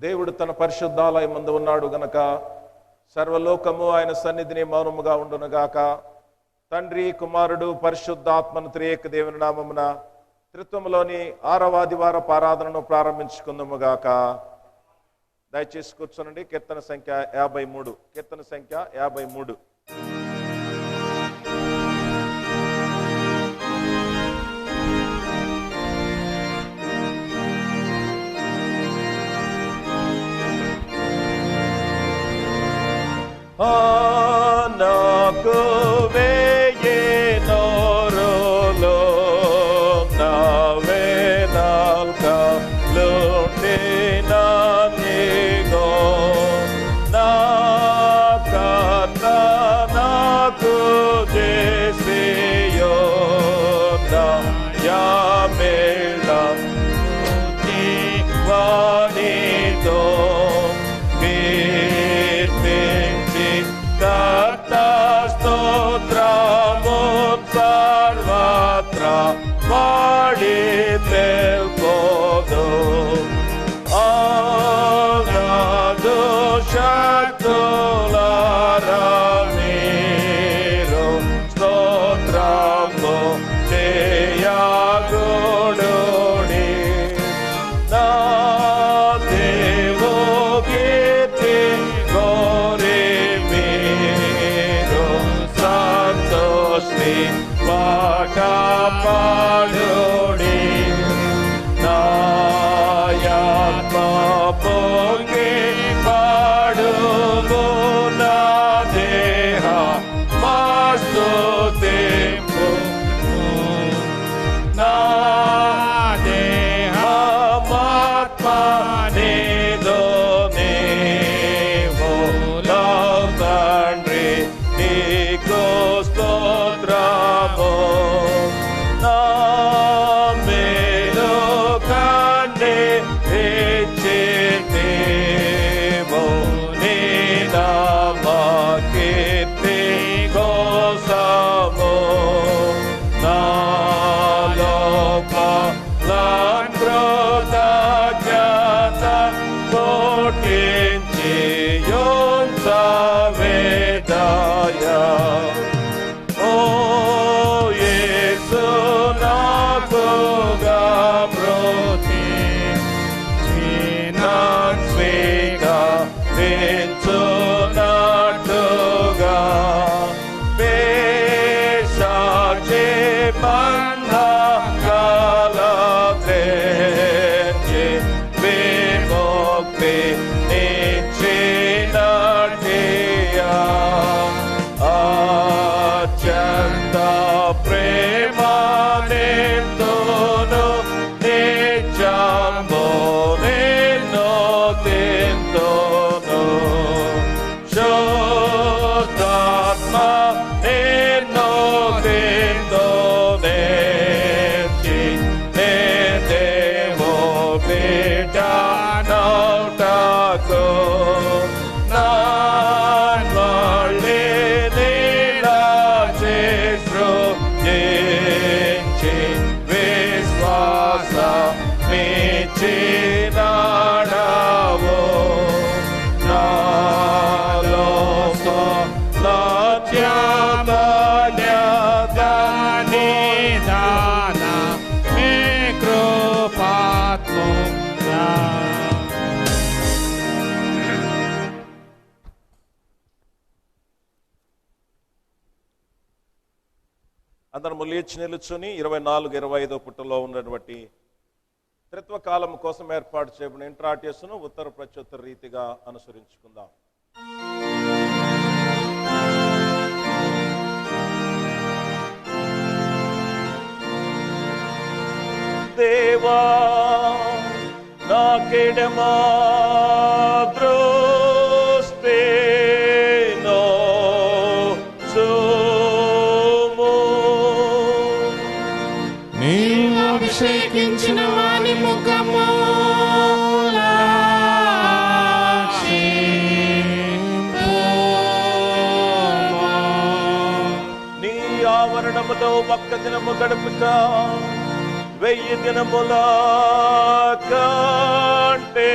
దేవుడు తన పరిశుద్ధాలయమందు ఉన్నాడు గనక సర్వలోకము ఆయన సన్నిధిని మౌనముగా ఉండునుగాక. తండ్రి, కుమారుడు, పరిశుద్ధాత్మను త్రియేక దేవుని నామమున త్రిత్వములోని 6వ ఆదివారపు ఆరాధనను ప్రారంభించుకుందాముగాక. దయచేసి కూర్చోనండి. కీర్తన సంఖ్య 53. కీర్తన సంఖ్య 53. నాకు వేయే నోరులో నా వేదాల్కలుండి నానిగో నా కర్త నాకు చేసియో నా యామేళ వాణితో స్తోత్రమున్ సర్వత్ర పాడి తెలుపొదు. ఆనాదు శక్తులారా మీరు స్తోత్రము చేయగూడుడి. నా దేవో కీర్తి గోరి పాట పాడుడి. నాయాత్మ పొంగి పాడుము నా దేహ స్తుతింపు. నా దేహమాత్మ నీదో నీవు తండ్రి నీకు స్తోత్రము. నా మేలు కండి ఇచ్చితివు నీ నామ కీర్తి కోసము. నాలో కృతజ్ఞత పుట్టించి యుంచవేదయ. ఓ యేసు నాకుగా మృతి స్వీకరించునట్టుగా పేషాచే బంధకాలత్రెంచి విముక్తి నిచ్చినట్టియా. అత్యంత ప్రేమ నింతును నిత్యంబు నిన్ను తింతును. శుద్ధాత్మ నిన్ను తిందు నేర్చి నే దేవో బిడ్డ నౌటకు. విశ్వాస మిచ్చినాడవో నాలో నిదాన మే కృపాత్మ. అందరము లేచి నిలుచుని 24, 25 పుట్టలో ఉన్నటువంటి త్రిత్వకాలం కోసం ఏర్పాటు చేయబడిన ఇంట్రాటియస్ను ఉత్తర ప్రత్యుత్తర రీతిగా అనుసరించుకుందాం. దేవా నాకెడమా దృష్టి అభిషేకించిన వాని ముఖము నీ ఆవరణములో ఒక్క దినము గడుపుట 1000 దినముల కంటే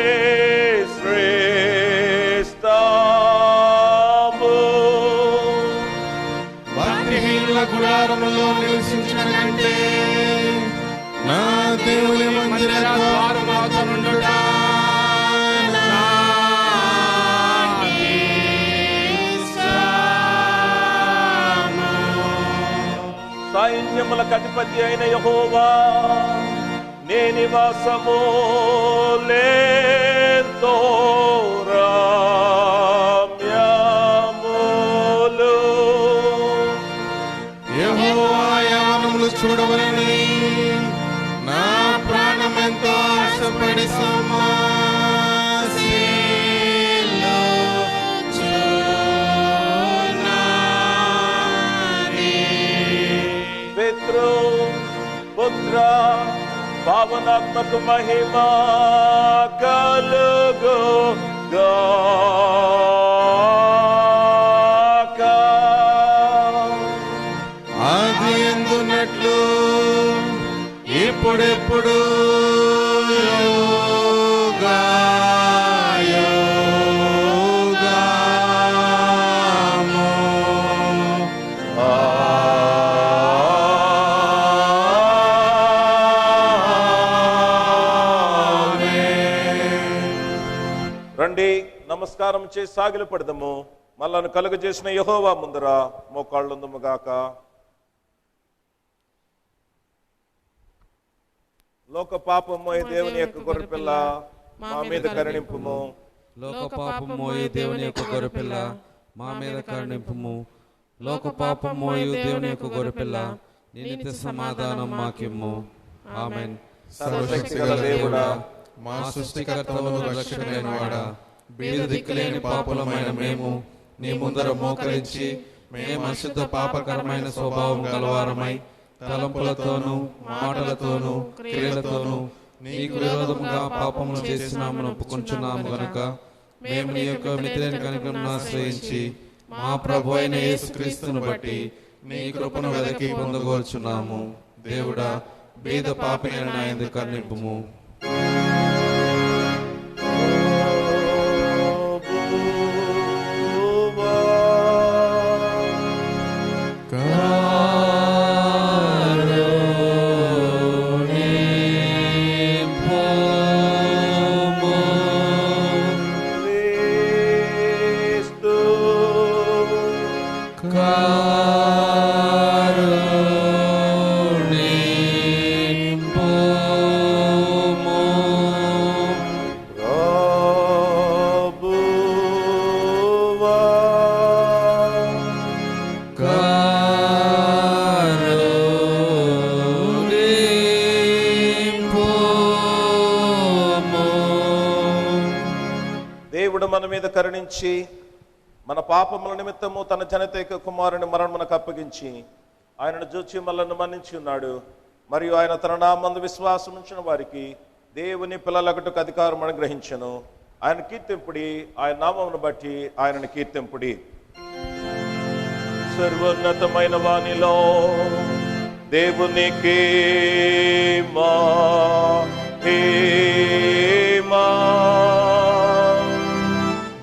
సైన్యములకు అధిపతి అయిన యెహోవా నీ నివాసము లేతో రమ్యములు. యెహోవా యవనములు చూడవలని నా ప్రాణమెంతో ఆశపడి పితృ పుత్ర భావనాత్మక మహిమ కలుగు గాక. ఆది ఎందున్నట్లు ఇప్పుడెప్పుడు రండి నమస్కారం చేసి సాగిలు పడదాము. మళ్ళను కలుగ చేసిన యెహోవా ముందర మోకాళ్ళుందుము గాక. లోక పాపము దేవుని యొక్క గొర్రెపిల్ల మా మీద కరుణింపుము. లోక పాపము దేవుని యొక్క గొర్రెపిల్ల మా మీద కరుణింపుము. లోక పాపము దేవుని యొక్క గొర్రెపిల్ల నిత్య సమాధానం మాకిమ్ము. ఆమేన్. సర్వశక్తిగల దేవుడా, మా సృష్టికర్తవు రక్షకుడైన వాడా, బీద దిక్కులేని పాపులమైన మేము నీ ముందర మోకరించి మేము అశుద్ధ పాపకరమైన స్వభావం గలవారమై తలంపులతోనూ మాటలతోనూ క్రియలతోనూ నీకు విరోధముగా పాపములు చేసినామని ఒప్పుకొంచున్నాము గనుక మేము నీ యొక్క మితిలేని కనికరమును ఆశ్రయించి మా ప్రభు అయిన యేసుక్రీస్తును బట్టి నీ కృపను వెదకి పొందగోర్చున్నాము. దేవుడా, బీద పాపినైన నా యందు కరుణింపుము. దేవుడు మన మీద కరుణించి మన పాపముల నిమిత్తము తన జనతైక కుమారుని మరణమునకు అప్పగించి ఆయనను చూచి మనల్ని మన్నించి ఉన్నాడు. మరియు ఆయన తన నామందు విశ్వాసం ఉంచిన వారికి దేవుని పిల్లలగటకు అధికారం అనుగ్రహించెను. ఆయన కీర్తింపుడి, ఆయన నామమును బట్టి ఆయనను కీర్తింపుడి. సర్వోన్నతమైన వానిలో దేవునికి మహిమ.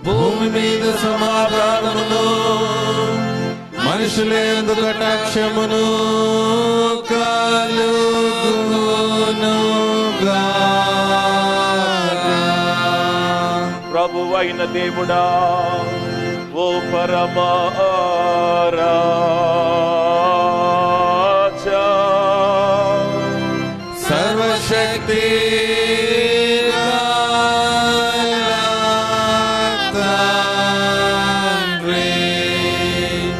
భూమి మీద సమాధానమును మనుషులందు కటాక్షమును కలుగునుగాక. ప్రభువైన దేవుడా, ఓ పరమా రాజా, సర్వశక్తి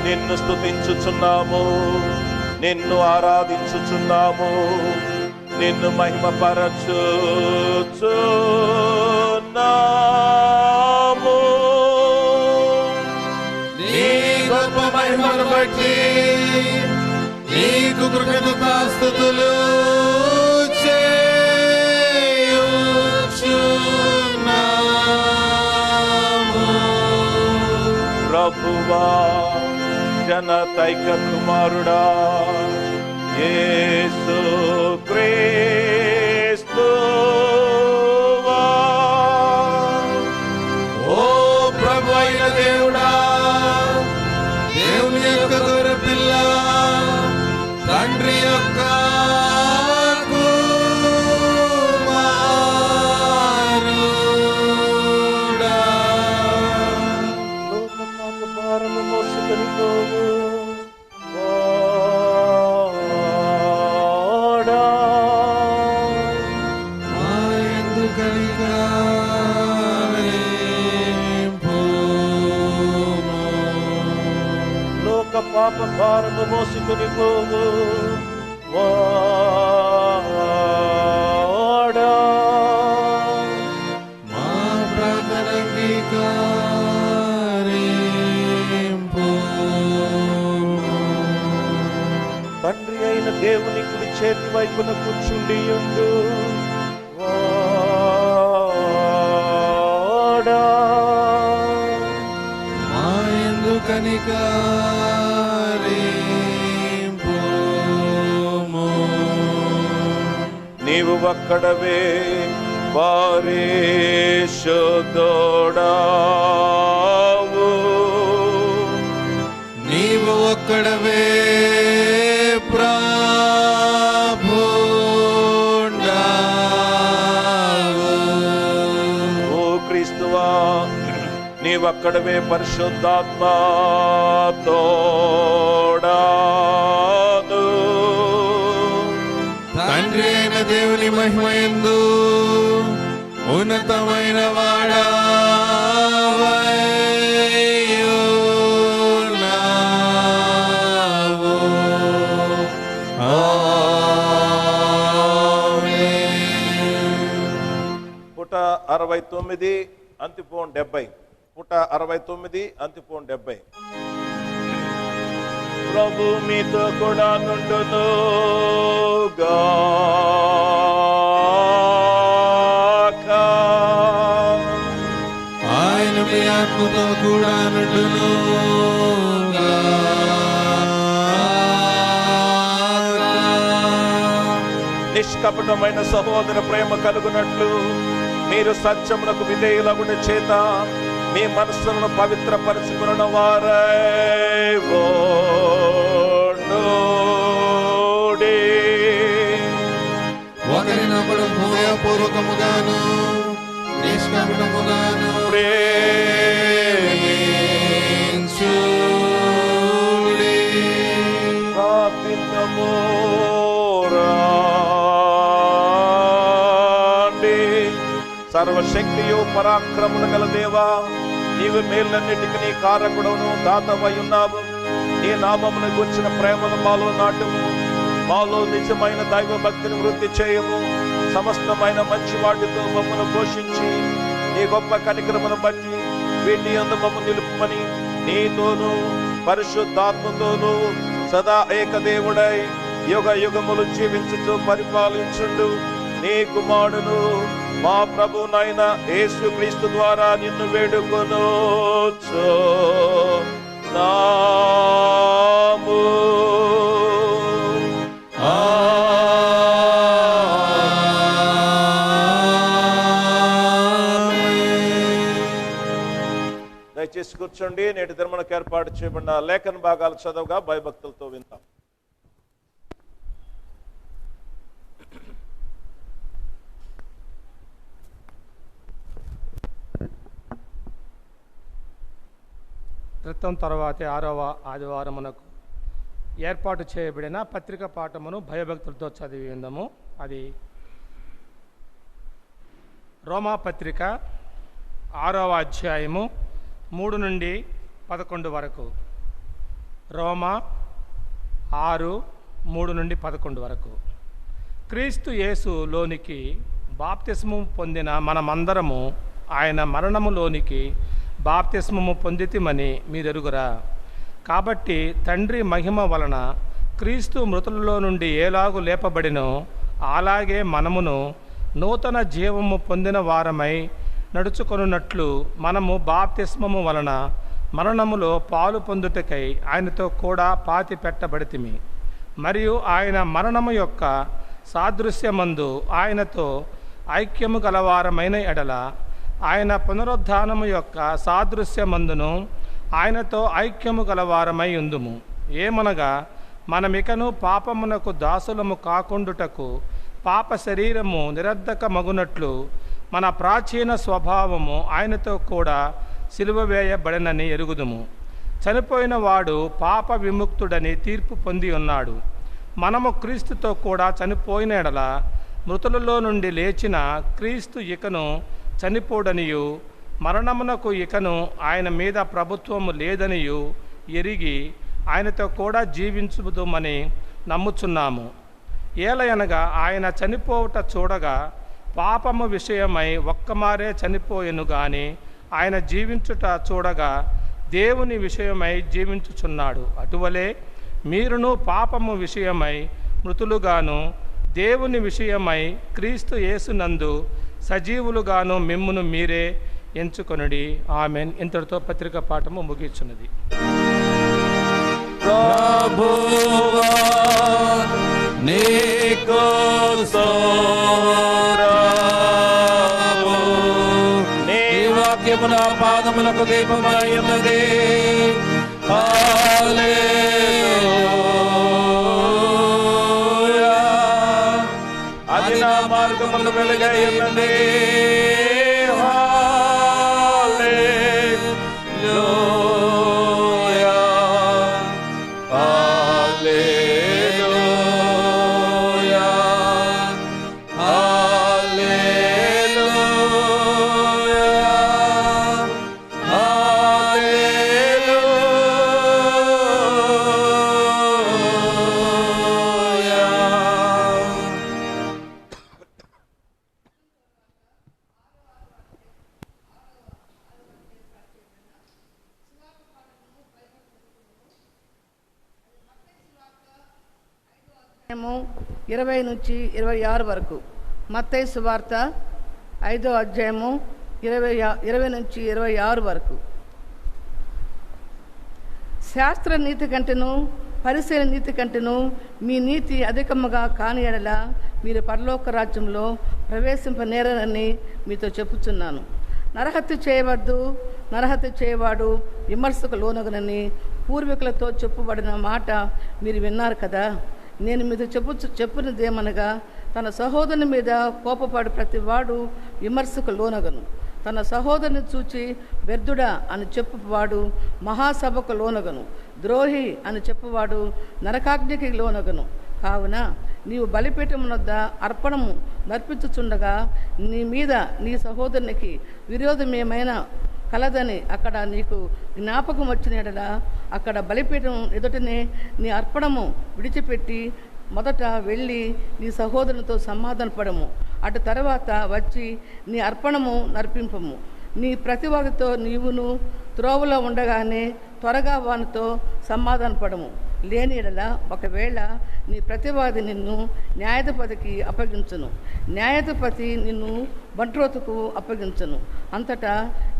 నిన్ను స్తుతించుచున్నాము, నిన్ను ఆరాధించుచున్నాము, నిన్ను మహిమపరచుచున్నాము. నీ గొప్ప మహిమను బట్టి నీకు కృతజ్ఞతాస్తుతులు చేయుచున్నాము. ప్రభువా, జనతైక కుమారుడా యేసు క్రీస్తువా, ఓ ప్రభు అయిన దేవుడా, దేవుని యొక్క గొర్రెపిల్ల, తండ్రి యొక్క కుమారుడా, లోక పాప భారము మోసుకొని పోవు ఓ పాప భారము మోసుకుని పోవు వాడా. మా ప్రార్థన అంగీకరింపు. తండ్రి అయిన దేవుని కుడి చేతి వైపున కూర్చుండి ఉండు వాడా. మా యందు కనికరింపుము. నీవు ఒక్కడవే పరిశుద్ధుడవు. నీవు ఒక్కడవే ప్రభుండావు. ఓ క్రీస్తువా, నీవక్కడవే పరిశుద్ధాత్మ తోడాను. తండ్రి అయిన దేవుని మహిమయందు ఉన్నతమైన వాడవైయున్నావు. ఆమేన్. పుట 69 అంతిపోన్ 70. పుట 69 అంతిపోన్ 70. ప్రభు మీతో కూడా నుండును గాక. ఆయన మీ ఆత్మతో కూడా నుండును గాక. నిష్కపటమైన సహోదర ప్రేమ కలుగునట్లు మీరు సత్యములకు విధేయులగుట చేత మీ మనస్సులను పవిత్రపరచుకున్న వారై ఉండుడి. ఒకరినొకడు హృదయపూర్వకముగాను నిష్కపటముగాను ప్రేమించుడి. ప్రార్థిద్దాము రండి. సర్వశక్తియు పరాక్రములు గల దేవా, నీవు మేళ్ళన్నిటికీ నీ కారకుడవును దాతవై ఉన్నావు. నీ నామమును గుర్చిన ప్రేమను మాలో నాటుము. మాలో నిజమైన దైవ భక్తిని వృద్ధి చేయము. సమస్తమైన మంచి వాటితో మమ్మను పోషించి నీ గొప్ప కనికరమును బట్టి వీటి యందు మమ్ము నిలుపుమని నీతోనూ పరిశుద్ధాత్మతోనూ సదా ఏకదేవుడై యుగ యుగములు జీవించుతూ పరిపాలించుండు నీ కుమారుడు మా ప్రభునైన యేసుక్రీస్తు ద్వారా నిన్ను వేడుకొనుచు నాము. దయచేసి కూర్చోండి. నేటి దినమునకు ఏర్పాటు చేయబడిన లేఖన భాగాలు చదవగా భయభక్తులతో విందాం. క్రితం తర్వాతి 6వ ఆదివారమునకు ఏర్పాటు చేయబడిన పత్రిక పాఠమును భయభక్తులతో చదివి ఉందాము. అది రోమా పత్రిక 6వ అధ్యాయము 3 నుండి 11 వరకు. రోమా 6:3 నుండి 11 వరకు. క్రీస్తు యేసులోనికి బాప్తిస్మము పొందిన మనమందరము ఆయన మరణములోనికి బాప్తిస్మము పొందితిమని మీరెరుగురా. కాబట్టి తండ్రి మహిమ వలన క్రీస్తు మృతులలో నుండి ఏలాగు లేపబడినో అలాగే మనమును నూతన జీవము పొందిన వారమై నడుచుకొనున్నట్లు మనము బాప్తిస్మము వలన మరణములో పాలు పొందుటకై ఆయనతో కూడా పాతి పెట్టబడితిమి. మరియు ఆయన మరణము యొక్క సాదృశ్యమందు ఆయనతో ఐక్యము గలవారమైన ఎడల ఆయన పునరుద్ధానము యొక్క సాదృశ్యమందును ఆయనతో ఐక్యము గలవారమై ఉందుము. ఏమనగా మనమికను పాపమునకు దాసులము కాకుండుటకు పాప శరీరము నిరర్ధకమగునట్లు మన ప్రాచీన స్వభావము ఆయనతో కూడా సిలువ వేయబడినని ఎరుగుదుము. చనిపోయిన వాడు పాప విముక్తుడని తీర్పు పొంది ఉన్నాడు. మనము క్రీస్తుతో కూడా చనిపోయిన ఎడల మృతులలో నుండి లేచిన క్రీస్తు ఇకను చనిపోడనియు మరణమునకు ఇకను ఆయన మీద ప్రభుత్వము లేదనియు ఎరిగి ఆయనతో కూడా జీవించుదుమని నమ్ముచున్నాము. ఏలయనగా ఆయన చనిపోవుట చూడగా పాపము విషయమై ఒక్కమారే చనిపోయెను గాని ఆయన జీవించుట చూడగా దేవుని విషయమై జీవించుచున్నాడు. అటువలే మీరును పాపము విషయమై మృతులుగాను దేవుని విషయమై క్రీస్తు యేసునందు సజీవులుగాను మిమ్మును మీరే ఎంచుకొనుడి. ఆమెన్. ఇంతటితో పత్రిక పాఠము ముగిస్తున్నది. ప్రభువా నీకు స్తోత్రము. నీ వాక్యము నా పాదములకు దీపమై ఉన్నది. హల్లెలూయా. అది నా మార్గములు వెలుగై ఉన్నది. హల్లెలూయా. హల్లెలూయా. అధ్యాయము 20 నుంచి 26 వరకు. మత్తయి సువార్త 5వ అధ్యాయము 20 నుంచి 26 వరకు. శాస్త్ర నీతి కంటేను పరిసర నీతి కంటేను మీ నీతి అధికముగా కాని యెడల మీరు పరలోక రాజ్యంలో ప్రవేశింపనేరని మీతో చెప్పుచున్నాను. నరహత్య చేయవద్దు, నరహత్య చేయవాడు విమర్శకు లోనగునని పూర్వీకులతో చెప్పబడిన మాట మీరు విన్నారు కదా. నేను మీతో చెప్పినదేమనగా తన సహోదరుని మీద కోపపడు ప్రతివాడు విమర్శకు లోనగను. తన సహోదరుని చూచి వ్యర్థుడా అని చెప్పువాడు మహాసభకు లోనగను. ద్రోహి అని చెప్పువాడు నరకాగ్నికి లోనగను. కావున నీవు బలిపీఠమునొద్ద అర్పణము నర్పించుచుండగా నీ మీద నీ సహోదరునికి విరోధమేమైనా కలదని అక్కడ నీకు జ్ఞాపకం వచ్చిన యెడల అక్కడ బలిపీఠం ఎదుటనే నీ అర్పణము విడిచిపెట్టి మొదట వెళ్ళి నీ సహోదరునితో సమాధానపడము. అటు తర్వాత వచ్చి నీ అర్పణము నర్పింపము. నీ ప్రతివాదితో నీవును త్రోవలో ఉండగానే త్వరగా వానితో సమాధానపడము. లేని యెడల ఒకవేళ నీ ప్రతివాది నిన్ను న్యాయాధిపతికి అప్పగించును, న్యాయాధిపతి నిన్ను బంట్రోతుకు అప్పగించును. అంతటా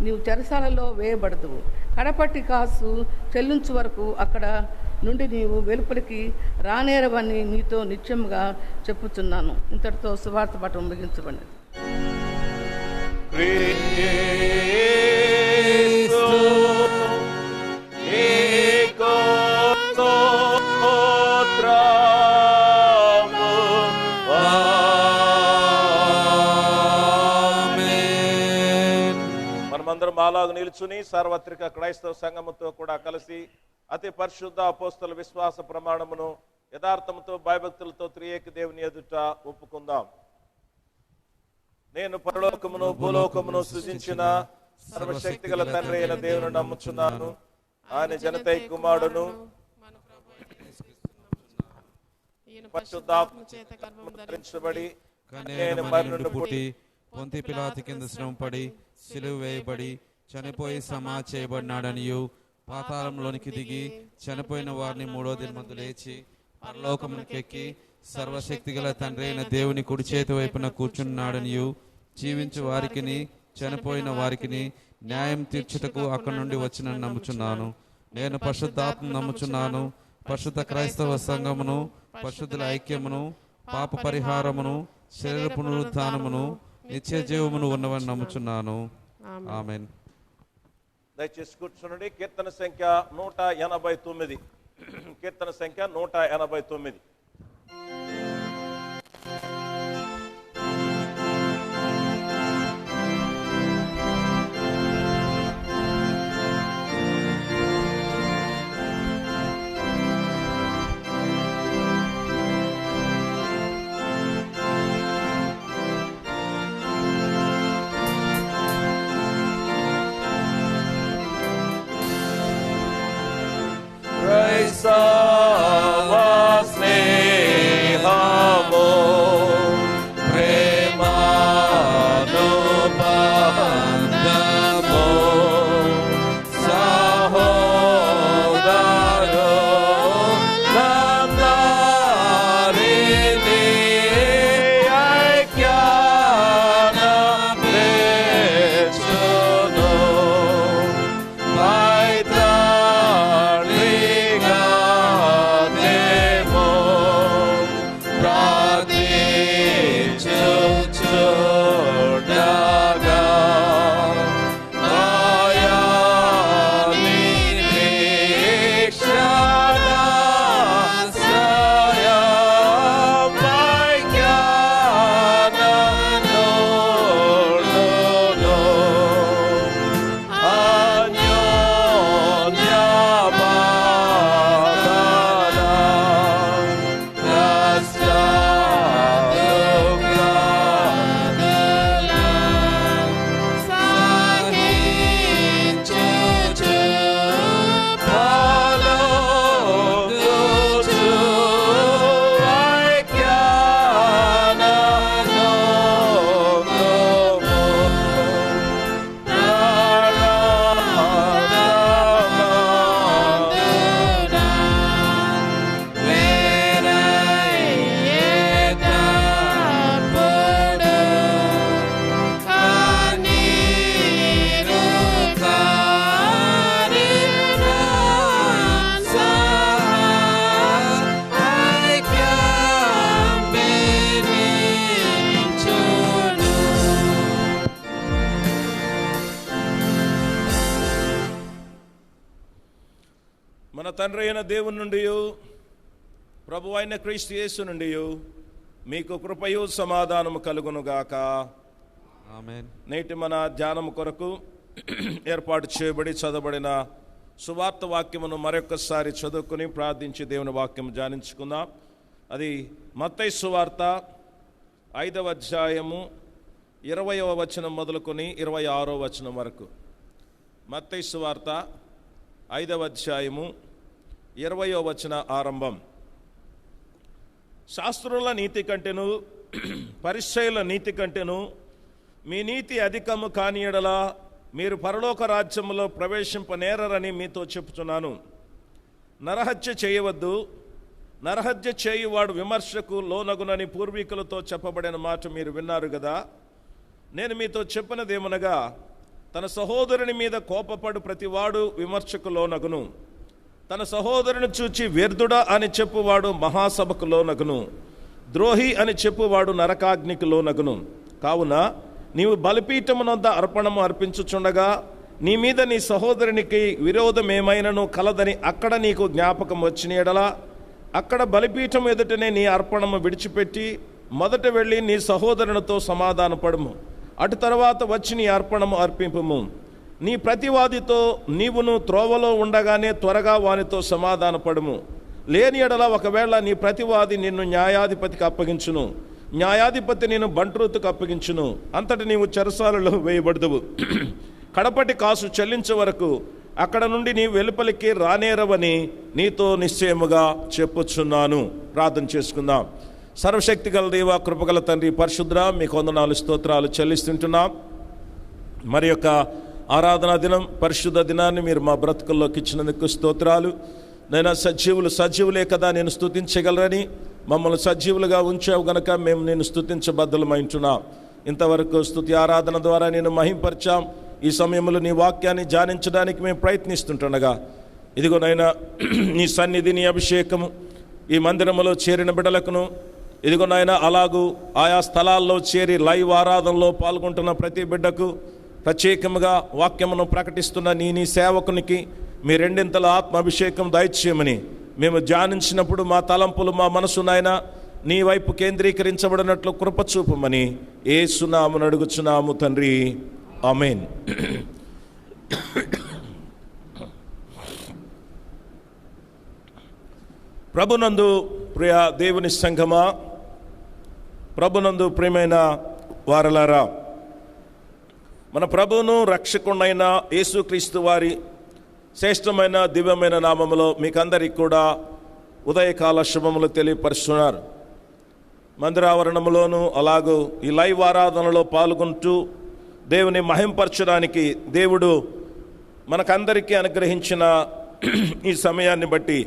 నీవు చెరసాలలో వేయబడదువు. కడపట్టి కాసు చెల్లించు వరకు అక్కడ నుండి నీవు వెలుపలికి రానేరవని నీతో నిత్యముగా చెప్పుచున్నాను. ఇంతటితో సువార్త పాఠం ముగించబడింది. మనమందరం అలాగ నిలుచుని సార్వత్రిక క్రైస్తవ సంఘముతో కూడా కలిసి అతి పరిశుద్ధ అపోస్తల విశ్వాస ప్రమాణమును యథార్థముతో భయభక్తులతో త్రియేక దేవుని ఎదుట ఒప్పుకుందాం. నేను పరలోకమును భూలోకమును సృజించిన సర్వశక్తి గల తండ్రి అయిన దేవుని నమ్ముచున్నాను. ఆయన జనతై కుమారుడును పరిశుద్ధాత్మ చేత ధరించబడి నుండి పుట్టి పొంతి పిలాతు కింద శ్రమపడి సిలువ వేయబడి చనిపోయి సమా చేయబడినాడనియు పాతాళంలోనికి దిగి చనిపోయిన వారిని మూడో దినమందు లేచి పరలోకమునకెక్కి సర్వశక్తి గల తండ్రి అయిన దేవుని కుడి చేతి వైపున కూర్చున్నాడనియు జీవించు వారికిని చనిపోయిన వారికిని న్యాయం తీర్చుటకు అక్కడి నుండి వచ్చిన నమ్ముచున్నాను. నేను పరిశుద్ధాత్మ నమ్ముచున్నాను. పరిశుద్ధ క్రైస్తవ సంఘమును, పరిశుద్ధుల ఐక్యమును, పాప పరిహారమును, శరీర పునరుద్ధానమును, నిత్య జీవమును ఉన్నవని నమ్ముచున్నాను. ఆమెన్. దయచేసి కూర్చునండి. కీర్తన సంఖ్య 189. కీర్తన సంఖ్య 189. Praise మన తండ్రి అయిన దేవుని నుండి, ప్రభు అయిన క్రీస్తు యేసు నుండి మీకు కృపయు సమాధానము కలుగునుగాక. ఆమేన్. నేటి మన ధ్యానం కొరకు ఏర్పాటు చేయబడి చదవబడిన సువార్త వాక్యమును మరొకసారి చదువుకుని ప్రార్థించి దేవుని వాక్యం ధ్యానించుకుందాం. అది మత్తయి సువార్త 5వ అధ్యాయము 20వ వచనం మొదలుకొని 26వ వచనం వరకు. మత్తయి సువార్త 5వ అధ్యాయము 20వ వచన ఆరంభం. శాస్త్రుల నీతి కంటేను పరిసయ్యుల నీతి కంటేను మీ నీతి అధికము కాని యెడల మీరు పరలోక రాజ్యములో ప్రవేశింపనేరని మీతో చెప్పుచున్నాను. నరహత్య చేయవద్దు, నరహత్య చేయువాడు విమర్శకు లోనగునని పూర్వీకులతో చెప్పబడిన మాట మీరు విన్నారు కదా. నేను మీతో చెప్పినదేమనగా, తన సహోదరుని మీద కోపపడు ప్రతివాడు విమర్శకు లోనగును, తన సహోదరుని చూచి వ్యర్థుడా అని చెప్పువాడు మహాసభకు లోనగును, ద్రోహి అని చెప్పువాడు నరకాగ్నికి లోనగును. కావున నీవు బలిపీఠమునొద్ద అర్పణము అర్పించుచుండగా నీ మీద నీ సహోదరునికి విరోధమేమైనను కలదని అక్కడ నీకు జ్ఞాపకం వచ్చిన యెడల అక్కడ బలిపీఠం ఎదుటనే నీ అర్పణము విడిచిపెట్టి మొదట వెళ్ళి నీ సహోదరునితో సమాధానపడము, అటు తర్వాత వచ్చి నీ అర్పణము అర్పింపుము. నీ ప్రతివాదితో నీవును త్రోవలో ఉండగానే త్వరగా వానితో సమాధానపడము. లేని యెడల ఒకవేళ నీ ప్రతివాది నిన్ను న్యాయాధిపతికి అప్పగించును, న్యాయాధిపతి నేను బంట్రూతుకు అప్పగించును, అంతటి నీవు చెరసాలలో వేయబడదువు. కడపటి కాసు చెల్లించే వరకు అక్కడ నుండి నీ వెలుపలికి రానేరవని నీతో నిశ్చయముగా చెప్పుచున్నాను. ప్రార్థన చేసుకుందాం. సర్వశక్తి గల దేవ, కృపగల తండ్రి, పరిశుద్ర, మీకు వందనాలు స్తోత్రాలు చెల్లిస్తుంటున్నాం. మరి యొక్క ఆరాధనా దినం, పరిశుద్ధ దినాన్ని మీరు మా బ్రతుకుల్లోకి ఇచ్చినందుకు స్తోత్రాలు. నేను సజీవులే కదా నేను స్తుతించగలరని మమ్మల్ని సజీవులుగా ఉంచావు గనక మేము నేను స్తుతించబద్ధులమైంటున్నాం. ఇంతవరకు స్తుతి ఆరాధన ద్వారా నేను మహింపరిచాం. ఈ సమయంలో నీ వాక్యాన్ని ధ్యానించడానికి మేము ప్రయత్నిస్తుంటుండగా ఇదిగోనైనా నీ సన్నిధి, నీ అభిషేకము ఈ మందిరంలో చేరిన బిడ్డలకును, ఇదిగోనైనా అలాగూ ఆయా స్థలాల్లో చేరి లైవ్ ఆరాధనలో పాల్గొంటున్న ప్రతి బిడ్డకు, ప్రత్యేకముగా వాక్యమును ప్రకటిస్తున్న నీ సేవకునికి మీ రెండింతల ఆత్మాభిషేకం దయచేయమని మేము ధ్యానించినప్పుడు మా తలంపులు, మా మనసు నాయన నీ వైపు కేంద్రీకరించబడినట్లు కృప చూపమని యేసు నామమున అడుగుచున్నాము తండ్రి. ఆమేన్. ప్రభునందు ప్రియ దేవుని సంఘమా, ప్రభునందు ప్రియమైన వారలారా, మన ప్రభువును రక్షకుడైన యేసుక్రీస్తు వారి శ్రేష్టమైన దివ్యమైన నామములో మీకందరికి కూడా ఉదయకాల శుభములు తెలియపరుస్తున్నారు. మందిరావరణములోను అలాగూ ఈ లైవ్ ఆరాధనలో పాల్గొంటూ దేవుని మహింపరచడానికి దేవుడు మనకందరికీ అనుగ్రహించిన ఈ సమయాన్ని బట్టి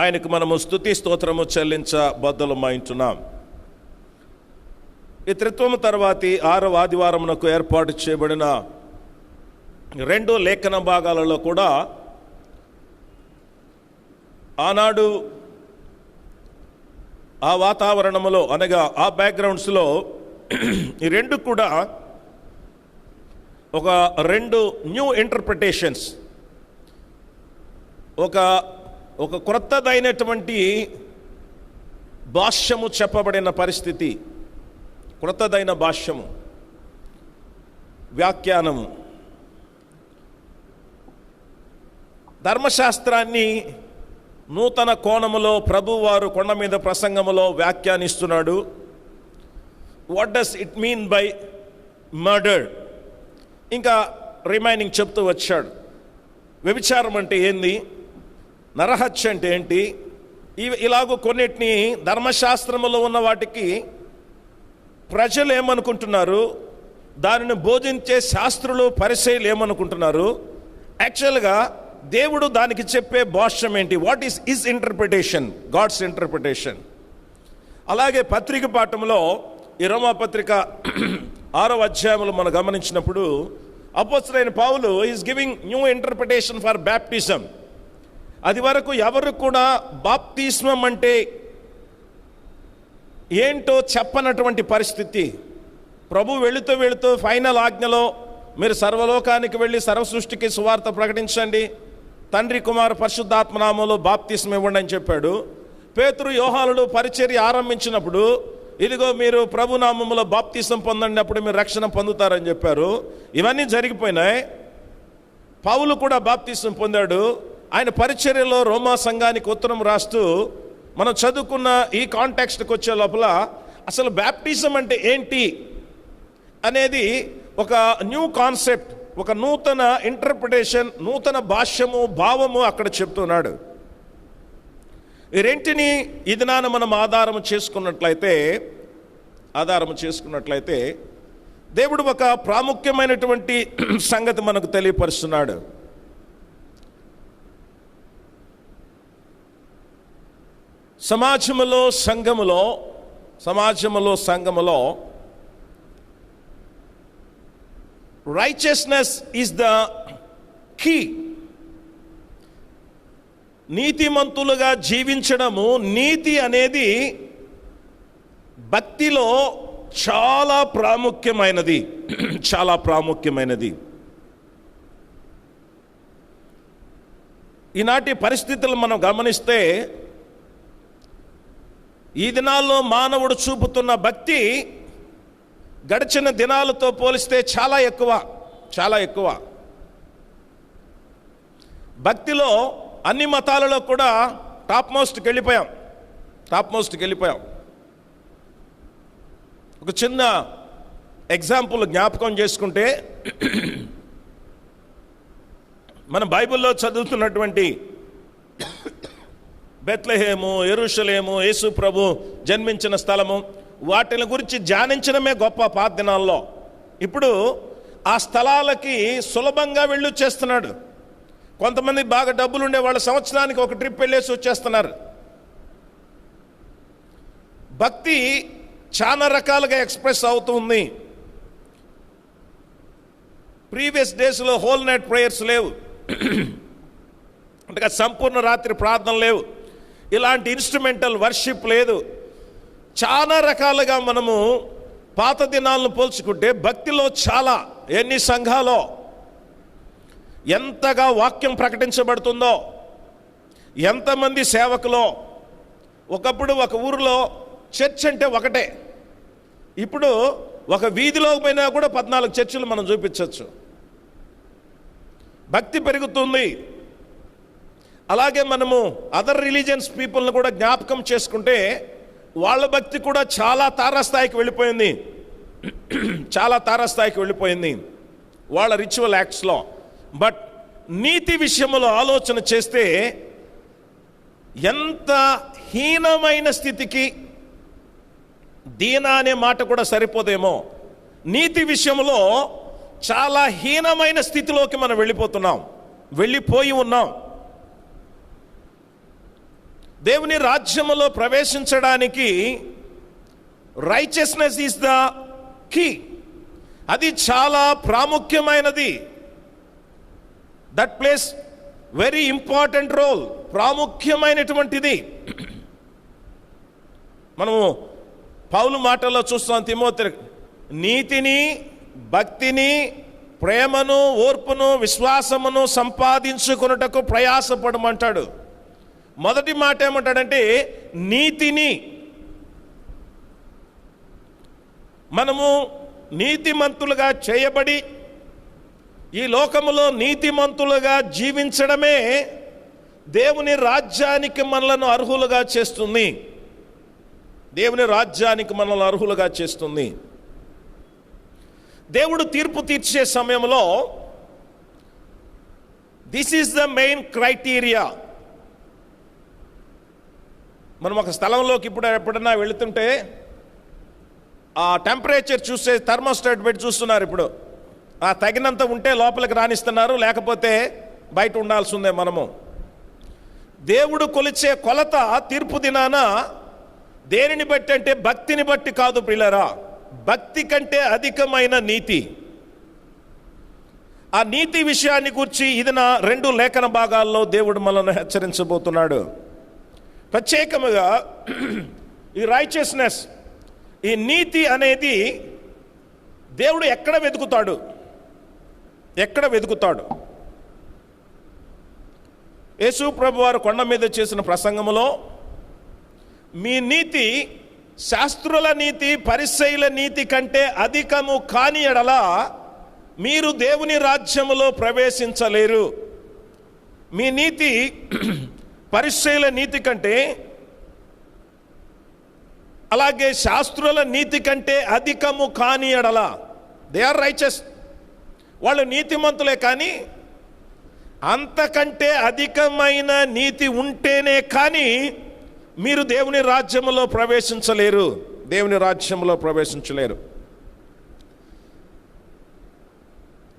ఆయనకు మనము స్తుతి స్తోత్రము చెల్లించబద్ధులమైంటున్నాం. ఈ త్రిత్వము తర్వాతి 6వ ఆదివారమునకు ఏర్పాటు చేయబడిన 2 లేఖన భాగాలలో కూడా ఆనాడు ఆ వాతావరణములో అనగా ఆ బ్యాక్గ్రౌండ్స్లో ఈ 2 కూడా ఒక 2 న్యూ ఇంటర్ప్రిటేషన్స్, ఒక క్రొత్తదైనటువంటి భాష్యము చెప్పబడిన పరిస్థితి, క్రొత్తదైన భాష్యము, వ్యాఖ్యానము. ధర్మశాస్త్రాన్ని నూతన కోణములో ప్రభువారు కొండ మీద ప్రసంగములో వ్యాఖ్యానిస్తున్నాడు. What does it mean by murder? ఇంకా రిమైనింగ్ చెప్తూ వచ్చాడు. వ్యభిచారం అంటే ఏంది, నరహత్య అంటే ఏంటి, ఇలాగూ కొన్నిటిని ధర్మశాస్త్రములో ఉన్న వాటికి ప్రజలు ఏమనుకుంటున్నారు, దానిని బోధించే శాస్త్రులు పరిసయ్యులు ఏమనుకుంటున్నారు, యాక్చువల్గా దేవుడు దానికి చెప్పే భాష్యం ఏంటి, what is his interpretation, god's interpretation. అలాగే పత్రిక పాఠంలో ఈ రోమా పత్రిక 6వ అధ్యాయంలో మనం గమనించినప్పుడు అపోస్తలుడైన పౌలు is giving new interpretation for baptism. అది వరకు ఎవరు కూడా బాప్తిస్మం అంటే ఏంటో చెప్పనటువంటి పరిస్థితి. ప్రభు వెళుతూ ఫైనల్ ఆజ్ఞలో మీరు సర్వలోకానికి వెళ్ళి సర్వ సృష్టికి సువార్త ప్రకటించండి, తండ్రి కుమార పరిశుద్ధాత్మ నామములో బాప్తిస్మం ఇవ్వండి అని చెప్పాడు. పేతురు యోహానులు పరిచర్య ఆరంభించినప్పుడు ఇదిగో మీరు ప్రభు నామములో బాప్తిస్మం పొందండి, అప్పుడు మీరు రక్షణ పొందుతారని చెప్పారు. ఇవన్నీ జరిగిపోయినాయి. పౌలు కూడా బాప్తిస్మం పొందాడు. ఆయన పరిచర్యలో రోమా సంఘానికి ఉత్తరం రాస్తూ మనం చదువుకున్న ఈ కాంటెక్స్ట్కి వచ్చే లోపల అసలు బ్యాప్టిజం అంటే ఏంటి అనేది ఒక న్యూ కాన్సెప్ట్, ఒక నూతన ఇంటర్ప్రిటేషన్, నూతన భాష్యము, భావము అక్కడ చెప్తున్నాడు. ఈ రెంటిని ఈ దినాన మనం ఆధారం చేసుకున్నట్లయితే దేవుడు ఒక ప్రాముఖ్యమైనటువంటి సంగతి మనకు తెలియపరుస్తున్నాడు. సమాజములో సంఘములో రైచియస్నెస్ ఈజ్ ద కీ. నీతిమంతులుగా జీవించడము, నీతి అనేది భక్తిలో చాలా ప్రాముఖ్యమైనది. ఈనాటి పరిస్థితులు మనం గమనిస్తే ఈ దినాల్లో మానవుడు చూపుతున్న భక్తి గడిచిన దినాలతో పోలిస్తే చాలా ఎక్కువ. భక్తిలో అన్ని మతాలలో కూడా టాప్ మోస్ట్కి వెళ్ళిపోయాం. ఒక చిన్న ఎగ్జాంపుల్ జ్ఞాపకం చేసుకుంటే, మన బైబిల్లో చదువుతున్నటువంటి బెత్లెహేము, యెరూషలేము, యేసు ప్రభు జన్మించిన స్థలము, వాటిని గురించి ధ్యానించడమే గొప్ప పాత దినాల్లో. ఇప్పుడు ఆ స్థలాలకి సులభంగా వెళ్ళొచ్చేస్తున్నాడు. కొంతమంది బాగా డబ్బులుండే వాళ్ళ సంవత్సరానికి ఒక ట్రిప్ వెళ్ళేసి వచ్చేస్తున్నారు. భక్తి చాలా రకాలుగా ఎక్స్ప్రెస్ అవుతుంది. ప్రీవియస్ డేస్లో హోల్ నైట్ ప్రేయర్స్ లేవు, అంటే సంపూర్ణ రాత్రి ప్రార్థన లేవు, ఇలాంటి ఇన్స్ట్రుమెంటల్ వర్షిప్ లేదు. చాలా రకాలుగా మనము పాత దినాలను పోల్చుకుంటే భక్తిలో చాలా, ఎన్ని సంఘాలో ఎంతగా వాక్యం ప్రకటించబడుతుందో, ఎంతమంది సేవకులో. ఒకప్పుడు ఒక ఊరిలో చర్చ్ అంటే ఒకటే, ఇప్పుడు ఒక వీధిలో పోయినా కూడా 14 చర్చిలు మనం చూపించవచ్చు. భక్తి పెరుగుతుంది. అలాగే మనము అదర్ రిలీజియన్స్ పీపుల్ని కూడా జ్ఞాపకం చేసుకుంటే వాళ్ళ భక్తి కూడా చాలా తారాస్థాయికి వెళ్ళిపోయింది వాళ్ళ రిచువల్ యాక్ట్స్లో. బట్ నీతి విషయంలో ఆలోచన చేస్తే ఎంత హీనమైన స్థితికి, దీన అనే మాట కూడా సరిపోదేమో, నీతి విషయంలో చాలా హీనమైన స్థితిలోకి మనం వెళ్ళిపోయి ఉన్నాం. దేవుని రాజ్యములో ప్రవేశించడానికి రైచియస్నెస్ ఈజ్ ద కీ. అది చాలా ప్రాముఖ్యమైనది. That plays very important role, ప్రాముఖ్యమైనటువంటిది. మనము పౌలు మాటల్లో చూస్తాం, తిమోతి నీతిని, భక్తిని, ప్రేమను, ఓర్పును, విశ్వాసమును సంపాదించుకొనుటకు ప్రయాసపడమంటాడు. మొదటి మాట ఏమంటాడంటే నీతిని. మనము నీతిమంతులుగా చేయబడి ఈ లోకములో నీతిమంతులుగా జీవించడమే దేవుని రాజ్యానికి మనలను అర్హులుగా చేస్తుంది. దేవుడు తీర్పు తీర్చే సమయంలో this is the main criteria. మనం ఒక స్థలంలోకి ఎప్పుడైనా వెళుతుంటే ఆ టెంపరేచర్ చూసే థర్మోస్టాట్ పెట్టి చూస్తున్నారు. ఇప్పుడు ఆ తగినంత ఉంటే లోపలికి రాణిస్తున్నారు, లేకపోతే బయట ఉండాల్సిందే. మనము దేవుడు కొలిచే కొలత తీర్పు దినాన దేనిని బట్టి అంటే భక్తిని బట్టి కాదు ప్రియులారా, భక్తి కంటే అధికమైన నీతి. ఆ నీతి విషయాన్ని గురించి ఇది నా 2 లేఖన భాగాల్లో దేవుడు మనల్ని హెచ్చరించబోతున్నాడు. ప్రత్యేకముగా ఈ రైచియస్నెస్, ఈ నీతి అనేది దేవుడు ఎక్కడ వెతుకుతాడు? ఎక్కడ వెతుకుతాడు? యేసు ప్రభు వారు కొండ మీద చేసిన ప్రసంగములో మీ నీతి శాస్త్రుల నీతి పరిసయ్యుల నీతి కంటే అధికము కాని ఎడల మీరు దేవుని రాజ్యములో ప్రవేశించలేరు. మీ నీతి పరిసయ్యుల నీతి కంటే, అలాగే శాస్త్రుల నీతి కంటే అధికము కాని ఎడల, దే ఆర్ రైచస్, వాళ్ళు నీతిమంతులే, కానీ అంతకంటే అధికమైన నీతి ఉంటేనే కానీ మీరు దేవుని రాజ్యములో ప్రవేశించలేరు. దేవుని రాజ్యంలో ప్రవేశించలేరు.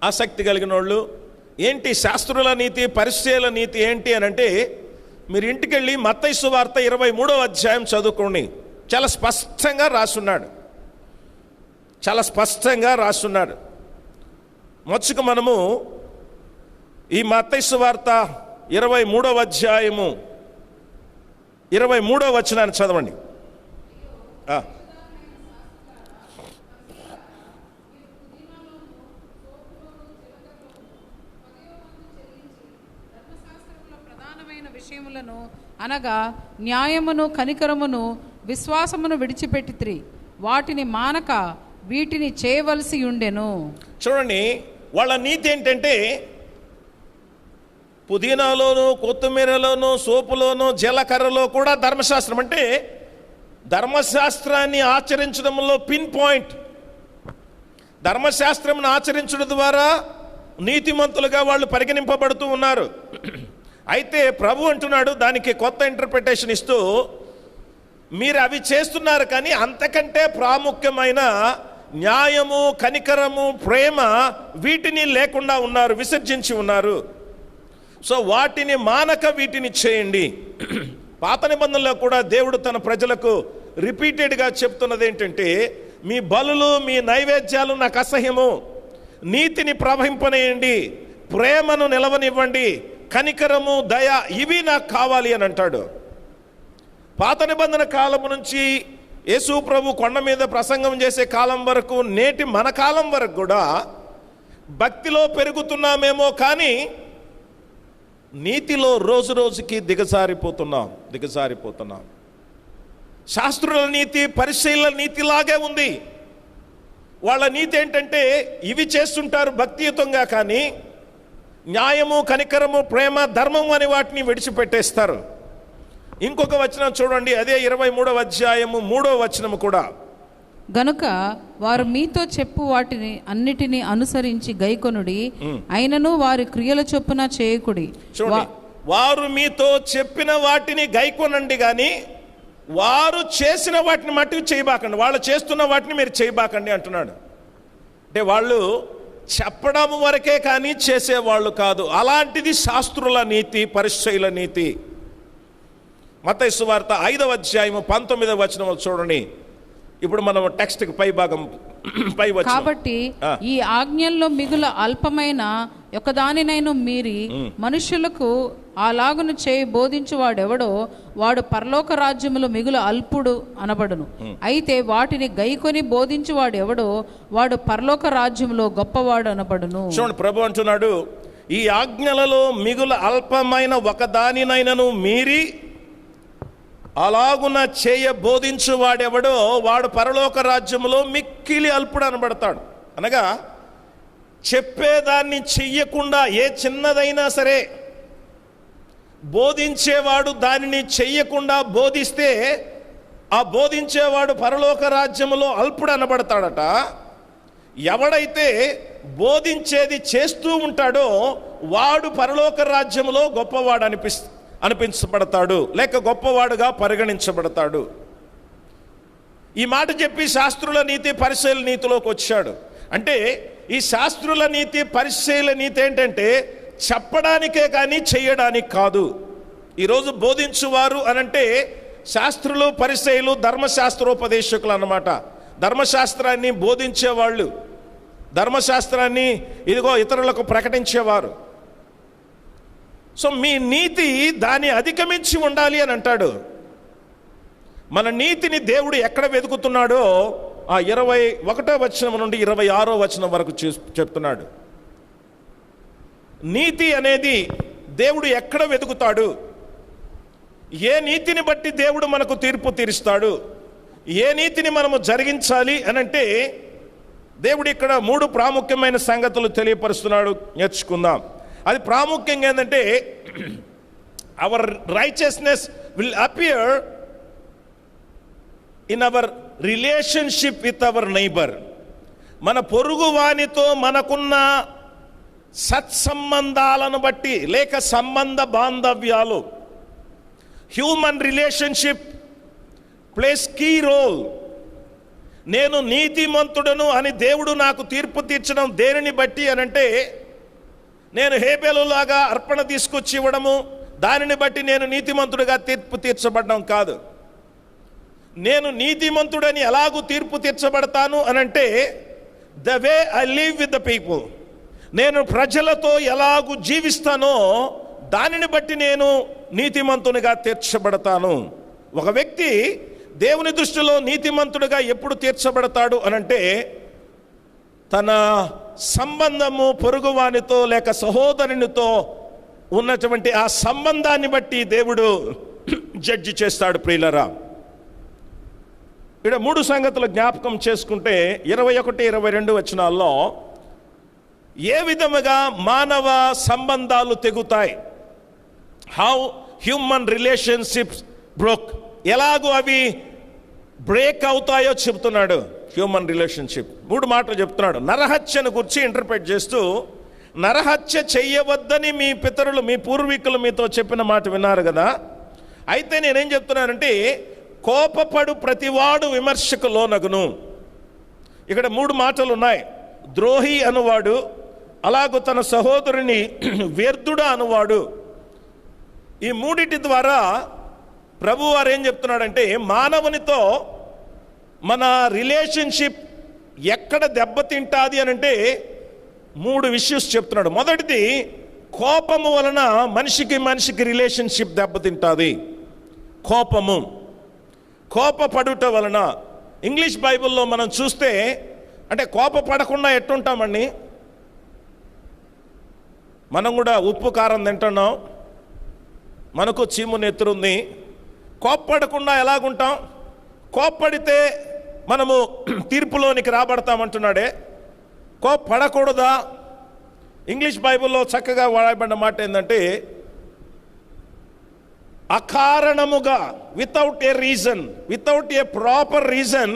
ఆసక్తి కలిగిన వాళ్ళు ఏంటి శాస్త్రుల నీతి పరిసయ్యుల నీతి ఏంటి అని అంటే, మీరు ఇంటికి వెళ్ళి మత్తయి సువార్త 23వ అధ్యాయం చదువుకోండి. చాలా స్పష్టంగా రాసున్నాడు. చాలా స్పష్టంగా రాసున్నాడు. మొదటిగా మనము ఈ మత్తయి సువార్త 23వ అధ్యాయము 23వ వచనాన్ని చదవండి. ప్రధానమైన విషయములను అనగా న్యాయమును కనికరమును విశ్వాసమును విడిచిపెట్టిరి, వాటిని మానక వీటిని చేయవలసి ఉండెను. చూడండి, వాళ్ళ నీతి ఏంటంటే పుదీనాలోను కొత్తిమీరలోను సోపులోను జీలకర్రలో కూడా ధర్మశాస్త్రం, అంటే ధర్మశాస్త్రాన్ని ఆచరించడంలో పిన్ పాయింట్. ధర్మశాస్త్రం ఆచరించడం ద్వారా నీతిమంతులుగా వాళ్ళు పరిగణింపబడుతూ ఉన్నారు. అయితే ప్రభు అంటున్నాడు, దానికి కొత్త ఇంటర్ప్రిటేషన్ ఇస్తూ, మీరు అవి చేస్తున్నారు కానీ అంతకంటే ప్రాముఖ్యమైన న్యాయము కనికరము ప్రేమ వీటిని లేకుండా ఉన్నారు, విసర్జించి ఉన్నారు. సో వాటిని మానక వీటిని చేయండి. పాత నిబంధనలో కూడా దేవుడు తన ప్రజలకు రిపీటెడ్గా చెప్తున్నది ఏంటంటే, మీ బలులు మీ నైవేద్యాలు నాకు అసహ్యము, నీతిని ప్రవహింపనేయండి, ప్రేమను నిలవనివ్వండి, కనికరము దయ ఇవి నాకు కావాలి అని అంటాడు. పాత నిబంధన కాలం నుంచి యేసు ప్రభు కొండ మీద ప్రసంగం చేసే కాలం వరకు, నేటి మన కాలం వరకు కూడా భక్తిలో పెరుగుతున్నామేమో కానీ నీతిలో రోజు రోజుకి దిగజారిపోతున్నాం. శాస్త్రుల నీతి పరిసయ్యుల నీతిలాగే ఉంది. వాళ్ళ నీతి ఏంటంటే ఇవి చేస్తుంటారు భక్తియుతంగా, కానీ న్యాయము కనికరము ప్రేమ ధర్మం అని వాటిని విడిచిపెట్టేస్తారు. ఇంకొక వచనం చూడండి, అదే 23వ అధ్యాయము 3వ వచనము కూడా, గనుక వారు మీతో చెప్పు వాటిని అన్నిటినీ అనుసరించి గైకొనుడి, అయినను వారి క్రియల చొప్పున చేయకుడి. చూడండి, వారు మీతో చెప్పిన వాటిని గైకొనండి, కానీ వారు చేసిన వాటిని మట్టుకు చేయబాకండి, వాళ్ళు చేస్తున్న వాటిని మీరు చేయబాకండి అంటున్నాడు. అంటే వాళ్ళు చెప్పడం వరకే కానీ చేసేవాళ్ళు కాదు. అలాంటిది శాస్త్రుల నీతి పరిసయ్యుల నీతి. మత్తయి సువార్త 5వ అధ్యాయము 19వ వచనం చూడండి. ఇప్పుడు మనం టెక్స్ట్కి పై వచనం. కాబట్టి ఈ ఆజ్ఞల్లో మిగుల అల్పమైన ఒకదానినైనా మీరి మనుషులకు అలాగును చేయి బోధించువాడెవడో వాడు పరలోక రాజ్యములో మిగుల అల్పుడు అనబడును. అయితే వాటిని గైకొని బోధించువాడు ఎవడో వాడు పరలోక రాజ్యములో గొప్పవాడు అనబడును. చూడండి, ప్రభు అంటున్నాడు, ఈ ఆజ్ఞలలో మిగుల అల్పమైన ఒకదానినైనను మీరి అలాగున చేయ బోధించువాడెవడో వాడు పరలోక రాజ్యములో మిక్కిలి అల్పుడు అనబడతాడు. అనగా చెప్పేదాన్ని చెయ్యకుండా ఏ చిన్నదైనా సరే బోధించేవాడు దానిని చెయ్యకుండా బోధిస్తే ఆ బోధించేవాడు పరలోక రాజ్యములో అల్పుడు అనబడతాడట. ఎవడైతే బోధించేది చేస్తూ ఉంటాడో వాడు పరలోక రాజ్యములో గొప్పవాడు అనిపించబడతాడు, లేక గొప్పవాడుగా పరిగణించబడతాడు. ఈ మాట చెప్పి శాస్త్రుల నీతి పరిసయ్యుల నీతిలోకి వచ్చాడు. అంటే ఈ శాస్త్రుల నీతి పరిసయ్యుల నీతి ఏంటంటే చెప్పడానికే కానీ చేయడానికి కాదు. ఈరోజు బోధించువారు అనంటే శాస్త్రులు పరిసయ్యులు ధర్మశాస్త్రోపదేశకులు అన్నమాట. ధర్మశాస్త్రాన్ని బోధించేవాళ్ళు, ధర్మశాస్త్రాన్ని ఇదిగో ఇతరులకు ప్రకటించేవారు. సో మీ నీతి దాన్ని అధిగమించి ఉండాలి అని అంటాడు. మన నీతిని దేవుడు ఎక్కడ వెతుకుతున్నాడో ఆ 21వ వచనం నుండి 26వ వచనం వరకు చెప్తున్నాడు. నీతి అనేది దేవుడు ఎక్కడ వెతుకుతాడు, ఏ నీతిని బట్టి దేవుడు మనకు తీర్పు తీరుస్తాడు, ఏ నీతిని మనము జరిగించాలి అనంటే దేవుడు ఇక్కడ 3 ప్రాముఖ్యమైన సంగతులు తెలియపరుస్తున్నాడు. నేర్చుకుందాం. అది ప్రాముఖ్యంగా ఏంటంటే our righteousness will appear in our relationship with our neighbour. మన పొరుగు వానితో మనకున్న సత్సంబంధాలను బట్టి లేక సంబంధ బాంధవ్యాలు, human relationship plays key role. నేను నీతిమంతుడను అని దేవుడు నాకు తీర్పు తీర్చడం దేనిని బట్టి అనంటే, నేను హేబేలులాగా అర్పణ తీసుకొచ్చి ఇవ్వడము దానిని బట్టి నేను నీతిమంతుడిగా తీర్పు తీర్చబడడం కాదు. నేను నీతిమంతుడని ఎలాగూ తీర్పు తీర్చబడతాను అనంటే, the way I live with the people, నేను ప్రజలతో ఎలాగూ జీవిస్తానో దానిని బట్టి నేను నీతిమంతునిగా తీర్చబడతాను. ఒక వ్యక్తి దేవుని దృష్టిలో నీతిమంతుడిగా ఎప్పుడు తీర్చబడతాడు అనంటే, తన సంబంధము పొరుగువానితో లేక సహోదరునితో ఉన్నటువంటి ఆ సంబంధాన్ని బట్టి దేవుడు జడ్జి చేస్తాడు. ప్రియులరా, ఇక్కడ 3 సంగతులు జ్ఞాపకం చేసుకుంటే 21, 22 వచనాల్లో ఏ విధముగా మానవ సంబంధాలు తెగుతాయి, హౌ హ్యూమన్ రిలేషన్షిప్స్ బ్రోక్, ఎలాగో అవి బ్రేక్ అవుతాయో చెబుతున్నాడు. హ్యూమన్ రిలేషన్షిప్ 3 మాటలు చెప్తున్నాడు. నరహత్యను గురించి ఇంటర్ప్రెట్ చేస్తూ, నరహత్య చెయ్యవద్దని మీ పితరులు మీ పూర్వీకులు మీతో చెప్పిన మాట విన్నారు కదా. అయితే నేనేం చెప్తున్నానంటే, కోపపడు ప్రతివాడు విమర్శకు లోనగును. ఇక్కడ 3 మాటలు ఉన్నాయి. ద్రోహి అనువాడు, అలాగూ తన సహోదరుని వ్యర్థుడా అనువాడు. ఈ 3 ద్వారా ప్రభు వారు ఏం చెప్తున్నాడంటే, మానవునితో మన రిలేషన్షిప్ ఎక్కడ దెబ్బతింటాది అని అంటే 3 విషయస్ చెప్తున్నాడు. మొదటిది, కోపము వలన మనిషికి రిలేషన్షిప్ దెబ్బతింటుంది. కోపపడుట వలన. ఇంగ్లీష్ బైబిల్లో మనం చూస్తే, అంటే కోపపడకుండా ఎట్టుంటామండి, మనం కూడా ఉప్పు కారం తింటున్నాం, మనకు చీము నెత్తురుంది. కోప్పడకుండా ఎలాగుంటాం? కోప్పడితే మనము తీర్పులోనికి రాబడతామంటున్నాడే. కోప్పడకూడదా? ఇంగ్లీష్ బైబిల్లో చక్కగా వాడబడిన మాట ఏంటంటే, అకారణముగా, without a reason, without a proper reason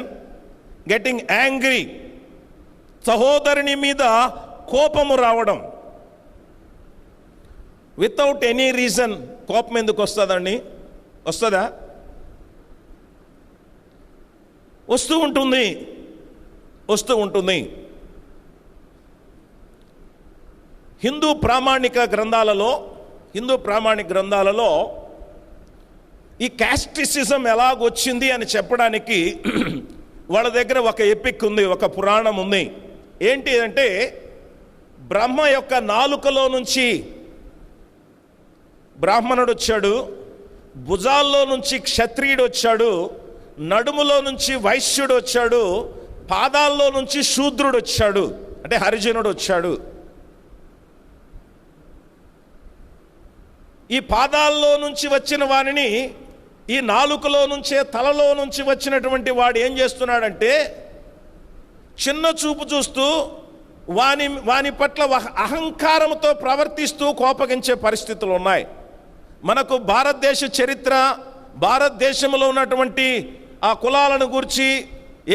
getting angry, సహోదరుని మీద కోపము రావడం. వితౌట్ ఎనీ రీజన్ కోపం ఎందుకు వస్తుందండి? వస్తుందా? వస్తూ ఉంటుంది. హిందూ ప్రామాణిక గ్రంథాలలో ఈ క్యాస్టిసిజం ఎలాగొచ్చింది అని చెప్పడానికి వాళ్ళ దగ్గర ఒక ఎపిక్ ఉంది, ఒక పురాణం ఉంది. ఏంటి అంటే, బ్రహ్మ యొక్క నాలుకలో నుంచి బ్రాహ్మణుడు వచ్చాడు, భుజాల్లో నుంచి క్షత్రియుడు వచ్చాడు, నడుములో నుంచి వైశ్యుడు వచ్చాడు, పాదాల్లో నుంచి శూద్రుడు వచ్చాడు, అంటే హరిజనుడు వచ్చాడు. ఈ పాదాల్లో నుంచి వచ్చిన వానిని, ఈ నాలుకలో నుంచే, తలలో నుంచి వచ్చినటువంటి వాడు ఏం చేస్తున్నాడంటే, చిన్న చూపు చూస్తూ వాని పట్ల అహంకారంతో ప్రవర్తిస్తూ కోపగించే పరిస్థితులు ఉన్నాయి. మనకు భారతదేశ చరిత్ర, భారతదేశంలో ఉన్నటువంటి ఆ కులాలను గురించి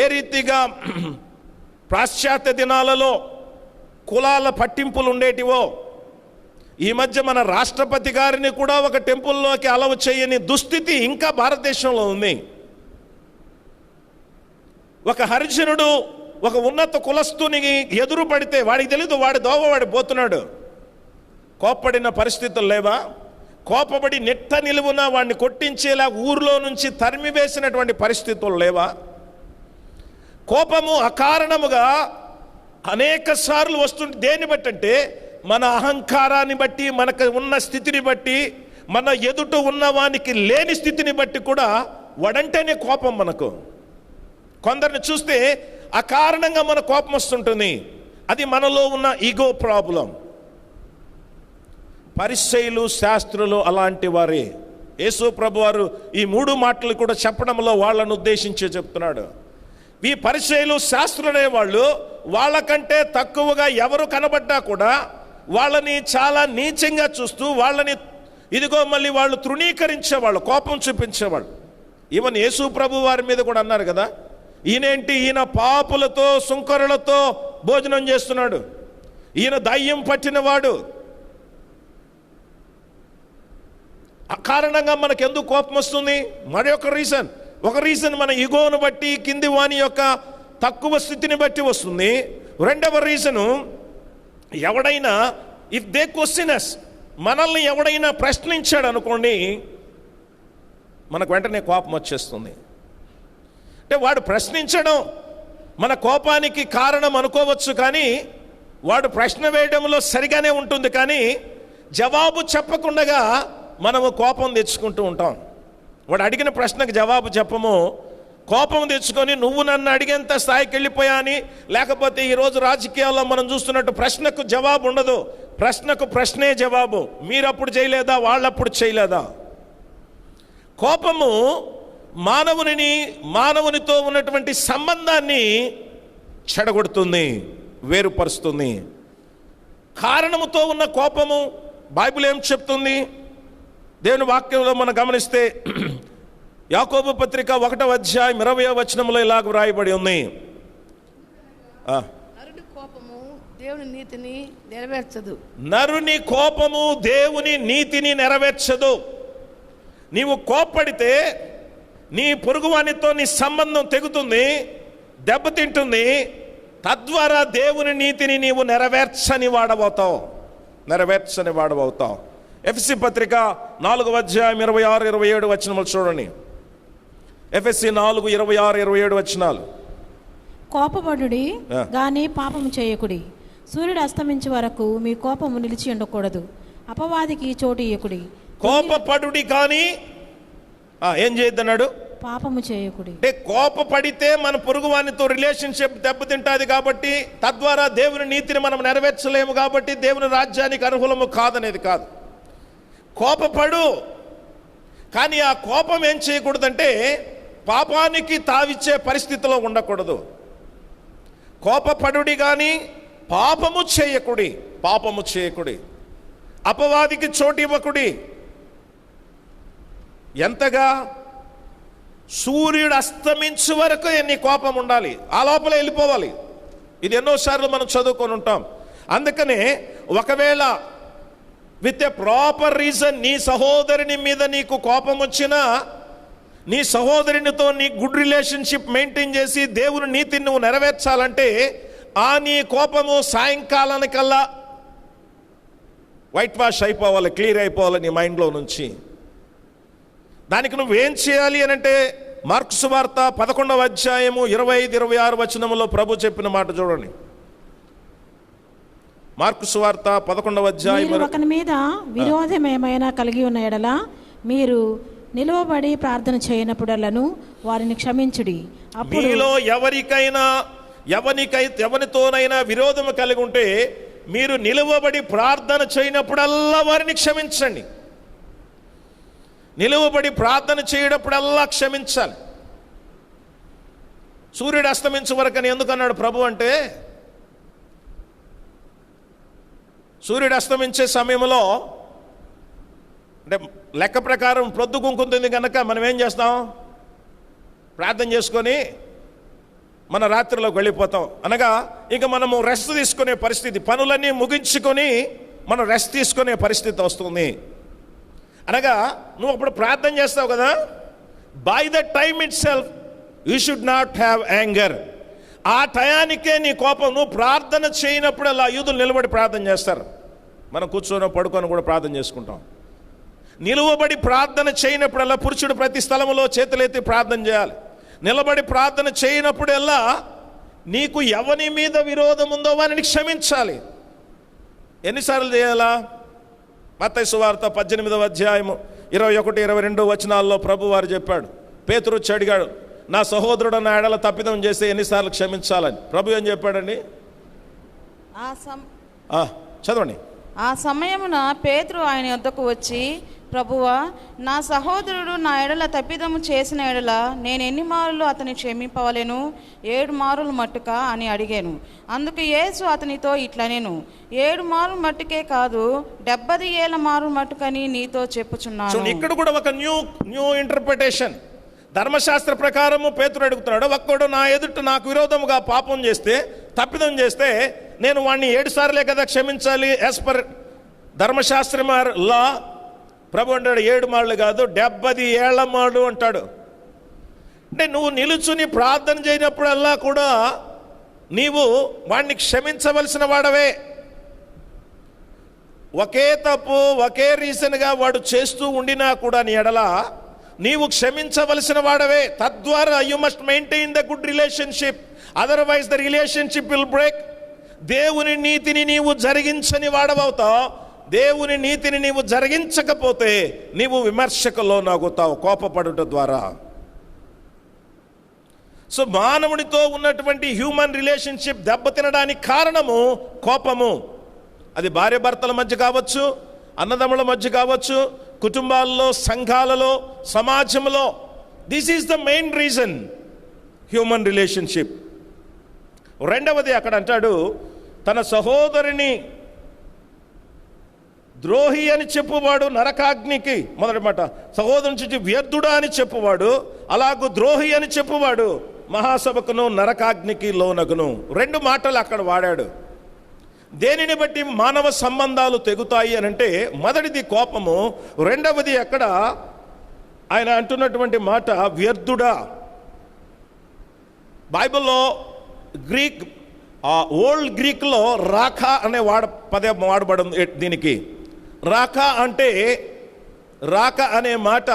ఏ రీతిగా పాశ్చాత్య దినాలలో కులాల పట్టింపులు ఉండేటివో, ఈ మధ్య మన రాష్ట్రపతి గారిని కూడా ఒక టెంపుల్లోకి అలవ చేయని దుస్థితి ఇంకా భారతదేశంలో ఉంది. ఒక హరిజనుడు ఒక ఉన్నత కులస్తుని ఎదురు పడితే వాడికి తెలీదు, వాడి దోవ వాడి పోతున్నాడు. కోప్పడిన పరిస్థితులు లేవా? కోపపడి నెట్ట నిలువున వాడిని కొట్టించేలా ఊర్లో నుంచి తరిమివేసినటువంటి పరిస్థితులు లేవా? కోపము అకారణముగా అనేక సార్లు వస్తుంది. దేన్ని బట్టి అంటే, మన అహంకారాన్ని బట్టి, మనకు ఉన్న స్థితిని బట్టి, మన ఎదుట ఉన్నవానికి లేని స్థితిని బట్టి కూడా వాడంటేనే కోపం మనకు. కొందరిని చూస్తే అకారణంగా మన కోపం వస్తుంటుంది. అది మనలో ఉన్న ఈగో ప్రాబ్లం. పరిసయ్యులు శాస్త్రులు అలాంటి వారే. యేసు ప్రభు వారు ఈ 3 మాటలు కూడా చెప్పడంలో వాళ్ళను ఉద్దేశించి చెప్తున్నాడు. ఈ పరిసయ్యులు శాస్త్రులనే వాళ్ళు వాళ్ళకంటే తక్కువగా ఎవరు కనబడ్డా కూడా వాళ్ళని చాలా నీచంగా చూస్తూ వాళ్ళని ఇదిగో మళ్ళీ వాళ్ళు తృణీకరించేవాళ్ళు, కోపం చూపించేవాళ్ళు. ఈవెన్ యేసు ప్రభు వారి మీద కూడా అన్నారు కదా, ఈయనేంటి, ఈయన పాపులతో సుంకరులతో భోజనం చేస్తున్నాడు, ఈయన దయ్యం పట్టినవాడు. ఆ కారణంగా మనకు ఎందుకు కోపం వస్తుంది? మరి ఒక రీజన్ మన ఇగోను బట్టి, కింది వాని యొక్క తక్కువ స్థితిని బట్టి వస్తుంది. రెండవ రీజను, ఎవడైనా ఇఫ్ దే క్వశ్చనస్, మనల్ని ఎవడైనా ప్రశ్నించాడు అనుకోండి, మనకు వెంటనే కోపం వచ్చేస్తుంది. అంటే వాడు ప్రశ్నించడం మన కోపానికి కారణం అనుకోవచ్చు, కానీ వాడు ప్రశ్న వేయడంలో సరిగానే ఉంటుంది, కానీ జవాబు చెప్పకుండా మనము కోపం తెచ్చుకుంటూ ఉంటాం. వాడు అడిగిన ప్రశ్నకు జవాబు చెప్పము, కోపం తెచ్చుకొని నువ్వు నన్ను అడిగేంత స్థాయికి వెళ్ళిపోయా అని. లేకపోతే ఈరోజు రాజకీయాల్లో మనం చూస్తున్నట్టు ప్రశ్నకు జవాబు ఉండదు, ప్రశ్నకు ప్రశ్నే జవాబు. మీరప్పుడు చేయలేదా, వాళ్ళప్పుడు చేయలేదా? కోపము మానవునితో ఉన్నటువంటి సంబంధాన్ని చెడగొడుతుంది, వేరుపరుస్తుంది. కారణముతో ఉన్న కోపము బైబిల్ ఏం చెప్తుంది? దేవుని వాక్యంలో మనం గమనిస్తే యాకోబు పత్రిక 1వ అధ్యాయం 20వ వచనంలో ఇలాగ వ్రాయబడి ఉంది. నరుని కోపము దేవుని నీతిని నెరవేర్చదు. నరుని కోపము దేవుని నీతిని నెరవేర్చదు. నీవు కోప్పడితే నీ పొరుగువానితో నీ సంబంధం తెగుతుంది, దెబ్బతింటుంది. తద్వారా దేవుని నీతిని నీవు నెరవేర్చని వాడబోతావు. ఎఫెసీ పత్రిక 4వ అధ్యాయం 26-27 వచనములు చూడండి. ఎఫెసీ 4:26-27 వచనాలు. కోపపడుడి గాని పాపము చేయకుడి, సూర్యుడు అస్తమించే వరకు మీ కోపము నిలిచి ఉండకూడదు, అపవాదికి చోటు ఇయ్యకుడి. కోపపడుడి కానీ ఏం చేయొద్దన్నాడు? పాపము చేయకుడి. అంటే కోపపడితే మన పొరుగువానితో రిలేషన్షిప్ దెబ్బతింటుంది కాబట్టి, తద్వారా దేవుని నీతిని మనం నెరవేర్చలేము కాబట్టి దేవుని రాజ్యానికి అర్హులము కాదనేది కాదు. కోపపడు, కానీ ఆ కోపం ఏం చేయకూడదంటే పాపానికి తావిచ్చే పరిస్థితిలో ఉండకూడదు. కోపపడుడి కానీ పాపము చేయకుడి, అపవాదికి చోటు ఇవ్వకుడి. ఎంతగా? సూర్యుడు అస్తమించు వరకు నీ కోపం ఉండాలి, ఆ లోపల వెళ్ళిపోవాలి. ఇది ఎన్నోసార్లు మనం చదువుకొని ఉంటాం. అందుకనే ఒకవేళ విత్ ఎ ప్రాపర్ రీజన్ నీ సహోదరుని మీద నీకు కోపం వచ్చినా, నీ సహోదరునితో నీ గుడ్ రిలేషన్షిప్ మెయింటైన్ చేసి దేవుని నీతిని నువ్వు నెరవేర్చాలంటే ఆ నీ కోపము సాయంకాలానికల్లా వైట్ వాష్ అయిపోవాలి, క్లియర్ అయిపోవాలి నీ మైండ్లో నుంచి. దానికి నువ్వేం చేయాలి అని అంటే మార్కు సువార్త 11వ అధ్యాయము 25-26 వచనములో ప్రభు చెప్పిన మాట చూడండి. మార్కు సువార్త 11వ అధ్యాయం. ఒకని మీద విరోధం ఏమైనా కలిగి ఉన్న ఎడల మీరు నిలువబడి ప్రార్థన చేయనప్పుడల్లను వారిని క్షమించుడి. మీలో ఎవరితోనైనా విరోధం కలిగి ఉంటే మీరు నిలువబడి ప్రార్థన చేయనప్పుడల్లా వారిని క్షమించండి. నిలువబడి ప్రార్థన చేయనప్పుడల్లా క్షమించాలి. సూర్యుడు అస్తమించే వరకు అని ఎందుకన్నాడు ప్రభు అంటే, సూర్యుడు అస్తమించే సమయంలో అంటే లెక్క ప్రకారం ప్రొద్దుకుంటుంది కనుక మనం ఏం చేస్తాం? ప్రార్థన చేసుకొని మన రాత్రిలోకి వెళ్ళిపోతాం. అనగా ఇక మనము రెస్ట్ తీసుకునే పరిస్థితి, పనులన్నీ ముగించుకొని మనం రెస్ట్ తీసుకునే పరిస్థితి వస్తుంది. అనగా నువ్వు అప్పుడు ప్రార్థన చేస్తావు కదా, by the time it self you should not have anger. ఆ టయానికే నీ కోపం. నువ్వు ప్రార్థన చేయనప్పుడు అలా యూదులు నిలబడి ప్రార్థన చేస్తారు, మనం కూర్చొని పడుకొని కూడా ప్రార్థన చేసుకుంటాం. నిలువబడి ప్రార్థన చేయనప్పుడల్లా పురుషుడు ప్రతి స్థలంలో చేతులెత్తి ప్రార్థన చేయాలి. నిలబడి ప్రార్థన చేయనప్పుడల్లా నీకు ఎవని మీద విరోధం ఉందో వారిని క్షమించాలి. ఎన్నిసార్లు చేయాలా? మత్తయి సువార్త 18వ అధ్యాయము 21-22 వచనాల్లో ప్రభు వారు చెప్పాడు. పేతురు వచ్చి అడిగాడు, నా సహోదరుడు నా ఎడల తప్పిదం చేస్తే ఎన్నిసార్లు క్షమించాలని. ప్రభు ఏం చెప్పాడండి? చదవండి. ఆ సమయమున పేతురు ఆయన యొద్దకు వచ్చి, ప్రభువా, నా సహోదరుడు నా ఎడల తప్పిదము చేసిన ఎడల నేను ఎన్ని మారులు అతని క్షమింపవలెను? 7 మారులు మట్టుక అని అడిగాను. అందుకు యేసు అతనితో ఇట్లనెను, 7 మారులు మట్టుకే కాదు, 70 ఏళ్ల మారులు మట్టుకని నీతో చెప్పుచున్నాను. ఇక్కడ కూడా ఒక న్యూ ఇంటర్ప్రిటేషన్. ధర్మశాస్త్ర ప్రకారము పేతురు అడుగుతున్నాడు, ఒక్కడు నా ఎదుట నాకు విరోధముగా పాపం చేస్తే, తప్పిదం చేస్తే నేను వాడిని 7 సార్లే కదా క్షమించాలి యాజ్ పర్ ధర్మశాస్త్రం లా. ప్రభు అంటాడు 7 మాటలు కాదు, 70 ఏళ్ల మాడు అంటాడు. అంటే నువ్వు నిలుచుని ప్రార్థన చేయనప్పుడల్లా కూడా నీవు వాడిని క్షమించవలసిన వాడవే. ఒకే తప్పు ఒకే రీజన్గా వాడు చేస్తూ ఉండినా కూడా నీ ఎడల నీవు క్షమించవలసిన వాడవే. తద్వారా you must maintain the good relationship, otherwise the relationship will break. దేవుని నీతిని నీవు జరిగించని వాడవవుతావు. దేవుని నీతిని నీవు జరిగించకపోతే నీవు విమర్శకు లోనవుతావు కోపపడుట ద్వారా. సో మానవుడితో ఉన్నటువంటి హ్యూమన్ రిలేషన్షిప్ దెబ్బతినడానికి కారణము కోపము. అది భార్య భర్తల మధ్య కావచ్చు, అన్నదమ్ముల మధ్య కావచ్చు, కుటుంబాల్లో, సంఘాలలో, సమాజంలో. This is the main reason, human relationship. రెండవది అక్కడ అంటాడు, తన సహోదరుని ద్రోహి అని చెప్పువాడు నరకాగ్నికి, మొదటి మాట సహోదరుని నుంచి వ్యర్థుడా అని చెప్పువాడు, అలాగూ ద్రోహి అని చెప్పువాడు మహాసభకును నరకాగ్నికి లోనగును. 2 మాటలు అక్కడ వాడాడు. దేనిని బట్టి మానవ సంబంధాలు తెగుతాయి అని అంటే, మొదటిది కోపము, రెండవది అక్కడ ఆయన అంటున్నటువంటి మాట వ్యర్థుడా. బైబిల్లో గ్రీక్, ఓల్డ్ గ్రీక్లో రాఖా అనే పదం వాడబడింది దీనికి. రాఖా అంటే, రాఖ అనే మాట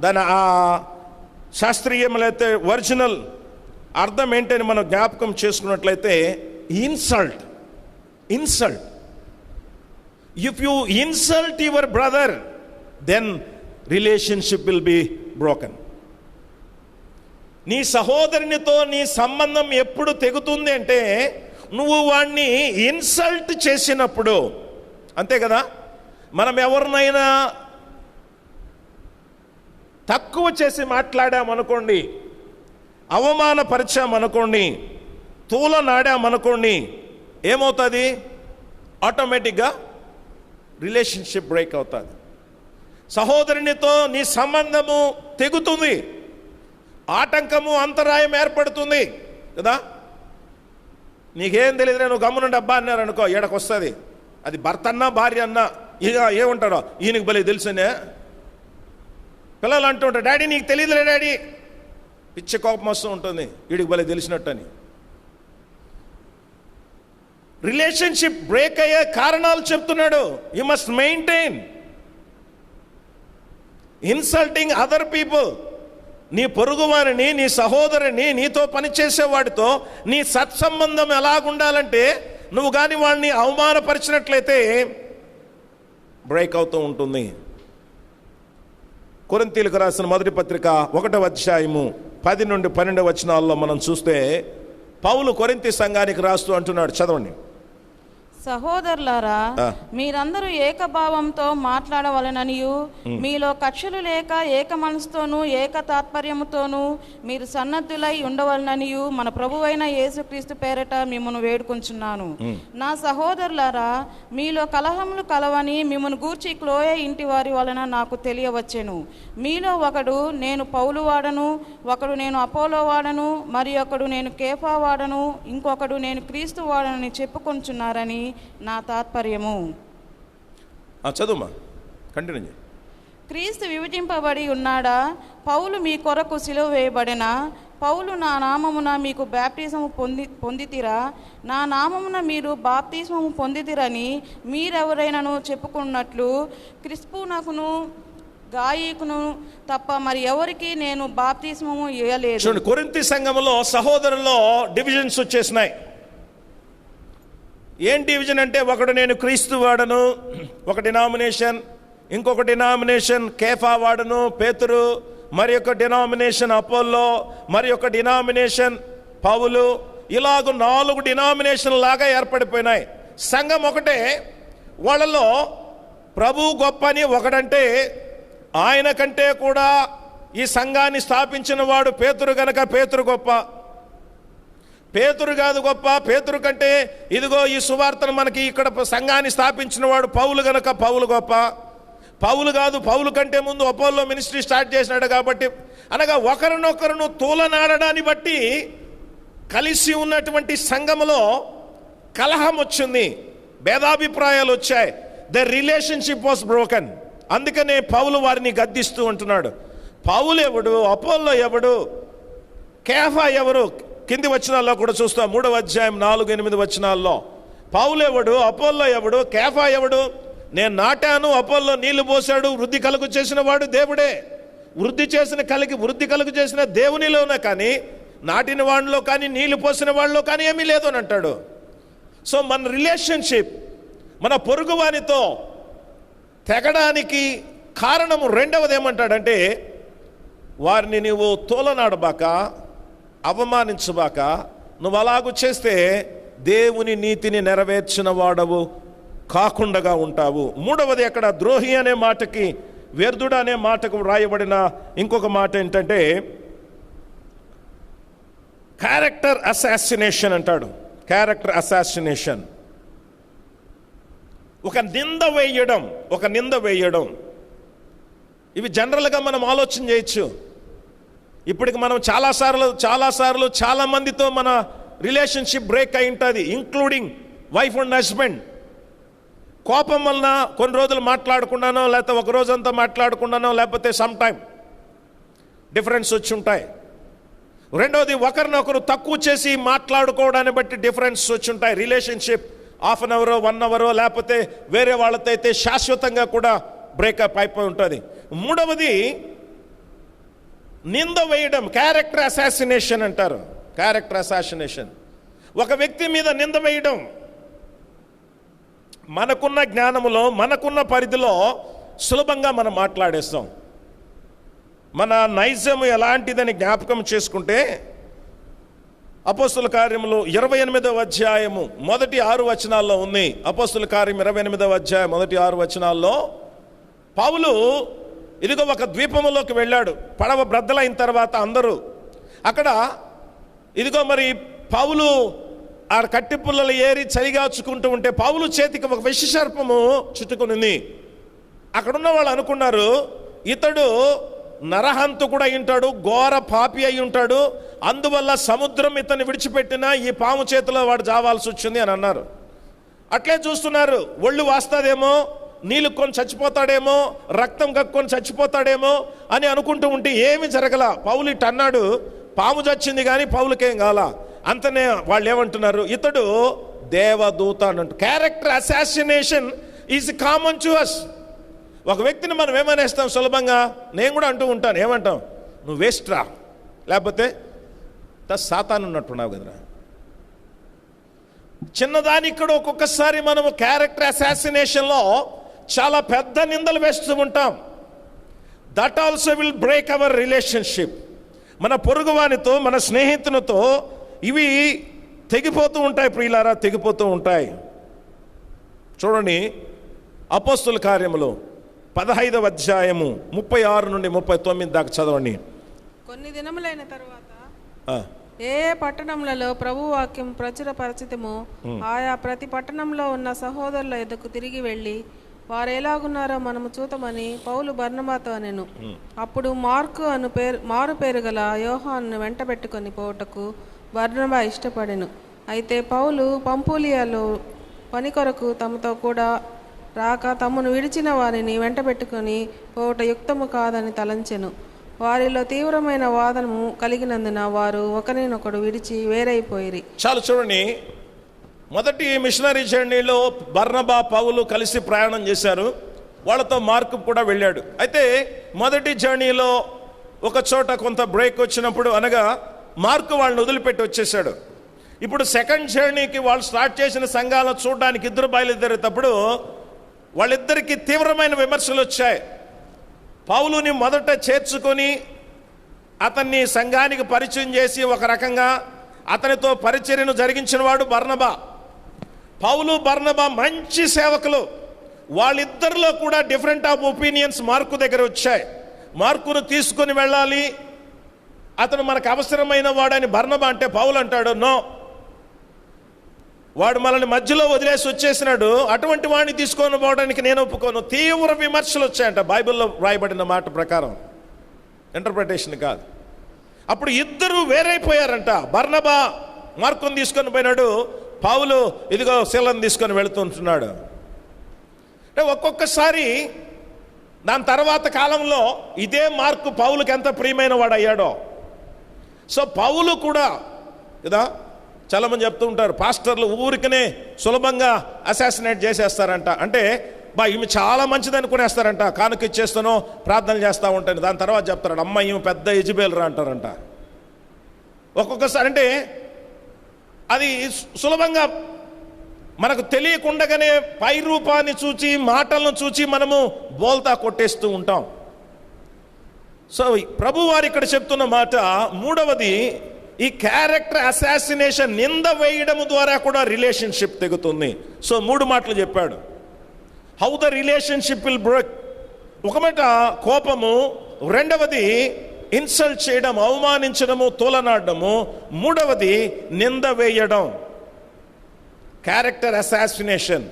దాని శాస్త్రీయమైతే ఒరిజినల్ అర్థం ఏంటని మనం జ్ఞాపకం చేసుకున్నట్లయితే insult. If you insult your brother, then relationship will be broken. నీ సహోదరునితో నీ సంబంధం ఎప్పుడు తెగుతుంది అంటే నువ్వు వాణ్ణి ఇన్సల్ట్ చేసినప్పుడు. అంతే కదా. మనం ఎవరినైనా తక్కువ చేసి మాట్లాడామనుకోండి, అవమానపరిచామనుకోండి, తూలనాడామనుకోండి, ఏమవుతుంది? ఆటోమేటిక్గా రిలేషన్షిప్ బ్రేక్ అవుతుంది. సహోదరునితో నీ సంబంధము తెగుతుంది, ఆటంకము, అంతరాయం ఏర్పడుతుంది కదా. నీకేం తెలియదు, నువ్వు గమ్మునుండి అబ్బా అన్నారు అనుకో, ఏడకు వస్తుంది. అది భర్త అన్నా భార్య అన్నా ఇక ఏముంటారో, ఈయనకి భలే తెలుసునే. పిల్లలు అంటుంటారు, డాడీ నీకు తెలియదులే డాడీ, పిచ్చి కోపం వస్తూ ఉంటుంది, వీడికి భలే తెలిసినట్టు అని. రిలేషన్షిప్ బ్రేక్ అయ్యే కారణాలు చెప్తున్నాడు. You must maintain. Insulting other people, నీ పొరుగువారిని, నీ సహోదరుని, నీతో పనిచేసేవాడితో నీ సత్సంబంధం ఎలాగుండాలంటే నువ్వు కానీ వాడిని అవమానపరిచినట్లయితే బ్రేక్ అవుతూ ఉంటుంది. కొరింథీయులకు రాసిన మొదటి పత్రిక 1వ అధ్యాయము 10 నుండి 12 వచనాల్లో మనం చూస్తే పౌలు కొరింథీ సంఘానికి రాస్తూ అంటున్నాడు, చదవండి. సహోదరులారా, మీరందరూ ఏకభావంతో మాట్లాడవలననియు, మీలో కక్షలు లేక ఏక మనసుతోనూ ఏక తాత్పర్యముతోనూ మీరు సన్నద్ధులై ఉండవలననియు మన ప్రభువైన యేసుక్రీస్తు పేరట మిమ్మల్ని వేడుకొంచున్నాను. నా సహోదరులారా, మీలో కలహములు కలవని మిమ్మల్ని గూర్చి క్లోయ ఇంటి వారి వలన నాకు తెలియవచ్చెను. మీలో ఒకడు నేను పౌలు వాడను, ఒకడు నేను అపోలో వాడను, మరి ఒకడు నేను కేఫా వాడను, ఇంకొకడు నేను క్రీస్తు వాడనని చెప్పుకొంచున్నారని నా తాత్పర్యము. చదువుమా, కంటిన్యూ చేయి. క్రీస్తు విభజింపబడి ఉన్నాడా? పౌలు మీ కొరకు సిలువ వేయబడిన? పౌలు నా నామమున మీకు బాప్తిజము పొందితిరా? నా నామమున మీరు బాప్తిజము పొందితిరని మీరెవరైనాను చెప్పుకున్నట్లు క్రిస్పునకును గాయకును తప్ప మరి ఎవరికి నేను బాప్తిజము ఇవ్వలేదు. చూడండి, కొరింథీ సంఘములో సహోదరుల్లో డివిజన్స్ వచ్చేసినాయి. ఏం డివిజన్ అంటే, ఒకడు నేను క్రీస్తు వాడను, ఒక డినామినేషన్, ఇంకొక డినామినేషన్ కేఫా వాడను పేతురు, మరి ఒక డినామినేషన్ అపోల్లో, మరి ఒక డినామినేషన్ పౌలు. ఇలాగ 4 డినామినేషన్ లాగా ఏర్పడిపోయినాయి. సంఘం ఒకటే, వాళ్ళలో ప్రభు గొప్ప అని ఒకడంటే, ఆయన కంటే కూడా ఈ సంఘాన్ని స్థాపించిన వాడు పేతురు గనక పేతురు గొప్ప. పేతురు కాదు గొప్ప, పేతురు కంటే ఇదిగో ఈ సువార్తను మనకి ఇక్కడ సంఘాన్ని స్థాపించిన వాడు పౌలు గనక పౌలు గొప్ప. పౌలు కాదు, పౌలు కంటే ముందు అపోల్లో మినిస్ట్రీ స్టార్ట్ చేసినాడు కాబట్టి, అనగా ఒకరినొకరును తూలనాడడాన్ని బట్టి కలిసి ఉన్నటువంటి సంఘములో కలహం వచ్చింది, భేదాభిప్రాయాలు వచ్చాయి. The relationship was broken. అందుకనే పౌలు వారిని గద్దిస్తూ ఉంటున్నాడు. పౌలు ఎవడు, అపోల్లో ఎవడు, కేఫా ఎవరు? కింది వచనాల్లో కూడా చూస్తాం, 3వ అధ్యాయం 4-8 వచనాల్లో పౌలు ఎవడు, అపోల్లో ఎవడు, కేఫా ఎవడు? నేను నాటాను, అపోల్లో నీళ్లు పోసాడు, వృద్ధి కలుగు చేసిన వాడు దేవుడే. వృద్ధి కలుగు చేసిన దేవునిలోనే కానీ నాటిన వాడిలో కానీ నీళ్లు పోసిన వాళ్ళలో కానీ ఏమీ లేదు అని అంటాడు. సో మన రిలేషన్షిప్ మన పొరుగు వారితో తెగడానికి కారణము రెండవది ఏమంటాడంటే, వారిని నువ్వు తోలనాడబాక, అవమానించబాక. నువ్వు అలాగూ చేస్తే దేవుని నీతిని నెరవేర్చిన వాడవు కాకుండా ఉంటావు. మూడవది అక్కడ ద్రోహి అనే మాటకి, వ్యర్థుడు అనే మాటకు రాయబడిన ఇంకొక మాట ఏంటంటే క్యారెక్టర్ అసాసినేషన్ అంటాడు. క్యారెక్టర్ అసాసినేషన్, ఒక నింద వేయడం. ఇవి జనరల్గా మనం ఆలోచన చేయొచ్చు. ఇప్పటికి మనం చాలాసార్లు చాలా మందితో మన రిలేషన్షిప్ బ్రేక్ అయి ఉంటుంది, ఇంక్లూడింగ్ వైఫ్ అండ్ హస్బెండ్. కోపం వలన కొన్ని రోజులు మాట్లాడుకున్నానో, లేకపోతే ఒక రోజంతా మాట్లాడుకున్నానో, లేకపోతే సమ్ టైం డిఫరెన్స్ వచ్చి ఉంటాయి. రెండవది, ఒకరినొకరు తక్కువ చేసి మాట్లాడుకోవడాన్ని బట్టి డిఫరెన్స్ వచ్చి ఉంటాయి. రిలేషన్షిప్ హాఫ్ అన్ అవరో 1 అవరో లేకపోతే వేరే వాళ్ళతో అయితే శాశ్వతంగా కూడా బ్రేకప్ అయిపోయి ఉంటుంది. మూడవది నింద వేయడం, క్యారెక్టర్ అసాసినేషన్ అంటారు. క్యారెక్టర్ అసాసినేషన్, ఒక వ్యక్తి మీద నింద వేయడం. మనకున్న జ్ఞానములో, మనకున్న పరిధిలో సులభంగా మనం మాట్లాడేస్తాం. మన నైజము ఎలాంటిదని జ్ఞాపకం చేసుకుంటే, అపోస్తుల కార్యములు 28వ అధ్యాయము మొదటి 6 వచనాల్లో ఉంది. అపోస్తుల కార్యం 28వ అధ్యాయం మొదటి 6 వచనాల్లో పౌలు ఇదిగో ఒక ద్వీపములోకి వెళ్ళాడు. పడవ బ్రద్దలైన తర్వాత అందరూ అక్కడ ఇదిగో మరి పౌలు ఆ కట్టి పుల్లలు ఏరి చలిగాచుకుంటూ ఉంటే పౌలు చేతికి ఒక విషసర్పము చుట్టుకునింది. అక్కడున్న వాళ్ళు అనుకున్నారు, ఇతడు నరహంతకుడు అయి ఉంటాడు, ఘోర పాపి అయి ఉంటాడు, అందువల్ల సముద్రం ఇతన్ని విడిచిపెట్టినా ఈ పాము చేతిలో వాడు జావాల్సి వచ్చింది అని అన్నారు. అట్లే చూస్తున్నారు, ఒళ్ళు వాస్తాదేమో, నీళ్ళు కొని చచ్చిపోతాడేమో, రక్తం కక్కుని చచ్చిపోతాడేమో అని అనుకుంటూ ఉంటే ఏమి జరగల. పౌలు ఇట్ అన్నాడు, పాము చచ్చింది కానీ పౌలుకేం కాల. అంతనే వాళ్ళు ఏమంటున్నారు, ఇతడు దేవదూత అన్నట్టు. Character assassination is common to us. ఒక వ్యక్తిని మనం ఏమనేస్తాం సులభంగా, నేను కూడా అంటూ ఉంటాను, ఏమంటాం, నువ్వు వేస్ట్ రా, లేకపోతే సాతాను ఉన్నట్టున్నావు కదరా. చిన్నదానికి కూడా ఒక్కొక్కసారి మనము క్యారెక్టర్ అసాసినేషన్లో చాలా పెద్ద నిందలు వేస్తూ ఉంటాం. That also will break our relationship. మన పొరుగువానితో, మన స్నేహితునితో ఇవి తెగిపోతూ ఉంటాయి ప్రియులారా, తెగిపోతూ ఉంటాయి. చూడండి, అపోస్తుల కార్యములు 15వ అధ్యాయము 36 నుండి 39 దాకా చదవండి. కొన్ని దినములైన తరువాత ఏ పట్టణములలో ప్రభు వాక్యం ప్రచురపరచితమో ఆయా ప్రతి పట్టణంలో ఉన్న సహోదరుల ఎదుకు తిరిగి వెళ్ళి వారు ఎలాగున్నారో మనము చూతమని పౌలు బర్నబాతో అనెను. అప్పుడు మార్కు అను మారు పేరు గల యోహాను వెంట పెట్టుకొని పోవుటకు బర్నబా ఇష్టపడెను. అయితే పౌలు పంపూలియాలో పని కొరకు తమతో కూడా రాక తమను విడిచిన వారిని వెంట పెట్టుకొని పోవుట యుక్తము కాదని తలంచెను. వారిలో తీవ్రమైన వాదనము కలిగినందున వారు ఒకరినొకడు విడిచి వేరైపోయిరి. చాలు చూడండి, మొదటి మిషనరీ జర్నీలో బర్నబా పౌలు కలిసి ప్రయాణం చేశారు. వాళ్ళతో మార్కు కూడా వెళ్ళాడు. అయితే మొదటి జర్నీలో ఒక చోట కొంత బ్రేక్ వచ్చినప్పుడు, అనగా మార్కు వాళ్ళని వదిలిపెట్టి వచ్చేసాడు. ఇప్పుడు సెకండ్ జర్నీకి వాళ్ళు స్టార్ట్ చేసిన సంఘాలను చూడడానికి ఇద్దరు బయలుదేరేటప్పుడు వాళ్ళిద్దరికీ తీవ్రమైన విమర్శలు వచ్చాయి. పౌలుని మొదట చేర్చుకొని అతన్ని సంఘానికి పరిచయం చేసి ఒక రకంగా అతనితో పరిచర్యను జరిగించిన వాడు బర్నబా. పౌలు బర్నబా మంచి సేవకులు, వాళ్ళిద్దరిలో కూడా డిఫరెంట్ ఆఫ్ ఒపీనియన్స్ మార్కు దగ్గర వచ్చాయి. మార్కును తీసుకొని వెళ్ళాలి, అతను మనకు అవసరమైన వాడని బర్నబా అంటే పౌలు అంటాడు, నో, వాడు మనల్ని మధ్యలో వదిలేసి వచ్చేసినాడు, అటువంటి వాడిని తీసుకొని పోవడానికి నేను ఒప్పుకోను. తీవ్ర విమర్శలు వచ్చాయంట బైబిల్లో రాయబడిన మాట ప్రకారం, ఇంటర్ప్రిటేషన్ కాదు. అప్పుడు ఇద్దరు వేరైపోయారంట. బర్నబా మార్కుని తీసుకొని పోయినాడు, పౌలు ఇదిగో శీలను తీసుకొని వెళుతుంటున్నాడు. అంటే ఒక్కొక్కసారి దాని తర్వాత కాలంలో ఇదే మార్కు పౌలుకి ఎంత ప్రియమైన వాడు అయ్యాడో. సో పౌలు కూడా కదా, చాలామంది చెప్తూ ఉంటారు పాస్టర్లు ఊరికనే సులభంగా అసాసినేట్ చేసేస్తారంట. అంటే ఈమె చాలా మంచిది అనుకునేస్తారంట, కానుక ఇచ్చేస్తానో ప్రార్థనలు చేస్తూ ఉంటాను, దాని తర్వాత చెప్తారు అమ్మ ఈమె పెద్ద యెజబెల్రా అంటారంట. ఒక్కొక్కసారి అంటే అది సులభంగా మనకు తెలియకుండానే పై రూపాన్ని చూచి మాటలను చూచి మనము బోల్తా కొట్టేస్తూ ఉంటాం. సో ప్రభు వారు ఇక్కడ చెప్తున్న మాట మూడవది, ఈ క్యారెక్టర్ అసాసినేషన్, నింద వేయడం ద్వారా కూడా రిలేషన్షిప్ తెగుతుంది. సో 3 మాటలు చెప్పాడు. How the relationship will break. ఒక మాట కోపము, రెండవది ఇన్సల్ట్ చేయడం, అవమానించడము, తోలనాడము, మూడవది నింద వేయడం, క్యారెక్టర్ అసాసినేషన్.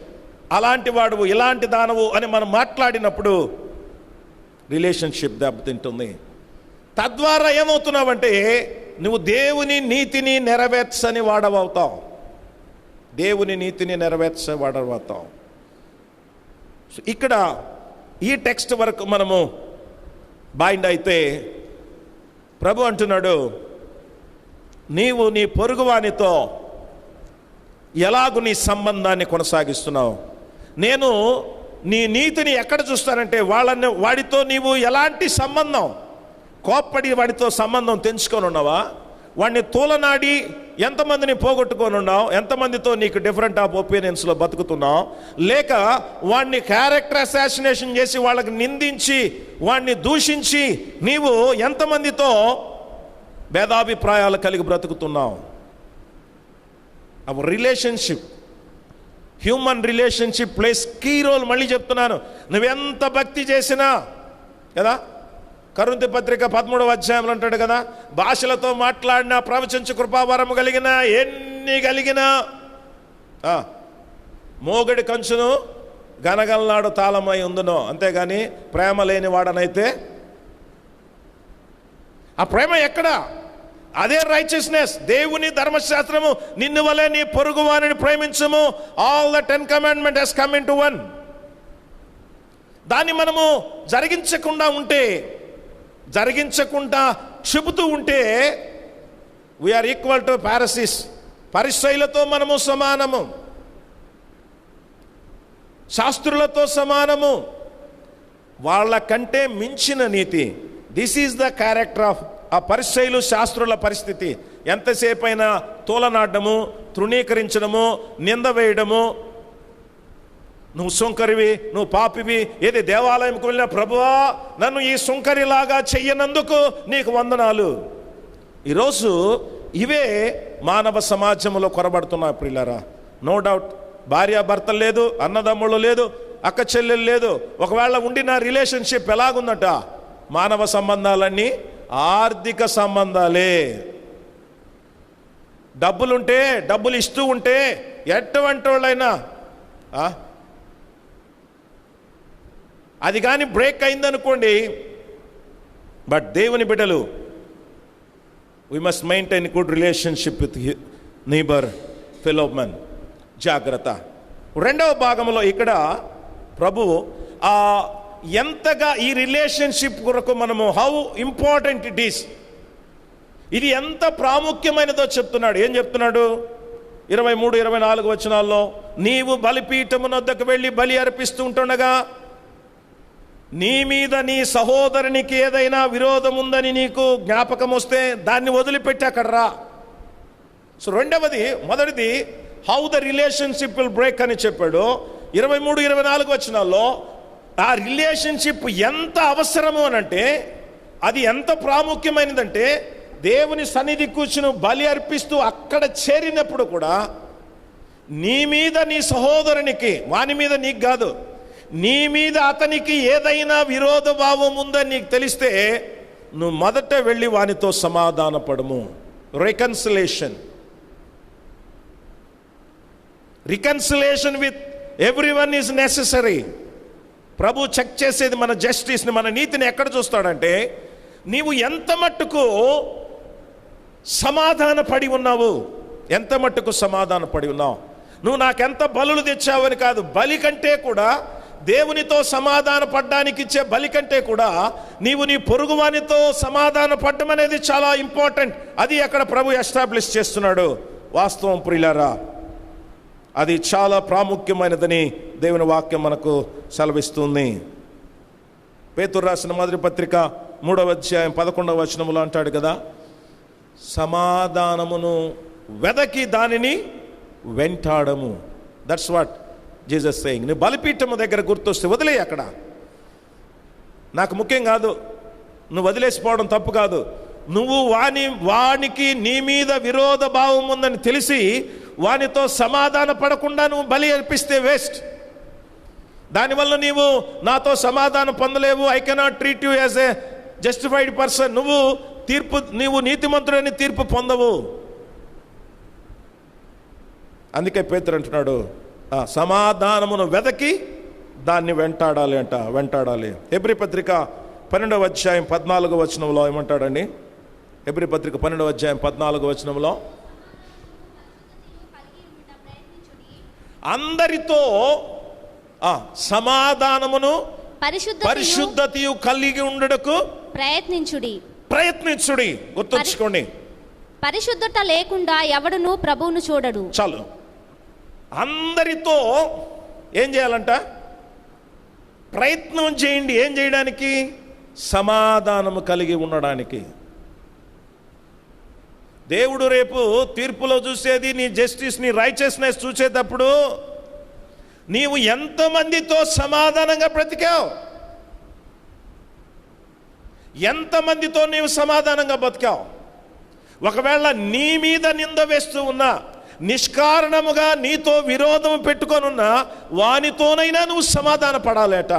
అలాంటి వాడు, ఇలాంటి దానవు అని మనం మాట్లాడినప్పుడు రిలేషన్షిప్ దెబ్బతింటుంది. తద్వారా ఏమవుతున్నావంటే నువ్వు దేవుని నీతిని నెరవేర్చని వాడవవుతావు, దేవుని నీతిని నెరవేర్చని వాడవవుతావు. ఇక్కడ ఈ టెక్స్ట్ వరకు మనము బైండ్ అయితే ప్రభు అంటున్నాడు, నీవు నీ పొరుగువానితో ఎలాగూ నీ సంబంధాన్ని కొనసాగిస్తున్నావు. నేను నీ నీతిని ఎక్కడ చూస్తానంటే వాడితో నీవు ఎలాంటి సంబంధం, కోప్పడి వాడితో సంబంధం తెంచుకొని ఉన్నావా, వాడిని తూలనాడి ఎంతమందిని పోగొట్టుకొని ఉన్నావు, ఎంతమందితో నీకు డిఫరెంట్ ఆఫ్ ఒపీనియన్స్లో బతుకుతున్నావు, లేక వాడిని క్యారెక్టర్ అసాసినేషన్ చేసి వాళ్ళకి నిందించి వాడిని దూషించి నీవు ఎంతమందితో భేదాభిప్రాయాలు కలిగి బ్రతుకుతున్నావు. Our relationship, human relationship plays key role. మళ్ళీ చెప్తున్నాను, నువ్వెంత భక్తి చేసినా కదా, కొరింథీ పత్రిక 13వ అధ్యాయంలో అంటాడు కదా, భాషలతో మాట్లాడినా, ప్రవచించు కృపావరము కలిగినా, ఎన్ని కలిగినా మోగడి కంచును గనగలనాడు తాళమై ఉందునో, అంతేగాని ప్రేమ లేని వాడనైతే ఆ ప్రేమ ఎక్కడా? అదే రైచియస్నెస్, దేవుని ధర్మశాస్త్రము, నిన్ను వలె నీ పొరుగు వారిని ప్రేమించము. All the 10 commandments has come into one. దాన్ని మనము జరిగించకుండా చెబుతూ ఉంటే వీఆర్ ఈక్వల్ టు పారసిస్, పరిసయ్యులతో మనము సమానము, శాస్త్రులతో సమానము, వాళ్ళ కంటే మించిన నీతి. This is the character of ఆ పరిసయ్యులు శాస్త్రుల పరిస్థితి. ఎంతసేపు అయినా తోలనాడము, తృణీకరించడము, నింద వేయడము, నువ్వు సుంకరివి, నువ్వు పాపివి. ఏది దేవాలయంకు వెళ్ళిన ప్రభువా నన్ను ఈ సుంకరిలాగా చెయ్యనందుకు నీకు వందనాలు. ఈరోజు ఇవే మానవ సమాజంలో కొరబడుతున్నాయి ప్రియులారా. నో డౌట్, భార్యాభర్తలు లేదు, అన్నదమ్ముళ్ళు లేదు, అక్క చెల్లెలు లేదు. ఒకవేళ ఉండిన రిలేషన్షిప్ ఎలాగుందట, మానవ సంబంధాలన్నీ ఆర్థిక సంబంధాలే. డబ్బులుంటే, డబ్బులు ఇస్తూ ఉంటే ఎటువంటి వాళ్ళైనా అది కానీ బ్రేక్ అయిందనుకోండి. బట్ దేవుని బిడ్డలు, we must maintain good relationship with neighbour, fellow men. జాగ్రత్త. రెండవ భాగంలో ఇక్కడ ప్రభు ఎంతగా ఈ రిలేషన్షిప్ కొరకు మనము, హౌ ఇంపార్టెంట్ ఇట్ ఈస్, ఇది ఎంత ప్రాముఖ్యమైనదో చెప్తున్నాడు. ఏం చెప్తున్నాడు? 23-24 వచనాల్లో, నీవు బలిపీఠమునొద్దకు వెళ్ళి బలి అర్పిస్తూ ఉంటుండగా నీ మీద నీ సహోదరునికి ఏదైనా విరోధం ఉందని నీకు జ్ఞాపకం వస్తే దాన్ని వదిలిపెట్టి అక్కడ రా. సో రెండవది, మొదటిది how the relationship will break అని చెప్పాడు. 23-24 వచనాల్లో ఆ రిలేషన్షిప్ ఎంత అవసరము అనంటే, అది ఎంత ప్రాముఖ్యమైనదంటే, దేవుని సన్నిధి కూర్చుని బలి అర్పిస్తూ అక్కడ చేరినప్పుడు కూడా నీ మీద నీ సహోదరునికి, వాని మీద నీకు కాదు, నీ మీద అతనికి ఏదైనా విరోధ భావం ఉందని నీకు తెలిస్తే నువ్వు మొదట వెళ్ళి వానితో సమాధాన పడము. Reconciliation with everyone is necessary. ప్రభు చెక్ చేసేది మన జస్టిస్ని, మన నీతిని ఎక్కడ చూస్తాడంటే నీవు ఎంత మట్టుకు సమాధాన పడి ఉన్నావు, ఎంత మట్టుకు సమాధాన పడి ఉన్నావు. నువ్వు నాకెంత బలులు తెచ్చావని కాదు, బలి కంటే కూడా, దేవునితో సమాధాన పడ్డానికి ఇచ్చే బలి కంటే కూడా నీవు నీ పొరుగువానితో సమాధాన పడ్డం అనేది చాలా ఇంపార్టెంట్. అది అక్కడ ప్రభు ఎస్టాబ్లిష్ చేస్తున్నాడు. వాస్తవం ప్రియులారా, అది చాలా ప్రాముఖ్యమైనదని దేవుని వాక్యం మనకు సెలవిస్తుంది. పేతురు రాసిన మొదటి పత్రిక 3వ అధ్యాయం 11వ వచనములో అంటాడు కదా, సమాధానమును వెదకి దానిని వెంటాడము. That's what Jesus saying. నీ బలిపీఠము దగ్గర గుర్తొస్తే వదిలే, అక్కడ నాకు ముఖ్యం కాదు, నువ్వు వదిలేసిపోవడం తప్పు కాదు. నువ్వు వానికి నీ మీద విరోధ భావం ఉందని తెలిసి వానితో సమాధాన పడకుండా నువ్వు బలి అర్పిస్తే వేస్ట్. దానివల్ల నీవు నాతో సమాధానం పొందలేవు, I cannot treat you as a justified person, నీవు నీతిమంతుడని తీర్పు పొందవు. అందుకే పేతురు అంటున్నాడు, సమాధానమును వెదకి దాన్ని వెంటాడాలి. హెబ్రీ పత్రిక 12వ అధ్యాయం 14వ వచనంలో ఏమంటాడండి? హెబ్రీ పత్రిక 12వ అధ్యాయం 14వ వచనంలో, అందరితో సమాధానమును పరిశుద్ధతయు కలిగి ఉండుటకు ప్రయత్నించుడి. గుర్తుంచుకోండి, పరిశుద్ధత లేకుండా ఎవడును ప్రభువును చూడడు. చాలు. అందరితో ఏం చేయాలంట? ప్రయత్నం చేయండి. ఏం చేయడానికి? సమాధానము కలిగి ఉండడానికి. దేవుడు రేపు తీర్పులో చూసేది నీ జస్టిస్, నీ రైచియస్నెస్ చూసేటప్పుడు నీవు ఎంతమందితో సమాధానంగా బ్రతికావు, ఎంతమందితో నీవు సమాధానంగా బతికావు. ఒకవేళ నీ మీద నింద వేస్తూ ఉన్నా, నిష్కారణముగా నీతో విరోధం పెట్టుకొనున్నా, వానితోనైనా నువ్వు సమాధాన పడాలేట.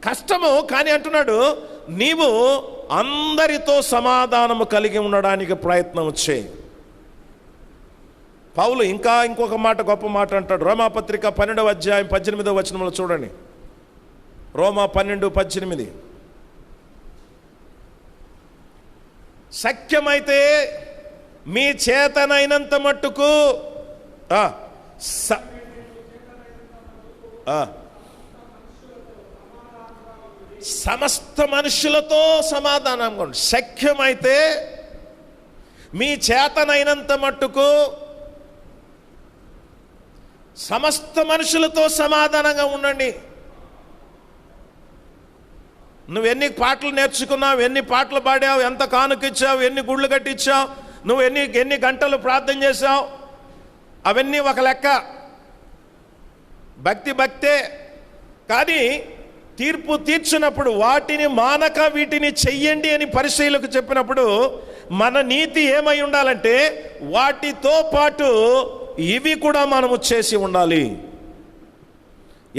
కష్టము, కానీ అంటున్నాడు నీవు అందరితో సమాధానము కలిగి ఉండడానికి ప్రయత్నం చేయి. పౌలు ఇంకొక మాట, గొప్ప మాట అంటాడు. రోమాపత్రిక 12వ అధ్యాయం 18వ వచనంలో చూడండి. రోమా 12:18, శక్యమైతే మీ చేతనైనంత మట్టుకు సమస్త మనుషులతో సమాధానం. శక్యమైతే మీ చేతనైనంత మట్టుకు సమస్త మనుషులతో సమాధానంగా ఉండండి. నువ్వు ఎన్ని పాటలు నేర్చుకున్నావు, ఎన్ని పాటలు పాడావు, ఎంత కానుకిచ్చావు, ఎన్ని గుళ్ళు కట్టించావు, నువ్వు ఎన్ని గంటలు ప్రార్థన చేశావు, అవన్నీ ఒక లెక్క. భక్తే. కానీ తీర్పు తీర్చినప్పుడు వాటిని మానక వీటిని చెయ్యండి అని పరిశీలకు చెప్పినప్పుడు మన నీతి ఏమై ఉండాలంటే వాటితో పాటు ఇవి కూడా మనము చేసి ఉండాలి.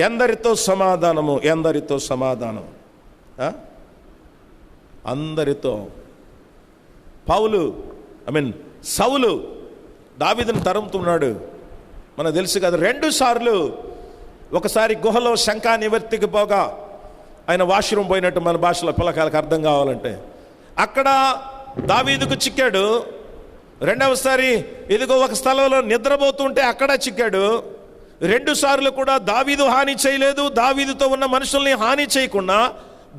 ఎందరితో సమాధానము, అందరితో. సౌలు దావీదును తరుముతున్నాడు, మనకు తెలుసు కదా. 2 సార్లు, ఒకసారి గుహలో శంకా నివర్తికి పోగా ఆయన వాష్రూమ్ పోయినట్టు మన భాషలో పిల్లకాయలకు అర్థం కావాలంటే అక్కడ దావీదుకు చిక్కాడు. 2వసారి ఇదిగో ఒక స్థలంలో నిద్రపోతుంటే అక్కడ చిక్కాడు. 2 సార్లు కూడా దావీదు హాని చేయలేదు. దావీదుతో ఉన్న మనుషుల్ని హాని చేయకుండా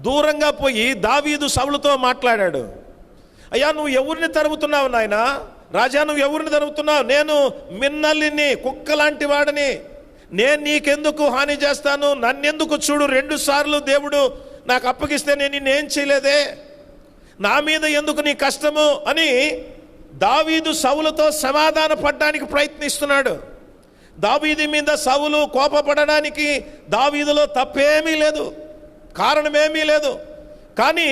దూరంగా పోయి దావీదు సౌలుతో మాట్లాడాడు. అయ్యా, నువ్వు ఎవరిని తరుముతున్నావు నాయన? రాజా, నువ్వు ఎవరిని తరుముతున్నావు? నేను మిన్నల్లిని, కుక్క లాంటి వాడిని. నేను నీకెందుకు హాని చేస్తాను? నన్నెందుకు చూడు. 2 సార్లు దేవుడు నాకు అప్పగిస్తే నేను నిన్నేం చేయలేదే, నా మీద ఎందుకు నీ కష్టము అని దావీదు సౌలుతో సమాధాన పడడానికి ప్రయత్నిస్తున్నాడు. దావీదు మీద సౌలు కోపపడడానికి దావీదులో తప్పేమీ లేదు, కారణమేమీ లేదు. కానీ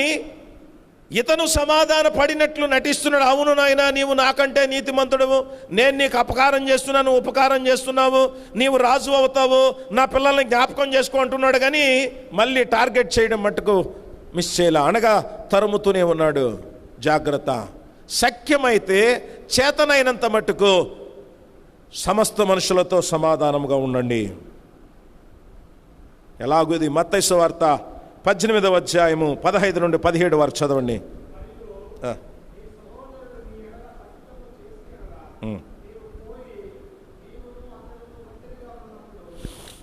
ఇతను సమాధాన పడినట్లు నటిస్తున్నాడు. అవును నాయనా, నీవు నాకంటే నీతిమంతుడవు, నేను నీకు అపకారం చేస్తున్నాను, ఉపకారం చేస్తున్నావు, నీవు రాజు అవుతావు, నా పిల్లల్ని జ్ఞాపకం చేసుకో అంటున్నాడు. కానీ మళ్ళీ టార్గెట్ చేయడం మట్టుకు మిస్ చేయలే, అనగా తరుముతూనే ఉన్నాడు. జాగ్రత్త. శక్యమైతే చేతనైనంత మట్టుకు సమస్త మనుషులతో సమాధానంగా ఉండండి. ఎలాగూ ఇది మత్తయి సువార్త 18వ అధ్యాయము 15 నుండి 17 వరకు చదవండి.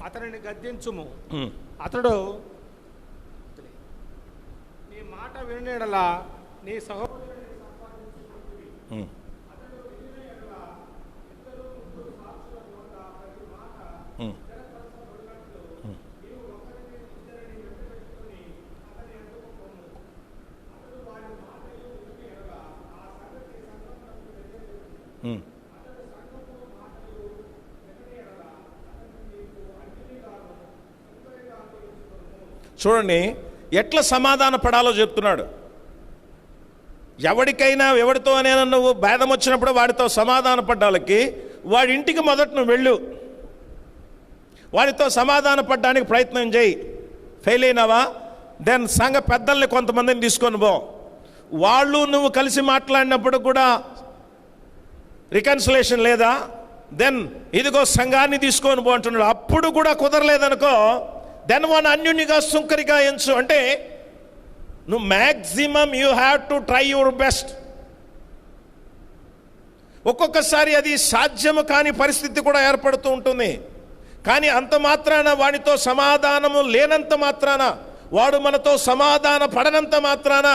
అతనిని గద్దించుము, అతడు నీ మాట వినేడలా నీ సహోదరుని చూడండి ఎట్లా సమాధాన పడాలో చెప్తున్నాడు. ఎవరికైనా ఎవరితోనైనా నువ్వు భేదం వచ్చినప్పుడు వాడితో సమాధాన పడ్డాలకి వాడి ఇంటికి మొదట నువ్వు వెళ్ళు, వాడితో సమాధాన పడ్డానికి ప్రయత్నం చేయి. ఫెయిల్ అయినావా, దెన్ సంఘ పెద్దల్ని కొంతమందిని తీసుకొని పో, వాళ్ళు నువ్వు కలిసి మాట్లాడినప్పుడు కూడా రికన్సిలేషన్ లేదా, దెన్ ఇదిగో సంఘాన్ని తీసుకొని పో అంటున్నాడు. అప్పుడు కూడా కుదరలేదనుకో, దెన్ వాడిని అన్యునిగా సుంకరిగా ఎంచు. అంటే నువ్వు maximum you have to try your best. ఒక్కొక్కసారి అది సాధ్యము కాని పరిస్థితి కూడా ఏర్పడుతూ ఉంటుంది. కానీ అంత మాత్రాన వాడితో సమాధానము లేనంత మాత్రాన, వాడు మనతో సమాధాన పడనంత మాత్రాన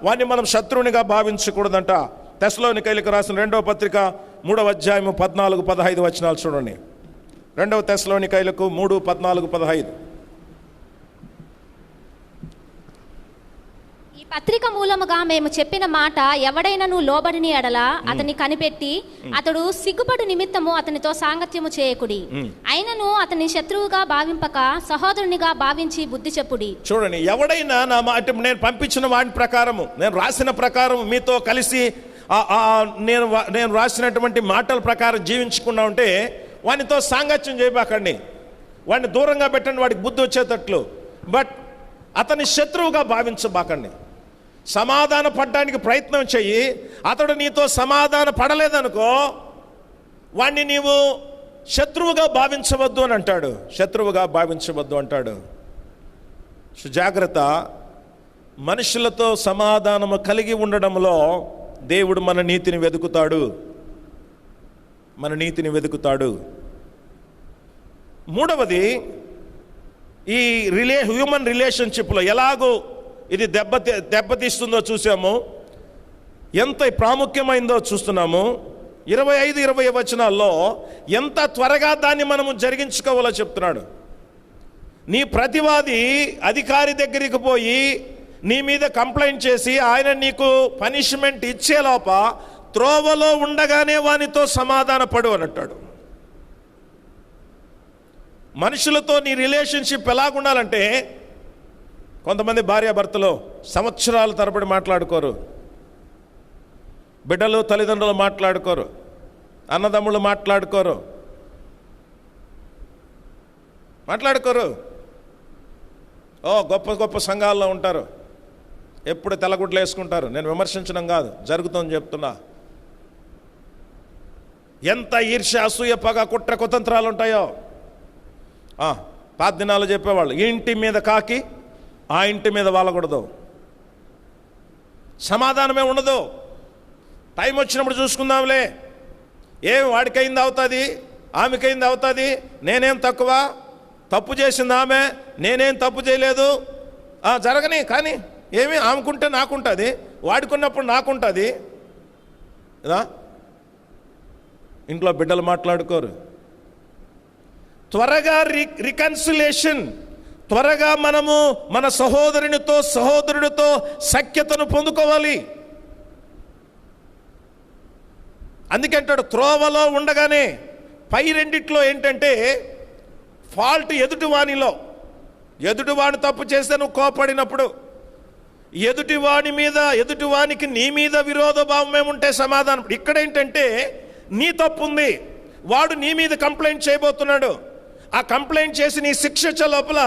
వాడిని మనం శత్రువునిగా భావించకూడదంట. తెస్సలోనికైలకు రాసిన 2వ పత్రిక 3వ అధ్యాయము 14-15 వచనాలు చూడండి. 2వ తెస్సలోనికైలకు 3:14-15. ఈ పత్రిక మూలముగా మేము చెప్పిన మాట ఎవడైనను లోబడిని ఎడల అతన్ని కనిపెట్టి అతడు సిగ్గుపడు నిమిత్తము అతనితో సాంగత్యము చేయకుడి. అయినను అతని శత్రువుగా భావింపక సహోదరునిగా భావించి బుద్ధి చెప్పుడి. చూడండి, ఎవడైనా నా మాట, నేను పంపించిన వాటి ప్రకారము, నేను రాసిన ప్రకారం మీతో కలిసి నేను రాసినటువంటి మాటల ప్రకారం జీవించకుండా ఉంటే వానితో సాంగత్యం చేయబాకండి, వాడిని దూరంగా పెట్టండి, వాడికి బుద్ధి వచ్చేటట్లు. బట్ అతని శత్రువుగా భావించబాకండి. సమాధాన పడడానికి ప్రయత్నం చెయ్యి. అతడు నీతో సమాధాన పడలేదనుకో, వాణ్ణి నీవు శత్రువుగా భావించవద్దు అని అంటాడు. శత్రువుగా భావించవద్దు అంటాడు. జాగ్రత్త. మనుషులతో సమాధానము కలిగి ఉండడంలో దేవుడు మన నీతిని వెతుకుతాడు, మన నీతిని వెతుకుతాడు. మూడవది, ఈ హ్యూమన్ రిలేషన్షిప్లో ఎలాగో ఇది దెబ్బతీస్తుందో చూసాము, ఎంత ప్రాముఖ్యమైందో చూస్తున్నాము. 25-20 వచనాల్లో ఎంత త్వరగా దాన్ని మనము జరిగించుకోవాలో చెప్తున్నాడు. నీ ప్రతివాది అధికారి దగ్గరికి పోయి నీ మీద కంప్లైంట్ చేసి ఆయన నీకు పనిష్మెంట్ ఇచ్చేలోప త్రోవలో ఉండగానే వానితో సమాధాన పడు అని అంటాడు. మనుషులతో నీ రిలేషన్షిప్ ఎలాగుండాలంటే, కొంతమంది భార్యాభర్తలు సంవత్సరాల తరబడి మాట్లాడుకోరు, బిడ్డలు తల్లిదండ్రులు మాట్లాడుకోరు, అన్నదమ్ముళ్ళు మాట్లాడుకోరు. గొప్ప గొప్ప సంఘాల్లో ఉంటారు, ఎప్పుడు తెల్లగుడ్లు వేసుకుంటారు. నేను విమర్శించడం కాదు, జరుగుతుందని చెప్తున్నా. ఎంత ఈర్ష్య, అసూయ, పగ, కుట్ర కుతంత్రాలు ఉంటాయో. పాత దినాలు చెప్పేవాళ్ళు, ఇంటి మీద కాకి ఆ ఇంటి మీద వాలకూడదు, సమాధానమే ఉండదు. టైం వచ్చినప్పుడు చూసుకుందాంలే, ఏం వాడికైంది అవుతుంది, ఆమెకైంది అవుతుంది, నేనేం తక్కువ, తప్పు చేసింది ఆమె, నేనేం తప్పు చేయలేదు, జరగని, కానీ ఏమి ఆమెకుంటే నాకుంటుంది, వాడుకున్నప్పుడు నాకుంటుంది. ఇంట్లో బిడ్డలు మాట్లాడుకోరు. త్వరగా రికన్సిలేషన్, త్వరగా మనము మన సహోదరుడితో సఖ్యతను పొందుకోవాలి. అందుకంటాడు త్రోవలో ఉండగానే. పై రెండిట్లో ఏంటంటే ఫాల్ట్ ఎదుటివాణిలో, ఎదుటివాణి తప్పు చేస్తే నువ్వు కోపడినప్పుడు, ఎదుటివానికి నీ మీద విరోధ భావం ఏముంటే సమాధానం. ఇక్కడ ఏంటంటే నీ తప్పు ఉంది, వాడు నీ మీద కంప్లైంట్ చేయబోతున్నాడు. ఆ కంప్లైంట్ చేసి నీ శిక్ష లోపల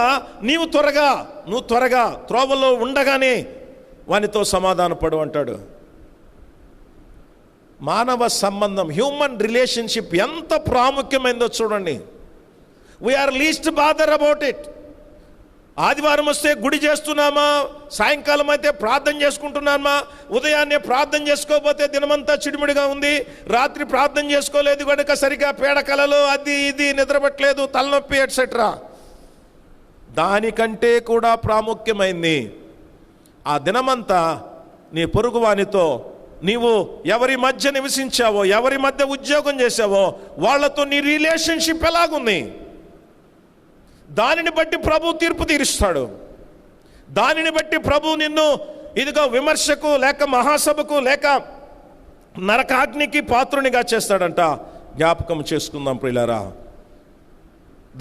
నువ్వు త్వరగా త్రోవలో ఉండగానే వానితో సమాధాన పడు అంటాడు. మానవ సంబంధం, హ్యూమన్ రిలేషన్షిప్ ఎంత ప్రాముఖ్యమైందో చూడండి. We are least bother about it. ఆదివారం వస్తే గుడి చేస్తున్నామా, సాయంకాలం అయితే ప్రార్థన చేసుకుంటున్నామా, ఉదయాన్నే ప్రార్థన చేసుకోకపోతే దినమంతా చిడిమిడిగా ఉంది, రాత్రి ప్రార్థన చేసుకోలేదు కనుక సరిగా పేడకలలు అది ఇది నిద్రపట్టలేదు, తలనొప్పి ఎట్సెట్రా. దానికంటే కూడా ప్రాముఖ్యమైంది ఆ దినమంతా నీ పొరుగువానితో నీవు ఎవరి మధ్య నివసించావో, ఎవరి మధ్య ఉద్యోగం చేసావో వాళ్ళతో నీ రిలేషన్షిప్ ఎలాగుంది. దానిని బట్టి ప్రభు తీర్పు తీరుస్తాడు. దానిని బట్టి ప్రభు నిన్ను ఇదిగో విమర్శకు లేక మహాసభకు లేక నరకాగ్నికి పాత్రునిగా చేస్తాడంట. జ్ఞాపకం చేసుకుందాం ప్రియులారా.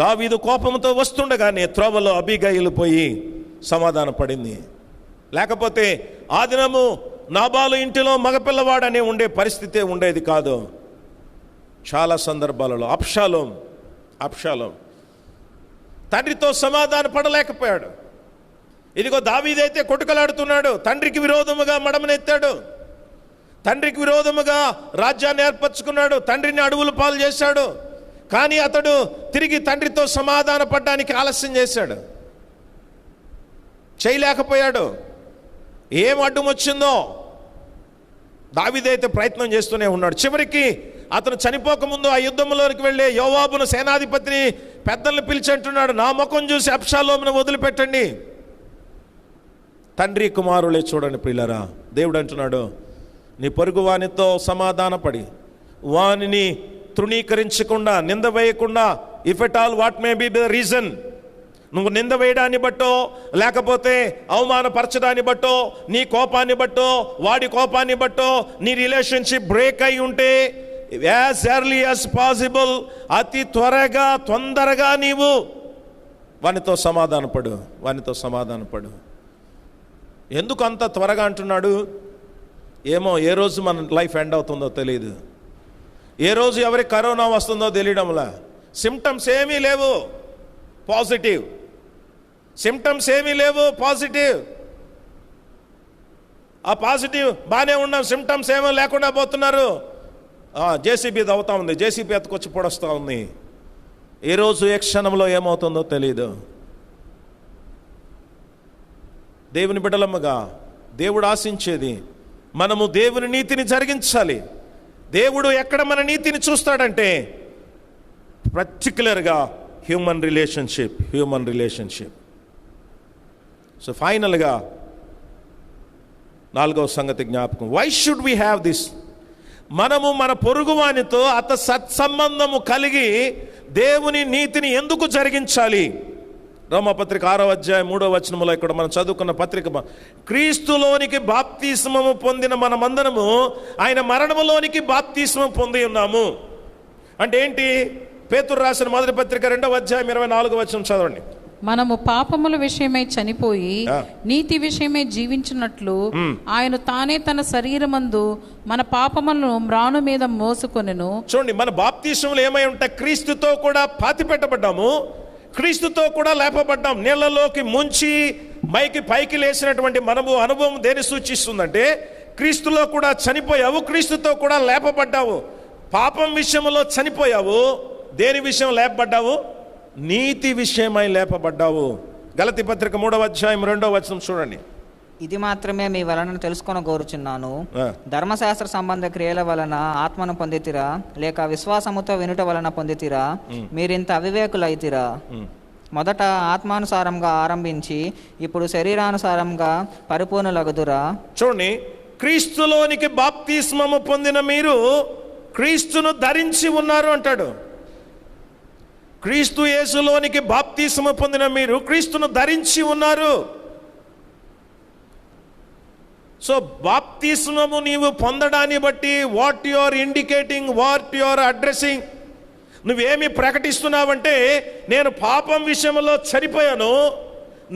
దావీదు కోపంతో వస్తుండగానే త్రోవలో అబీగయీలు పోయి సమాధాన పడింది. లేకపోతే ఆ దినము నాబాలు ఇంటిలో మగపిల్లవాడనే ఉండే పరిస్థితే ఉండేది కాదు. చాలా సందర్భాలలో అబ్షాలోం తండ్రితో సమాధాన పడలేకపోయాడు. ఇదిగో దావీదైతే కొట్టుకలాడుతున్నాడు, తండ్రికి విరోధముగా మడమనెత్తాడు, తండ్రికి విరోధముగా రాజ్యాన్ని ఏర్పరచుకున్నాడు, తండ్రిని అడవుల పాలు చేశాడు. కానీ అతడు తిరిగి తండ్రితో సమాధాన పడడానికి ఆలస్యం చేశాడు, చేయలేకపోయాడు. ఏం అడ్డం వచ్చిందో దావీదైతే ప్రయత్నం చేస్తూనే ఉన్నాడు. చివరికి అతను చనిపోకముందు ఆ యుద్ధంలోనికి వెళ్ళే యోవాబును సేనాధిపతిని పెద్దల్ని పిలిచి అంటున్నాడు, నా ముఖం చూసి అబ్షాలోమును వదిలిపెట్టండి. తండ్రి కుమారులే చూడండి ప్రియులారా. దేవుడు అంటున్నాడు, నీ పొరుగు వానితో సమాధాన పడి వానిని తృణీకరించకుండా, నింద వేయకుండా, if at all what may be the reason, నువ్వు నింద వేయడాన్ని బట్టో లేకపోతే అవమానపరచడాన్ని బట్టో, నీ కోపాన్ని బట్టో వాడి కోపాన్ని బట్టో నీ రిలేషన్షిప్ బ్రేక్ అయి ఉంటే యాజ్ ఎర్లీ యాజ్ పాసిబుల్, అతి తొందరగా నీవు వానితో సమాధానపడు. ఎందుకు అంత త్వరగా అంటున్నాడు? ఏమో ఏ రోజు మన లైఫ్ ఎండ్ అవుతుందో తెలియదు, ఏ రోజు ఎవరికి కరోనా వస్తుందో తెలియడంలా. సిమ్టమ్స్ ఏమీ లేవు పాజిటివ్, ఆ పాజిటివ్ బాగానే ఉన్నాం, సిమ్టమ్స్ ఏమో లేకుండా పోతున్నారు. జేసీబీ అవుతా ఉంది, జేసీబీ ఎత్తుకొచ్చి పొడొస్తూ ఉంది. ఏ రోజు ఏ క్షణంలో ఏమవుతుందో తెలియదు. దేవుని బిడ్డలమ్మగా దేవుడు ఆశించేది మనము దేవుని నీతిని జరిగించాలి. దేవుడు ఎక్కడ మన నీతిని చూస్తాడంటే పర్టిక్యులర్గా హ్యూమన్ రిలేషన్షిప్. సో ఫైనల్గా 4వ సంగతి జ్ఞాపకం. Why should we have this? మనము మన పొరుగువానితో సత్సంబంధము కలిగి దేవుని నీతిని ఎందుకు జరిగించాలి? రోమాపత్రిక 6వ అధ్యాయం 3వ వచనములో ఇక్కడ మనం చదువుకున్న పత్రిక, క్రీస్తులోనికి బాప్తిస్మము పొందిన మనమందరము ఆయన మరణములోనికి బాప్తిస్మం పొంది ఉన్నాము. అంటే ఏంటి? పేతురు రాసిన మొదటి పత్రిక 2వ అధ్యాయం 24వ వచనం చదవండి. మనము పాపముల విషయమై చనిపోయి నీతి విషయమై జీవించినట్లు ఆయన తానే తన శరీరమందు మన పాపములను మ్రాను మీద మోసుకొనెను. చూడండి, మన బాప్తిస్మములు ఏమై ఉంటాయి? క్రీస్తుతో కూడా పాతి పెట్టబడ్డాము, క్రీస్తుతో కూడా లేపబడ్డాం. నీళ్లలోకి ముంచి పైకి లేచినటువంటి మనము అనుభవం దేని సూచిస్తుందంటే క్రీస్తులో కూడా చనిపోయావు, క్రీస్తుతో కూడా లేపబడ్డావు. పాపం విషయంలో చనిపోయావు, దేని విషయం లేపబడ్డావు? నీతి విషయమై లేపబడ్డావు. గలతీ పత్రిక 3వ అధ్యాయం 2వ వచనం చూడండి. ఇది మాత్రమే మీ వలన తెలుసుకొని కోరుచున్నాను, ధర్మశాస్త్ర సంబంధ క్రియల వలన ఆత్మను పొందితిరా, లేక విశ్వాసముతో వినుట వలన పొందితిరా? మీరింత అవివేకులైతిరా. మొదట ఆత్మానుసారంగా ఆరంభించి ఇప్పుడు శరీరానుసారంగా పరిపూర్ణులగుదురా. చూడండి, క్రీస్తులోనికి బాప్తిస్మము పొందిన మీరు క్రీస్తును ధరించి ఉన్నారు అంటాడు. క్రీస్తు యేసులోనికి బాప్తిస్మము పొందిన మీరు క్రీస్తును ధరించి ఉన్నారు. సో బాప్తిస్మము నీవు పొందడాన్ని బట్టి what you are indicating, what you are addressing, నువ్వేమి ప్రకటిస్తున్నావంటే నేను పాపం విషయంలో చనిపోయాను,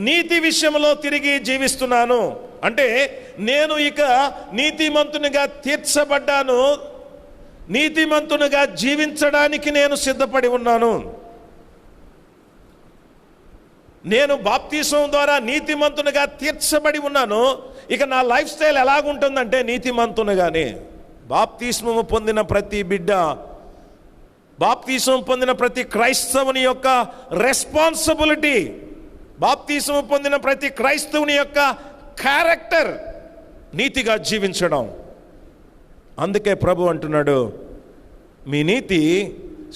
నీతి విషయంలో తిరిగి జీవిస్తున్నాను. అంటే నేను ఇక నీతిమంతునిగా తీర్చబడ్డాను, నీతిమంతునిగా జీవించడానికి నేను సిద్ధపడి ఉన్నాను. నేను బాప్తిసం ద్వారా నీతిమంతునిగా తీర్చబడి ఉన్నాను. ఇక నా లైఫ్ స్టైల్ ఎలాగుంటుందంటే నీతిమంతునిగానే. బాప్తిస్మము పొందిన ప్రతి బిడ్డ, బాప్తిసం పొందిన ప్రతి క్రైస్తవుని యొక్క రెస్పాన్సిబిలిటీ, బాప్తిసం పొందిన ప్రతి క్రైస్తవుని యొక్క క్యారెక్టర్ నీతిగా జీవించడం. అందుకే ప్రభు అంటున్నాడు, మీ నీతి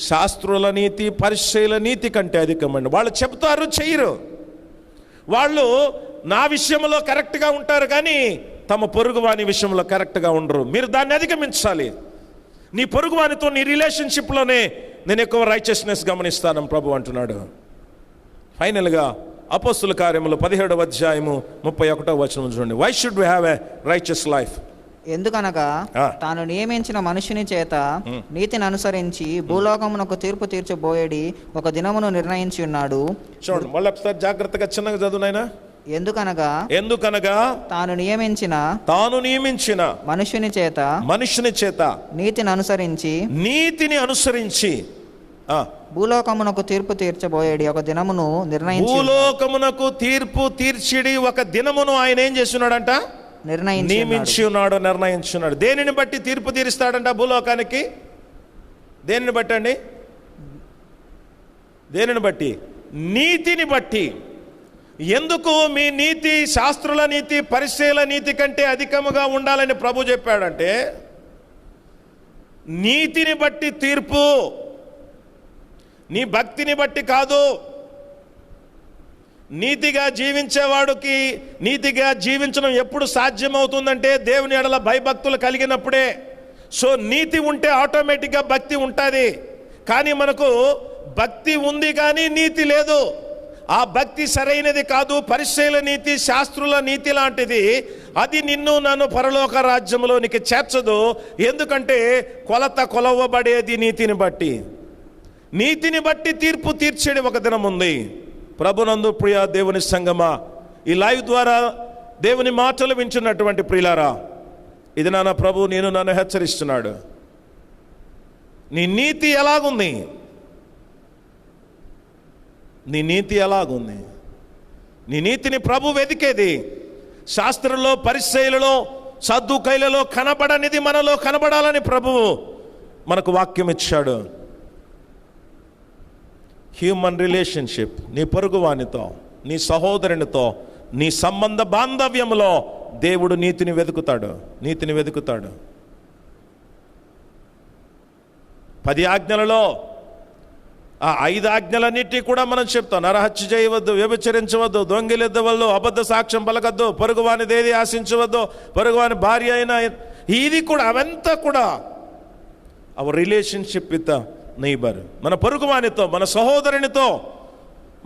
శాస్త్రుల నీతి, పరిచయుల నీతి కంటే అధికమండి. వాళ్ళు చెప్తారు, చెయ్యరు. వాళ్ళు నా విషయంలో కరెక్ట్గా ఉంటారు కానీ తమ పొరుగువాని విషయంలో కరెక్ట్గా ఉండరు. మీరు దాన్ని అధిగమించాలి. నీ పొరుగువానితో నీ రిలేషన్షిప్లోనే నేను ఎక్కువ రైచియస్నెస్ గమనిస్తాను ప్రభు అంటున్నాడు. ఫైనల్గా అపోస్తుల కార్యములు 17వ అధ్యాయము 31వ వచనం చూడండి. Why should we have a righteous life? ఎందుకనగా తాను నియమించిన మనుషుని చేత నీతిని అనుసరించి భూలోకమునకు తీర్పు తీర్చబోయేడి ఒక దినమును నిర్ణయించి ఉన్నాడు. చూడండి, మళ్ళీ ఒకసారి జాగ్రత్తగా చిన్నగా చదువునైనా. ఎందుకనగా తాను నియమించిన మనుషుని చేత నీతిని అనుసరించి భూలోకమునకు తీర్పు తీర్చబోయేడి ఒక దినమును నిర్ణయించి, భూలోకమునకు తీర్పు తీర్చిడి ఒక దినమును ఆయన ఏం చేస్తున్నాడంట? నియమించి ఉన్నాడు, నిర్ణయించున్నాడు. దేనిని బట్టి తీర్పు తీరుస్తాడంట భూలోకానికి? దేనిని బట్టి అండి? దేనిని బట్టి? నీతిని బట్టి. ఎందుకు మీ నీతి శాస్త్రుల నీతి, పరిచయుల నీతి కంటే అధికముగా ఉండాలని ప్రభు చెప్పాడంటే, నీతిని బట్టి తీర్పు, నీ భక్తిని బట్టి కాదు. నీతిగా జీవించేవాడికి నీతిగా జీవించడం ఎప్పుడు సాధ్యమవుతుందంటే దేవుని ఎడల భయభక్తులు కలిగినప్పుడే. సో నీతి ఉంటే ఆటోమేటిక్గా భక్తి ఉంటుంది. కానీ మనకు భక్తి ఉంది కానీ నీతి లేదు. ఆ భక్తి సరైనది కాదు. పరిచయుల నీతి, శాస్త్రుల నీతి లాంటిది. అది నిన్ను నన్ను పరలోక రాజ్యంలోనికి చేర్చదు. ఎందుకంటే కొలవబడేది నీతిని బట్టి. నీతిని బట్టి తీర్పు తీర్చేది ఒక దినం ఉంది. ప్రభునందు ప్రియ దేవుని సంగమా, ఈ లైవ్ ద్వారా దేవుని మాటలు వింటున్నటువంటి ప్రియులారా, ఇది నాన్న ప్రభు నేను నన్ను హెచ్చరిస్తున్నాడు. నీ నీతి ఎలాగుంది? నీ నీతి ఎలాగుంది? నీ నీతిని ప్రభు వెతికేది. శాస్త్రంలో, పరిచయులలో, సద్దుకైలలో కనబడనిది మనలో కనబడాలని ప్రభువు మనకు వాక్యం ఇచ్చాడు. హ్యూమన్ రిలేషన్షిప్, నీ పొరుగువానితో, నీ సహోదరునితో, నీ సంబంధ బాంధవ్యంలో దేవుడు నీతిని వెతుకుతాడు. 10 ఆజ్ఞలలో ఆ 5 ఆజ్ఞలన్నిటి కూడా మనం చెప్తాం. నరహత్య చేయవద్దు, వ్యభిచరించవద్దు, దొంగిలిద్దవద్దు, అబద్ధ సాక్ష్యం పలకద్దు, పొరుగువానిది ఏది ఆశించవద్దు, పొరుగువాని భార్య అయినా ఇది కూడా, అవంతా కూడా అవర్ రిలేషన్షిప్ విత్ నైబర్, మన పొరుగువానితో, మన సహోదరునితో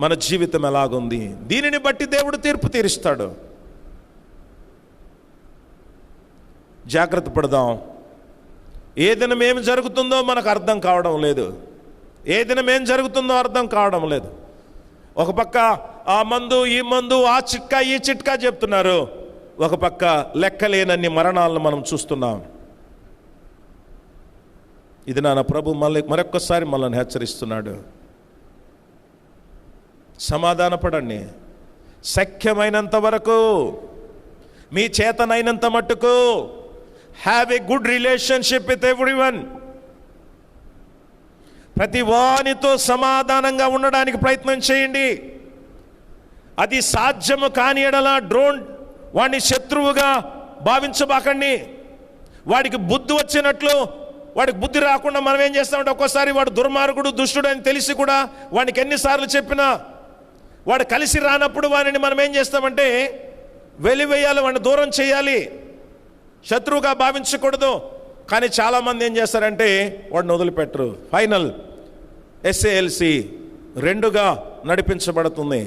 మన జీవితం ఎలాగుంది? దీనిని బట్టి దేవుడు తీర్పు తీరుస్తాడు. జాగ్రత్త పడదాం. ఏ దినం ఏమి జరుగుతుందో మనకు అర్థం కావడం లేదు. ఏ దినం ఏం జరుగుతుందో అర్థం కావడం లేదు. ఒక పక్క ఆ మందు, ఈ మందు, ఆ చిట్కా, ఈ చిట్కా చెప్తున్నారు. ఒక పక్క లెక్కలేనన్ని మరణాలను మనం చూస్తున్నాం. ఇది నాన్న ప్రభు మరొక్కసారి మనల్ని హెచ్చరిస్తున్నాడు. సమాధానపడండి. శక్యమైనంత వరకు, మీ చేతనైనంత మట్టుకు have a good relationship with everyone. ప్రతి వానితో సమాధానంగా ఉండడానికి ప్రయత్నం చేయండి. అది సాధ్యము కాని ఎడల వాడిని శత్రువుగా భావించబాకండి. వాడికి బుద్ధి వచ్చినట్లు, వాడికి బుద్ధి రాకుండా మనం ఏం చేస్తామంటే, ఒక్కోసారి వాడు దుర్మార్గుడు, దుష్టుడు అని తెలిసి కూడా వాడికి ఎన్నిసార్లు చెప్పినా వాడు కలిసి రానప్పుడు వాడిని మనం ఏం చేస్తామంటే వెలివేయాలి, వాడిని దూరం చేయాలి, శత్రువుగా భావించకూడదు. కానీ చాలామంది ఏం చేస్తారంటే వాడిని వదిలిపెట్టరు. ఫైనల్ SALC 2గా నడిపించబడుతుంది.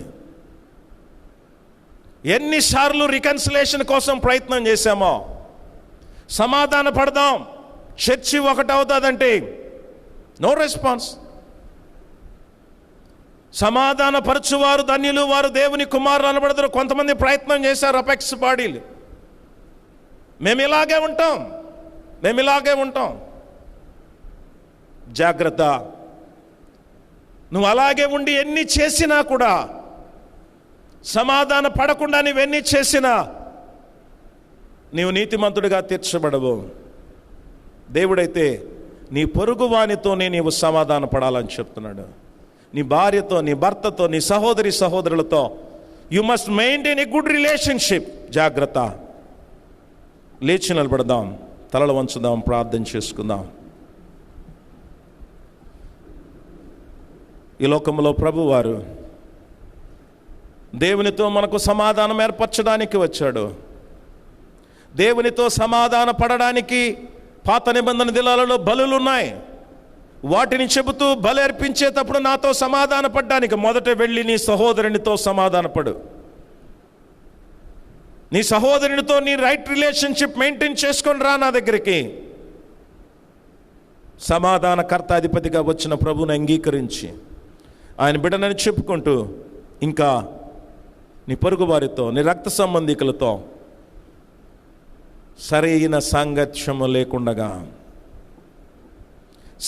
ఎన్నిసార్లు రికన్సిలేషన్ కోసం ప్రయత్నం చేశామో, సమాధాన పడదాం, చర్చి ఒకటవుతుందంటే నో రెస్పాన్స్. సమాధాన పరచువారు ధన్యులు, వారు దేవుని కుమారులు అనబడతారు. కొంతమంది ప్రయత్నం చేశారు, అపెక్స్ బాడీలు మేము ఇలాగే ఉంటాం. జాగ్రత్త. నువ్వు అలాగే ఉండి ఎన్ని చేసినా కూడా, సమాధాన పడకుండా నువ్వెన్ని చేసినా నీవు నీతిమంతుడిగా తీర్చబడవు. దేవుడైతే నీ పొరుగు వానితోనే నీవు సమాధాన పడాలని చెప్తున్నాడు. నీ భార్యతో, నీ భర్తతో, నీ సహోదరులతో you must maintain a good relationship. జాగ్రత్త. లేచి నిలబడదాం, తలలు వంచుదాం, ప్రార్థన చేసుకుందాం. ఈ లోకంలో ప్రభువారు దేవునితో మనకు సమాధానం ఏర్పరచడానికి వచ్చాడు. దేవునితో సమాధాన పడడానికి పాత నిబంధన దినాలలో బలులున్నాయి. వాటిని చెబుతూ బలి అర్పించేటప్పుడు నాతో సమాధాన పడ్డానికి మొదట వెళ్ళి నీ సహోదరునితో సమాధానపడు. నీ సహోదరునితో నీ రైట్ రిలేషన్షిప్ మెయింటైన్ చేసుకొని రా నా దగ్గరికి. సమాధానకర్త అధిపతిగా వచ్చిన ప్రభువుని అంగీకరించి ఆయన బిడ్డనని చెప్పుకుంటూ ఇంకా నీ పొరుగు వారితో, నీ రక్త సంబంధికులతో సరైన సాంగత్యము లేకుండగా,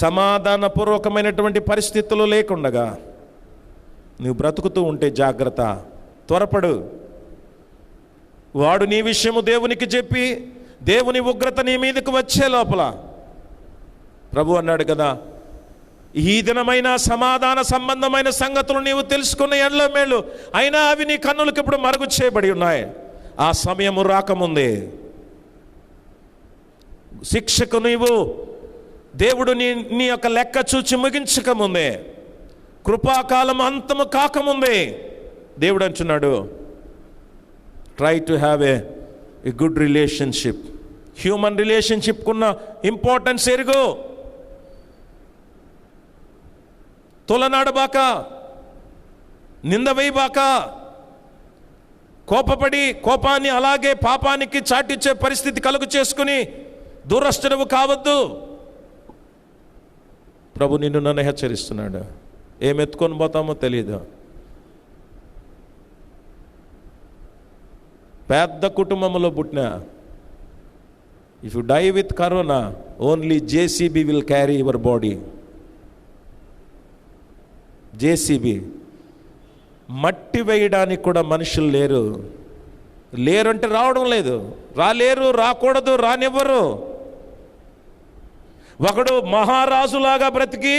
సమాధానపూర్వకమైనటువంటి పరిస్థితులు లేకుండగా నువ్వు బ్రతుకుతూ ఉంటే జాగ్రత్త. త్వరపడు. వాడు నీ విషయము దేవునికి చెప్పి దేవుని ఉగ్రత నీ మీదకు వచ్చే లోపల ప్రభు అన్నాడు కదా, ఈ దినమైన సమాధాన సంబంధమైన సంగతులు నీవు తెలుసుకున్న ఎన్నో మేలు, అయినా అవి నీ కన్నులకు ఇప్పుడు మరుగు చేయబడి ఉన్నాయి. ఆ సమయము రాకముందే, శిక్షకు నీవు దేవుడు నీ యొక్క లెక్క చూచి ముగించకముందే, కృపాకాలం అంతము కాకముందే దేవుడు అంటున్నాడు, try to have a good relationship. Human రిలేషన్షిప్కున్న ఇంపార్టెన్స్ ఎరుగు. తొలనాడబాక, నింద వేయబాక, కోపపడి కోపాన్ని అలాగే పాపానికి చాటిచ్చే పరిస్థితి కలుగు చేసుకుని దూరస్తుడవు కావద్దు. ప్రభు నిన్ను నన్ను హెచ్చరిస్తున్నాడు. ఏం ఎత్తుకొని పోతామో తెలియదు. పెద్ద కుటుంబంలో పుట్టిన, if you die with corona only JCB will carry your body. JCB మట్టి వేయడానికి కూడా మనుషులు లేరంటే రావడం లేదు, రాలేరు, రాకూడదు, రానివ్వరు. ఒకడు మహారాజులాగా బ్రతికి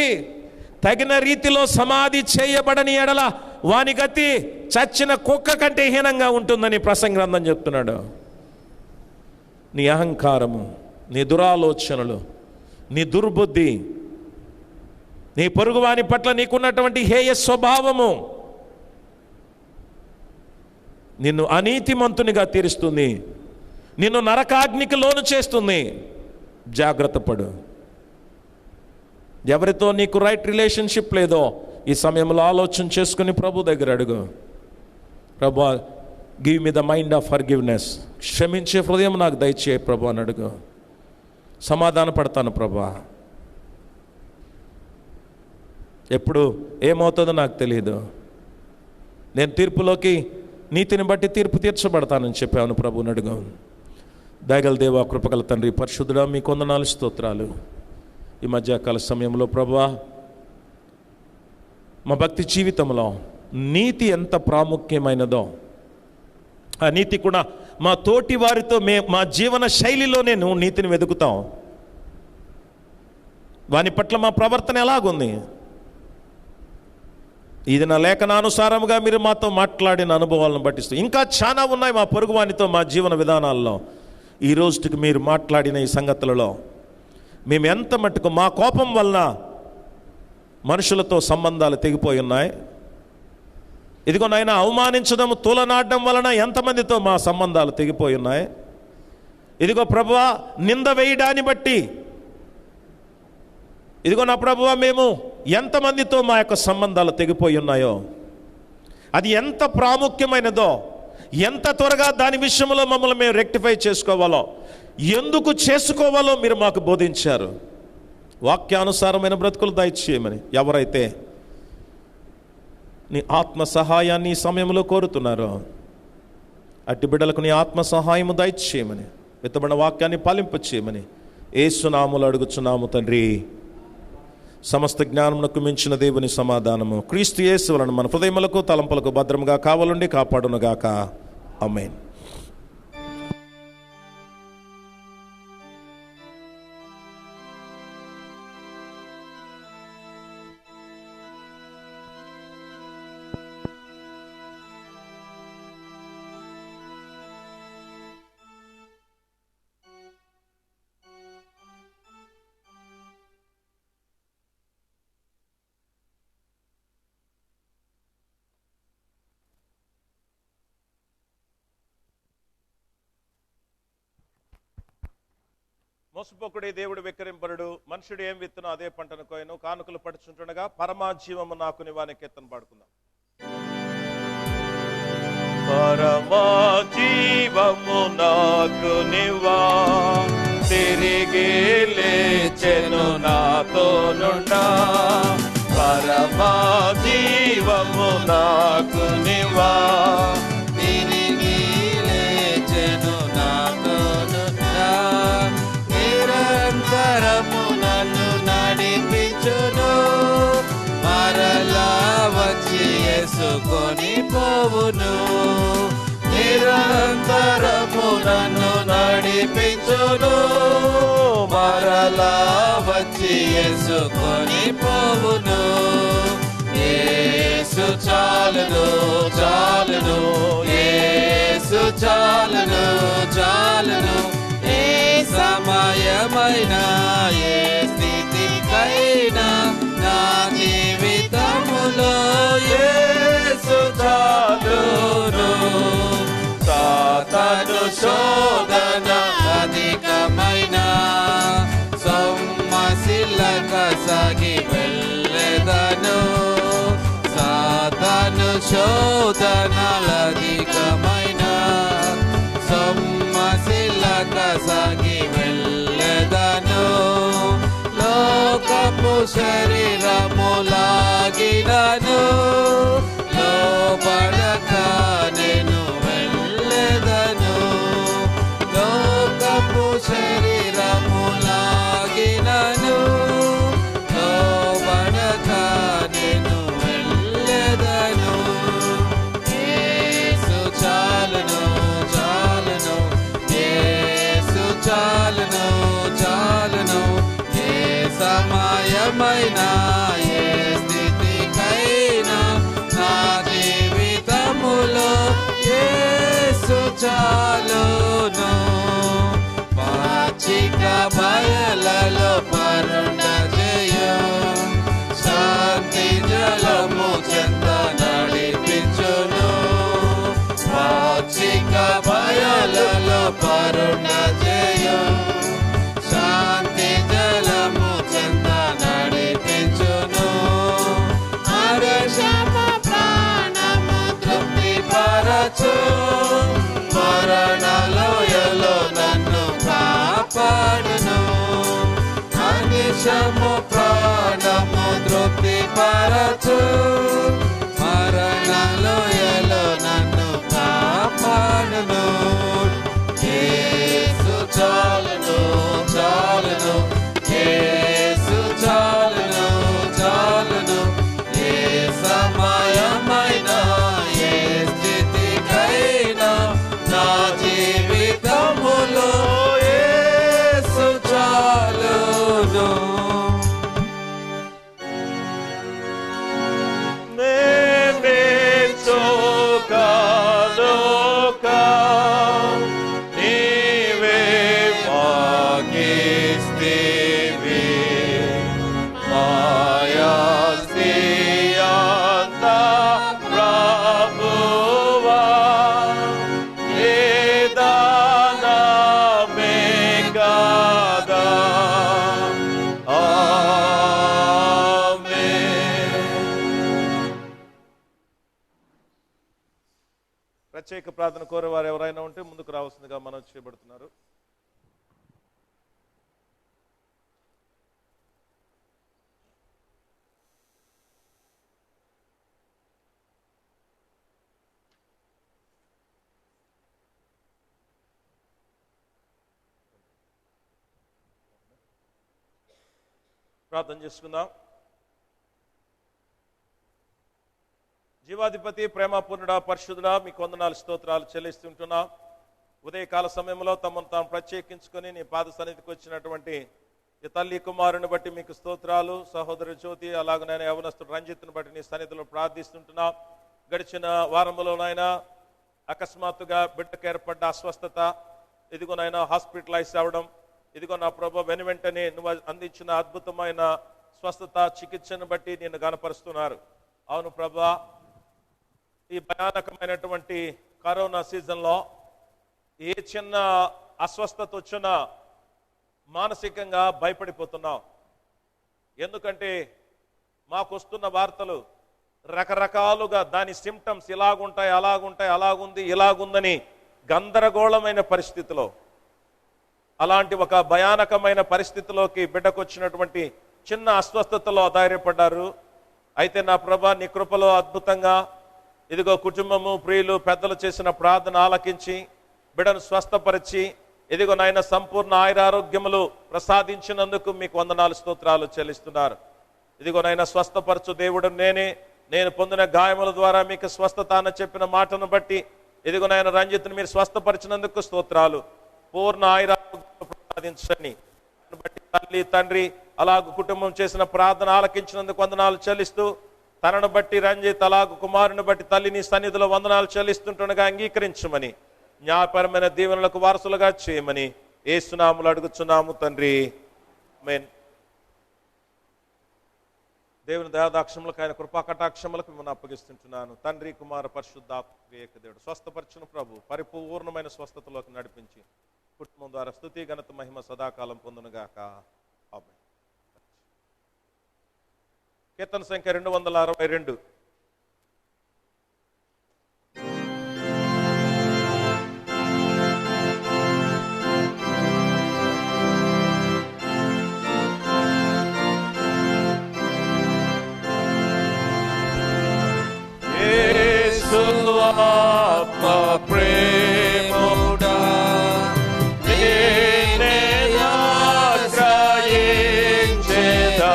తగిన రీతిలో సమాధి చేయబడని ఎడల వాని గతి చచ్చిన కుక్క కంటే హీనంగా ఉంటుందని ప్రసంగ గ్రంథం చెప్తున్నాడు. నీ అహంకారము, నీ దురాలోచనలు, నీ దుర్బుద్ధి, నీ పొరుగువాని పట్ల నీకున్నటువంటి హేయ స్వభావము నిన్ను అనీతిమంతునిగా తీరుస్తుంది, నిన్ను నరకాగ్నికి లోను చేస్తుంది. జాగ్రత్త పడు. ఎవరితో నీకు రైట్ రిలేషన్షిప్ లేదో ఈ సమయంలో ఆలోచన చేసుకుని ప్రభు దగ్గర అడుగు. ప్రభు, give me the mind of forgiveness. క్షమించే హృదయం నాకు దయచేయ ప్రభు అని అడుగు. సమాధాన పడతాను ప్రభా. ఎప్పుడు ఏమవుతుందో నాకు తెలియదు. నేను తీర్పులోకి నీతిని బట్టి తీర్పు తీర్చబడతానని చెప్పాను ప్రభుని అడుగు. దయగల దేవా, కృపగల తండ్రి, పరిశుద్ధుడా, మీ కొందనాలు స్తోత్రాలు. ఈ మధ్యకాల సమయంలో ప్రభువా, మా భక్తి జీవితంలో నీతి ఎంత ప్రాముఖ్యమైనదో, ఆ నీతి కూడా మా తోటి వారితో మా జీవన శైలిలోనే నువ్వు నీతిని వెతుకుతాం. వాని పట్ల మా ప్రవర్తన ఎలాగుంది? ఇది నా లేఖనానుసారముగా మీరు మాతో మాట్లాడిన అనుభవాలను బట్టిస్తూ ఇంకా చాలా ఉన్నాయి మా పొరుగు వానితో మా జీవన విధానాల్లో. ఈ రోజుకి మీరు మాట్లాడిన ఈ సంగతులలో మేము ఎంత మట్టుకు మా కోపం వలన మనుషులతో సంబంధాలు తెగిపోయి ఉన్నాయి. ఇదిగో నాయన, అవమానించడం, తూలనాడడం వలన ఎంతమందితో మా సంబంధాలు తెగిపోయి ఉన్నాయి. ఇదిగో ప్రభువా, నింద వేయడాన్ని బట్టి ఇదిగో నా ప్రభువా, మేము ఎంతమందితో మా యొక్క సంబంధాలు తెగిపోయి ఉన్నాయో, అది ఎంత ప్రాముఖ్యమైనదో, ఎంత త్వరగా దాని విషయంలో మమ్మల్ని మేము రెక్టిఫై చేసుకోవాలో, ఎందుకు చేసుకోవాలో మీరు మాకు బోధించారు. వాక్యానుసారమైన బ్రతుకులు దయచేయమని ఎవరైతే నీ ఆత్మ సహాయాన్ని ఈ సమయంలో కోరుతున్నారో అట్టి బిడ్డలకు నీ ఆత్మ సహాయము దయచేయమని విత్తబడిన వాక్యాన్ని పాలింప చేయమని యేసునామములో అడుగుచున్నాము తండ్రి. సమస్త జ్ఞానమునకు మించిన దేవుని సమాధానము క్రీస్తు యేసు వలన మన హృదయములకు తలంపులకు భద్రముగా కావాలండి కాపాడునుగాక. ఆమేన్. మోసపోకుడే దేవుడు వెక్కిరింపరుడు, మనుషుడు ఏం విత్తునో అదే పంటను కోయను. కానుకలు పడుచుంటుండగా పరమాజీవము నాకు నివాని కీర్తన పాడుకుందాం. పరమాజీవము నాకు నివా, తిరిగి లేచెను నాతో నుండా. పరమాజీవము నాకు నివా, తిరిగి లేచెను నాతో నుండా. నిరంతరము నన్ను నడిపించును, మరలా వచ్చి యేసుకొని పోవును. నిరంతరము నన్ను నడిపించును, మరలా వచ్చి యేసుకొని పోవును. యేసు చాలును చాలును, యేసు చాలును చాలును. ఏ సమయమైనా ఏ స్థితికైనా నా జీవితములో యేసు చాలును. సాతాను శోధన అధికమైన సొమ్మసిల్లక సాగి వెళ్ళెదను. సాతాను శోధనలధికమైన సొమ్మసిల్లక సాగి వెళ్ళెదను. లోకపు శరీరములాగినను లోబడక నేను వెళ్ళెదను. లోకపు శరీరములాగినను లోబడక నేను వెళ్ళెదను. యేసు చాలును చాలును, యేసు చాలును చాలును. ఏ సమయమైనా ఏ స్థితికైనా నా జీవితములో యేసు చాలును. పాచిక బయలలో పరుండ జయం, శాంతి జలము చెంత నడిపించును. పాచిక బయలలో పరుండ జయం, శాంతి జలము చెంత నడిపించును. హర్షమ ప్రాణము తృప్తి పరచు, మరణలోయలో నన్ను కాపాడును. అనిశము ప్రాణము తృప్తి పరచు, మరణలోయలో నన్ను కాపాడును. యేసు చాలును చాలును, యేసు చాలును చాలును. ఏ సమయమైనా ఏ స్థితికైనా నా జీవితములో యేసు చాలును. ప్రత్యేక ప్రార్థన కోరేవారు ఎవరైనా ఉంటే ముందుకు రావాల్సిందిగా మనం చేయబడుతున్నారు. ప్రార్థన చేసుకుందాం. జీవాధిపతి, ప్రేమపూర్ణుడా, పరిశుద్ధుడా, మీకు వందనాలు స్తోత్రాలు చెల్లిస్తుంటున్నాం. ఉదయకాల సమయంలో తమను తాము ప్రత్యేకించుకొని నీ పాద సన్నిధికి వచ్చినటువంటి ఈ తల్లి కుమారుని బట్టి మీకు స్తోత్రాలు. సహోదరు జ్యోతి, అలాగనైనా యవనస్తుడు రంజిత్ను బట్టి నీ సన్నిధిలో ప్రార్థిస్తుంటున్నాం. గడిచిన వారంలోనైనా అకస్మాత్తుగా బిడ్డకు ఏర్పడ్డ అస్వస్థత, ఇదిగోనైనా హాస్పిటలైజ్ అవ్వడం, ఇదిగో నా ప్రభు వెనువెంటనే నువ్వు అందించిన అద్భుతమైన స్వస్థత చికిత్సను బట్టి నిన్ను గణపరుస్తున్నారు. అవును ప్రభా, ఈ భయానకమైనటువంటి కరోనా సీజన్లో ఏ చిన్న అస్వస్థత వచ్చినా మానసికంగా భయపడిపోతున్నాం. ఎందుకంటే మాకు వస్తున్న వార్తలు రకరకాలుగా దాని సిమ్టమ్స్ ఇలాగుంటాయి, అలాగుంది, ఇలాగుందని గందరగోళమైన పరిస్థితిలో, అలాంటి ఒక భయానకమైన పరిస్థితిలోకి బిడ్డకు వచ్చినటువంటి చిన్న అస్వస్థతలో ధైర్యపడ్డారు. అయితే నా ప్రభా, నీ కృపలో అద్భుతంగా ఇదిగో కుటుంబము, ప్రియులు, పెద్దలు చేసిన ప్రార్థన ఆలకించి బిడ్డను స్వస్థపరిచి ఇదిగో నాయన సంపూర్ణ ఆయురారోగ్యములు ప్రసాదించినందుకు మీకు వందనాలు స్తోత్రాలు చెల్లిస్తున్నారు. ఇదిగో నాయన స్వస్థపరచు దేవుడు నేనే, నేను పొందిన గాయముల ద్వారా మీకు స్వస్థత అని చెప్పిన మాటను బట్టి ఇదిగో నాయన రంజిత్ని మీరు స్వస్థపరిచినందుకు స్తోత్రాలు. పూర్ణ ఆయురారోగ్యం ప్రసాదించండి. బట్టి తల్లి, తండ్రి, అలాగ కుటుంబం చేసిన ప్రార్థన ఆలకించినందుకు వందనాలు చెల్లిస్తూ, తనను బట్టి రంజిత్, అలాగ కుమారుని బట్టి తల్లిని సన్నిధిలో వందనాలు చెల్లిస్తుండగా అంగీకరించమని, న్యాయపరమైన దీవెనలకు వారసులుగా చేయమని యేసునామములో అడుగుచున్నాము తండ్రి, ఆమేన్. దేవుని దయాదాక్షములకు, ఆయన కృపా కటాక్షములకు మిమ్మల్ని అప్పగిస్తుంటున్నాను. తండ్రి, కుమార, పరిశుద్ధాత్మ ఏక దేవుడు స్వస్థపరిచిన ప్రభు పరిపూర్ణమైన స్వస్థతలోకి నడిపించి కుటుంబం ద్వారా స్తుతి, ఘనత, మహిమ సదాకాలం పొందునుగాక. ఆమేన్. కీర్తన సంఖ్య 262. ఆత్మ ప్రేముడా నేనే ఆశ్రయించెదా,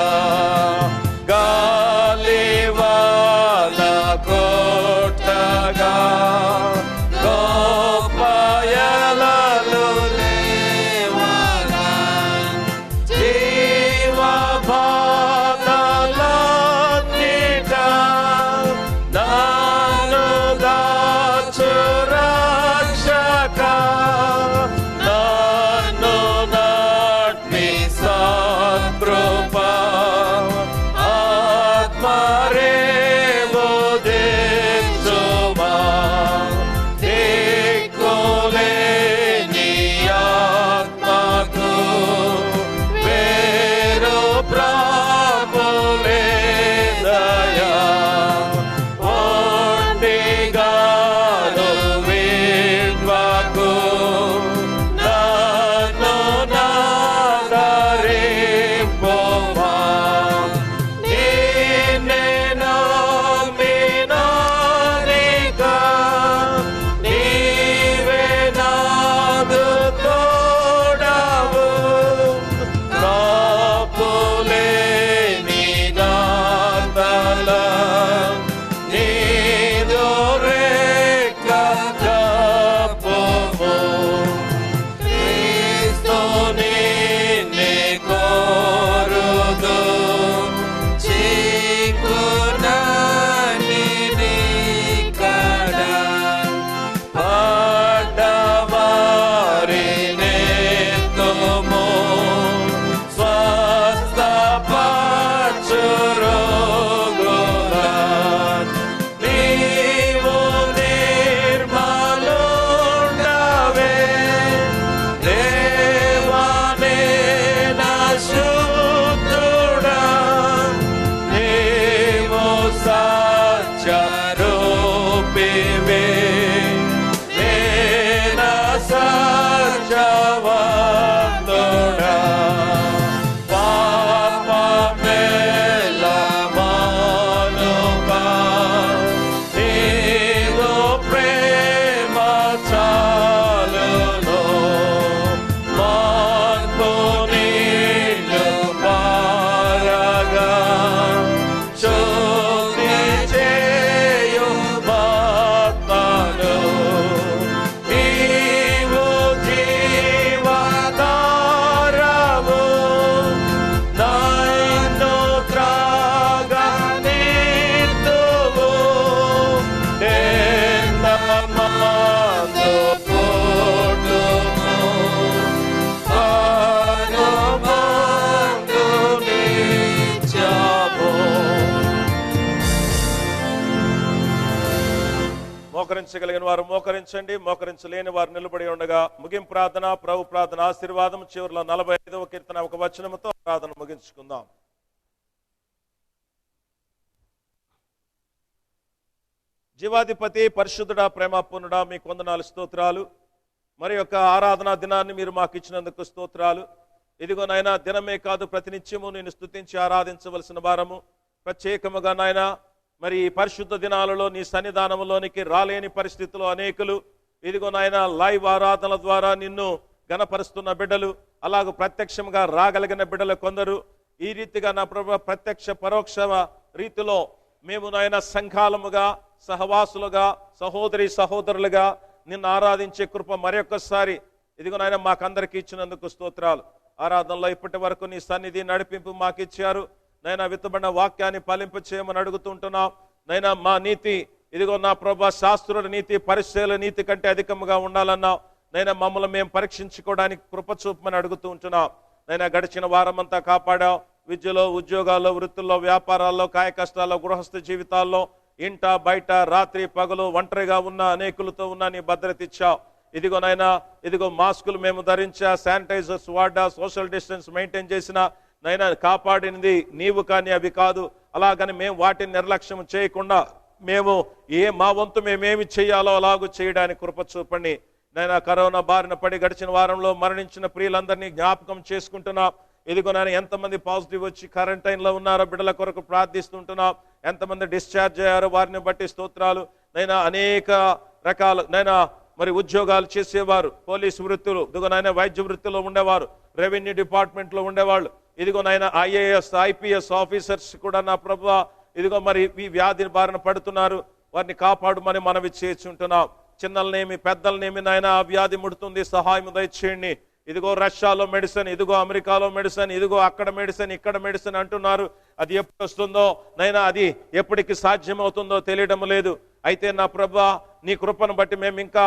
గాలివాన కొట్టగా గొప్పయలలు లేవగా, జీవబాధలన్నిట నన్ను దాచు రక్షక, నన్ను నాటి సత్కృప ఆత్మరేవో దేశమా, దిక్కులేని ఆత్మకు వేరు ప్రభులేదయా, ఒంటిగాను విడ్వకు నన్ను నాదరింపుమా, నిన్నే నమ్మినానిక, నీవే నాదు తోడవు, రాపులేని నాతల నీదు రేఖ కప్పుము, క్రీస్తుని నీ కోరుదు, చీకునని నీకడ, పడ్డవారినెత్తుము, స్వస్థపరచు రోగులను, నీవు నిర్మలుండవే, దేవానే నా శుద్ధుడా, నీవు సత్యరూపివే, నేనా సత్యవంతుడా, పాపమెల్ల మానుపా, నీదు ప్రేమ చాలును, మార్పు నీళ్ళు పార మోకరించగలిగిన వారు మోకరించండి, మోకరించలేని వారు నిలబడి ఉండగా ముగింపు ప్రార్థన, ప్రభు ప్రార్థన ఆశీర్వాదం చివరిలో 45వ కీర్తన ఒక వచనముతో ప్రార్థన ముగించుకుందాం. జీవాధిపతి పరిశుద్ధుడా, ప్రేమపూర్ణుడా, మీకు వందనాలు, స్తోత్రాలు. మరి యొక్క ఆరాధనా దినాన్ని మీరు మాకు ఇచ్చినందుకు స్తోత్రాలు. ఇదిగో నాయన, దినమే కాదు ప్రతినిత్యము నేను స్తుతించి ఆరాధించవలసిన వారము. ప్రత్యేకముగా నాయన, మరి ఈ పరిశుద్ధ దినాలలో నీ సన్నిధానంలోనికి రాలేని పరిస్థితుల్లో అనేకులు ఇదిగో నాయన లైవ్ ఆరాధనల ద్వారా నిన్ను గణపరుస్తున్న బిడ్డలు, అలాగూ ప్రత్యక్షంగా రాగలిగిన బిడ్డలు కొందరు. ఈ రీతిగా నా ప్రభు ప్రత్యక్ష పరోక్ష రీతిలో మేము నాయన సంఘాలముగా, సహవాసులుగా, సహోదరి సహోదరులుగా నిన్ను ఆరాధించే కృప మరొకసారి ఇదిగో నాయన మాకందరికి ఇచ్చినందుకు స్తోత్రాలు. ఆరాధనలో ఇప్పటి వరకు నీ సన్నిధి నడిపింపు మాకు ఇచ్చారు నైనా. విత్తబడిన వాక్యాన్ని ఫలింపు చేయమని అడుగుతుంటున్నాం నైనా. మా నీతి ఇదిగో నా ప్రభా శాస్త్రుల నీతి పరిశీల నీతి కంటే అధికంగా ఉండాలన్నావు నైనా. మమ్మల్ని మేము పరీక్షించుకోవడానికి కృప చూపమని అడుగుతూ ఉంటున్నాం నైనా. గడిచిన వారమంతా కాపాడావు. విద్యలో, ఉద్యోగాల్లో, వృత్తుల్లో, వ్యాపారాల్లో, కాయ కష్టాల్లో, గృహస్థ జీవితాల్లో, ఇంట బయట, రాత్రి పగలు ఒంటరిగా ఉన్న అనేకులతో ఉన్న నీ భద్రత ఇచ్చావు. ఇదిగో నైనా, ఇదిగో మాస్కులు మేము ధరించా, శానిటైజర్స్ వాడా, సోషల్ డిస్టెన్స్ మెయింటైన్ చేసిన నైనా కాపాడినది నీవు కానీ అవి కాదు. అలాగని మేము వాటిని నిర్లక్ష్యం చేయకుండా మేము మా వంతు మేమేమి చేయాలో అలాగూ చేయడానికి కృప చూపండి నైనా. కరోనా బారిన పడి గడిచిన వారంలో మరణించిన ప్రియులందరినీ జ్ఞాపకం చేసుకుంటున్నాం. ఇదిగో నాయన, ఎంతమంది పాజిటివ్ వచ్చి క్వారంటైన్లో ఉన్నారో బిడ్డల కొరకు ప్రార్థిస్తుంటున్నాం. ఎంతమంది డిశ్చార్జ్ అయ్యారో వారిని బట్టి స్తోత్రాలు నైనా. అనేక రకాల నైనా మరి ఉద్యోగాలు చేసేవారు, పోలీసు వృత్తులు, ఇదిగో నాయన వైద్య వృత్తిలో ఉండేవారు, రెవెన్యూ డిపార్ట్మెంట్లో ఉండేవాళ్ళు, ఇదిగో నాయన IAS IPS ఆఫీసర్స్ కూడా నా ప్రభువా ఇదిగో మరి ఈ వ్యాధి బారిన పడుతున్నారు. వారిని కాపాడుమని మనవి చేస్తుంటున్నాం. చిన్నలనేమి పెద్దలనేమి నాయన ఆ వ్యాధి ముడుతుంది, సహాయం దయచేయండి. ఇదిగో రష్యాలో మెడిసిన్, ఇదిగో అమెరికాలో మెడిసిన్, ఇదిగో అక్కడ మెడిసిన్, ఇక్కడ మెడిసిన్ అంటున్నారు. అది ఎప్పుడు వస్తుందో నైనా, అది ఎప్పటికి సాధ్యమవుతుందో తెలియడం లేదు. అయితే నా ప్రభువా నీ కృపను బట్టి మేము ఇంకా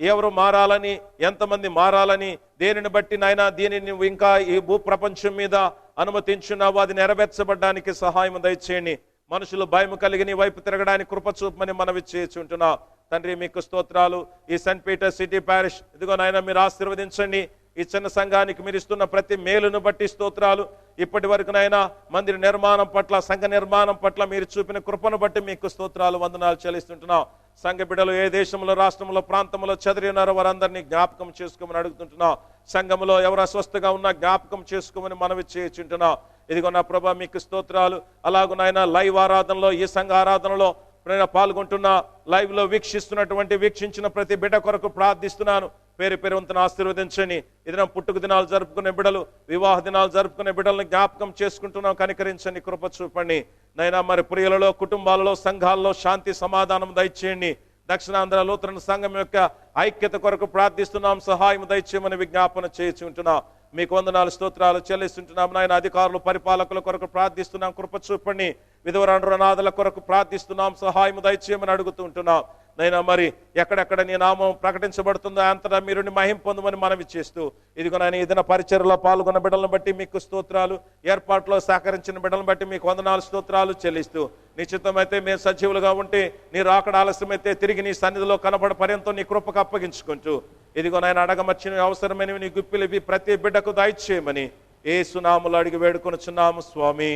ఎవరు మారాలని, ఎంతమంది మారాలని, దేనిని బట్టి నాయనా దీనిని నువ్వు ఇంకా ఈ భూప్రపంచం మీద అనుమతించున్నావు, అది నెరవేర్చబడ్డానికి సహాయం దయచేయండి. మనుషులు భయం కలిగి నీ వైపు తిరగడానికి కృప చూపమని మనవి చేస్తుంటున్నా తండ్రి. మీకు స్తోత్రాలు. ఈ సెయింట్ పీటర్ సిటీ ప్యారిష్ ఇదిగో నాయన మీరు ఆశీర్వదించండి. ఈ చిన్న సంఘానికి మీరు ఇస్తున్న ప్రతి మేలును బట్టి స్తోత్రాలు. ఇప్పటి వరకు నైనా మందిర నిర్మాణం పట్ల, సంఘ నిర్మాణం పట్ల మీరు చూపిన కృపను బట్టి మీకు స్తోత్రాలు, వందనాలు చెల్లిస్తుంటున్నాం. సంఘ బిడ్డలు ఏ దేశంలో, రాష్ట్రంలో, ప్రాంతంలో చెదిరి ఉన్నారో వారందరినీ జ్ఞాపకం చేసుకోమని అడుగుతుంటున్నాం. సంఘంలో ఎవరు అస్వస్థగా ఉన్నా జ్ఞాపకం చేసుకోమని మనవి చేయించుంటున్నాం. ఇదిగో నా ప్రభా మీకు స్తోత్రాలు. అలాగూ నాయన లైవ్ ఆరాధనలో, ఈ సంఘ ఆరాధనలో పాల్గొంటున్న, లైవ్ లో వీక్షించిన ప్రతి బిడ్డ కొరకు ప్రార్థిస్తున్నాను. పేరు పేరువంతును ఆశీర్వదించండి. ఇదిన పుట్టుక దినాలు జరుపుకునే బిడ్డలు, వివాహ దినాలు జరుపుకునే బిడ్డలను జ్ఞాపకం చేసుకుంటున్నాం. కనికరించండి, కృప చూపండి నైనా. మరి ప్రియులలో, కుటుంబాలలో, సంఘాల్లో శాంతి సమాధానం దయచేయండి. దక్షిణాంధ్ర లూథరన్ సంఘం యొక్క ఐక్యత కొరకు ప్రార్థిస్తున్నాం. సహాయం దయచేయమని విజ్ఞాపన చేయించుంటున్నాం. మీకు వందనాలు, స్తోత్రాలు చెల్లిస్తుంటున్నాం నాయన. అధికారులు, పరిపాలకుల కొరకు ప్రార్థిస్తున్నాం. కృప చూపండి. విధవరానాథుల కొరకు ప్రార్థిస్తున్నాం. సహాయం దయచేయమని అడుగుతూ ఉంటున్నాం నైనా. మరి ఎక్కడెక్కడ నీ నామం ప్రకటించబడుతుందో అంతటా మీరు మహిమ పొందమని మనవి చేస్తూ ఇదిగో నాయన ఏదైనా పరిచర్లో పాల్గొన్న బిడ్డలను బట్టి మీకు స్తోత్రాలు, ఏర్పాట్లో సహకరించిన బిడ్డలను బట్టి మీకు వందనాలు, స్తోత్రాలు చెల్లిస్తూ నిశ్చితమైతే మేము సజీవులుగా ఉంటే, నీ రాకడ ఆలస్యమైతే తిరిగి నీ సన్నిధిలో కనబడ పర్యంతం నీ కృపకు అప్పగించుకుంటూ ఇదిగో నాయన అడగమర్చిన అవసరమైనవి నీ గుప్పిలివి ప్రతి బిడ్డకు దయచేయమని యేసు నామములో అడిగి వేడుకొనుచున్నాము స్వామి.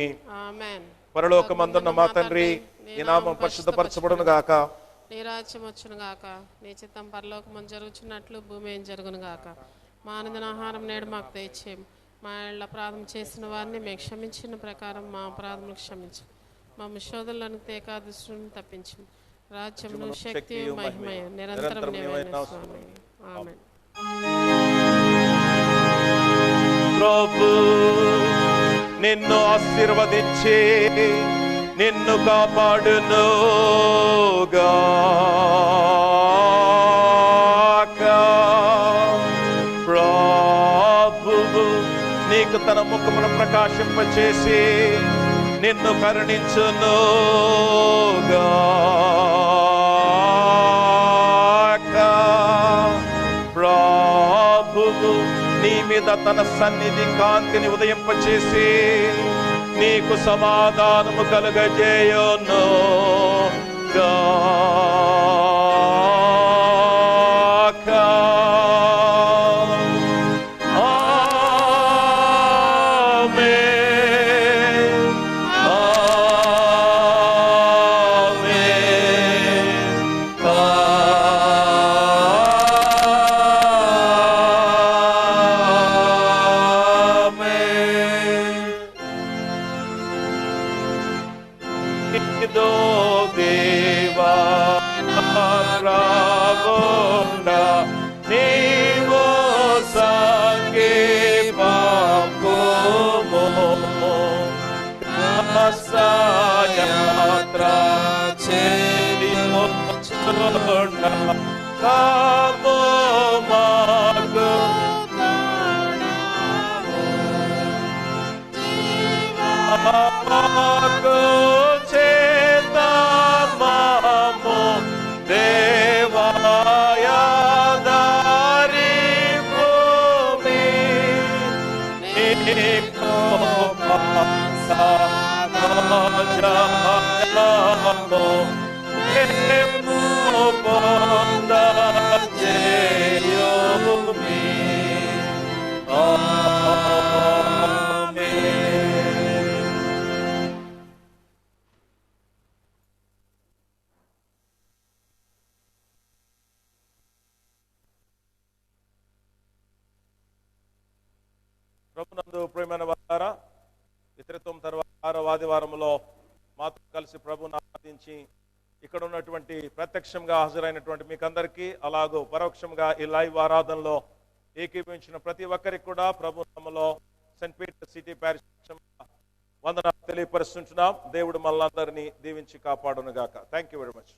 పరలోకమందున్న మా తండ్రి, నీ నామం పరిశుద్ధపరచబడును గాక, నీ రాజ్యం వచ్చును గాక, నీ చిత్తం పరలోకమందు జరుగుచున్నట్లు భూమి ఏం జరుగును గాక. మా అనుదిన ఆహారం నేడు మాకు దయచేయము. మా ఇళ్ళ అపరాధం చేసిన వారిని మేము క్షమించిన ప్రకారం మా అపరాధములు క్షమించు. మా శోధనలను తేకాదృష్టిని తప్పించు. రాజ్యమును, శక్తియు, మహిమయు నిరంతరం నీవైన స్వామి. ఆమేన్. ప్రభు నిన్ను ఆశీర్వదించి నిన్ను కాపాడునుగాక. ప్రభువు నీకు తన ముఖమును ప్రకాశింపచేసి నిన్ను కరుణించునుగాక. ప్రభువు నీ మీద తన సన్నిధి కాంతిని ఉదయింపచేసి నీకు సమాధానము కలుగజేయునుగాక. కాము మాకు మాకు చేతమము దేవాయాదారి భూమి నీకు జనము మేము పొందచేయుమి. ప్రభునందు ప్రియమైన వారా, ఇతరత్వం తర్వాత 6వ ఆదివారంలో మాతో కలిసి ప్రభుని ఆరాధించి ఇక్కడ ఉన్నటువంటి ప్రత్యక్షంగా హాజరైనటువంటి మీకందరికీ అలాగూ పరోక్షంగా ఈ లైవ్ ఆరాధనలో ఏకీభవించిన ప్రతి ఒక్కరికి కూడా ప్రభు నామములో సెయింట్ పీటర్ సిటీ ప్యారిష్ వందనాలు తెలియపరుస్తుంటున్నాం. దేవుడు మనందరినీ దీవించి కాపాడును గాక. Thank you very much.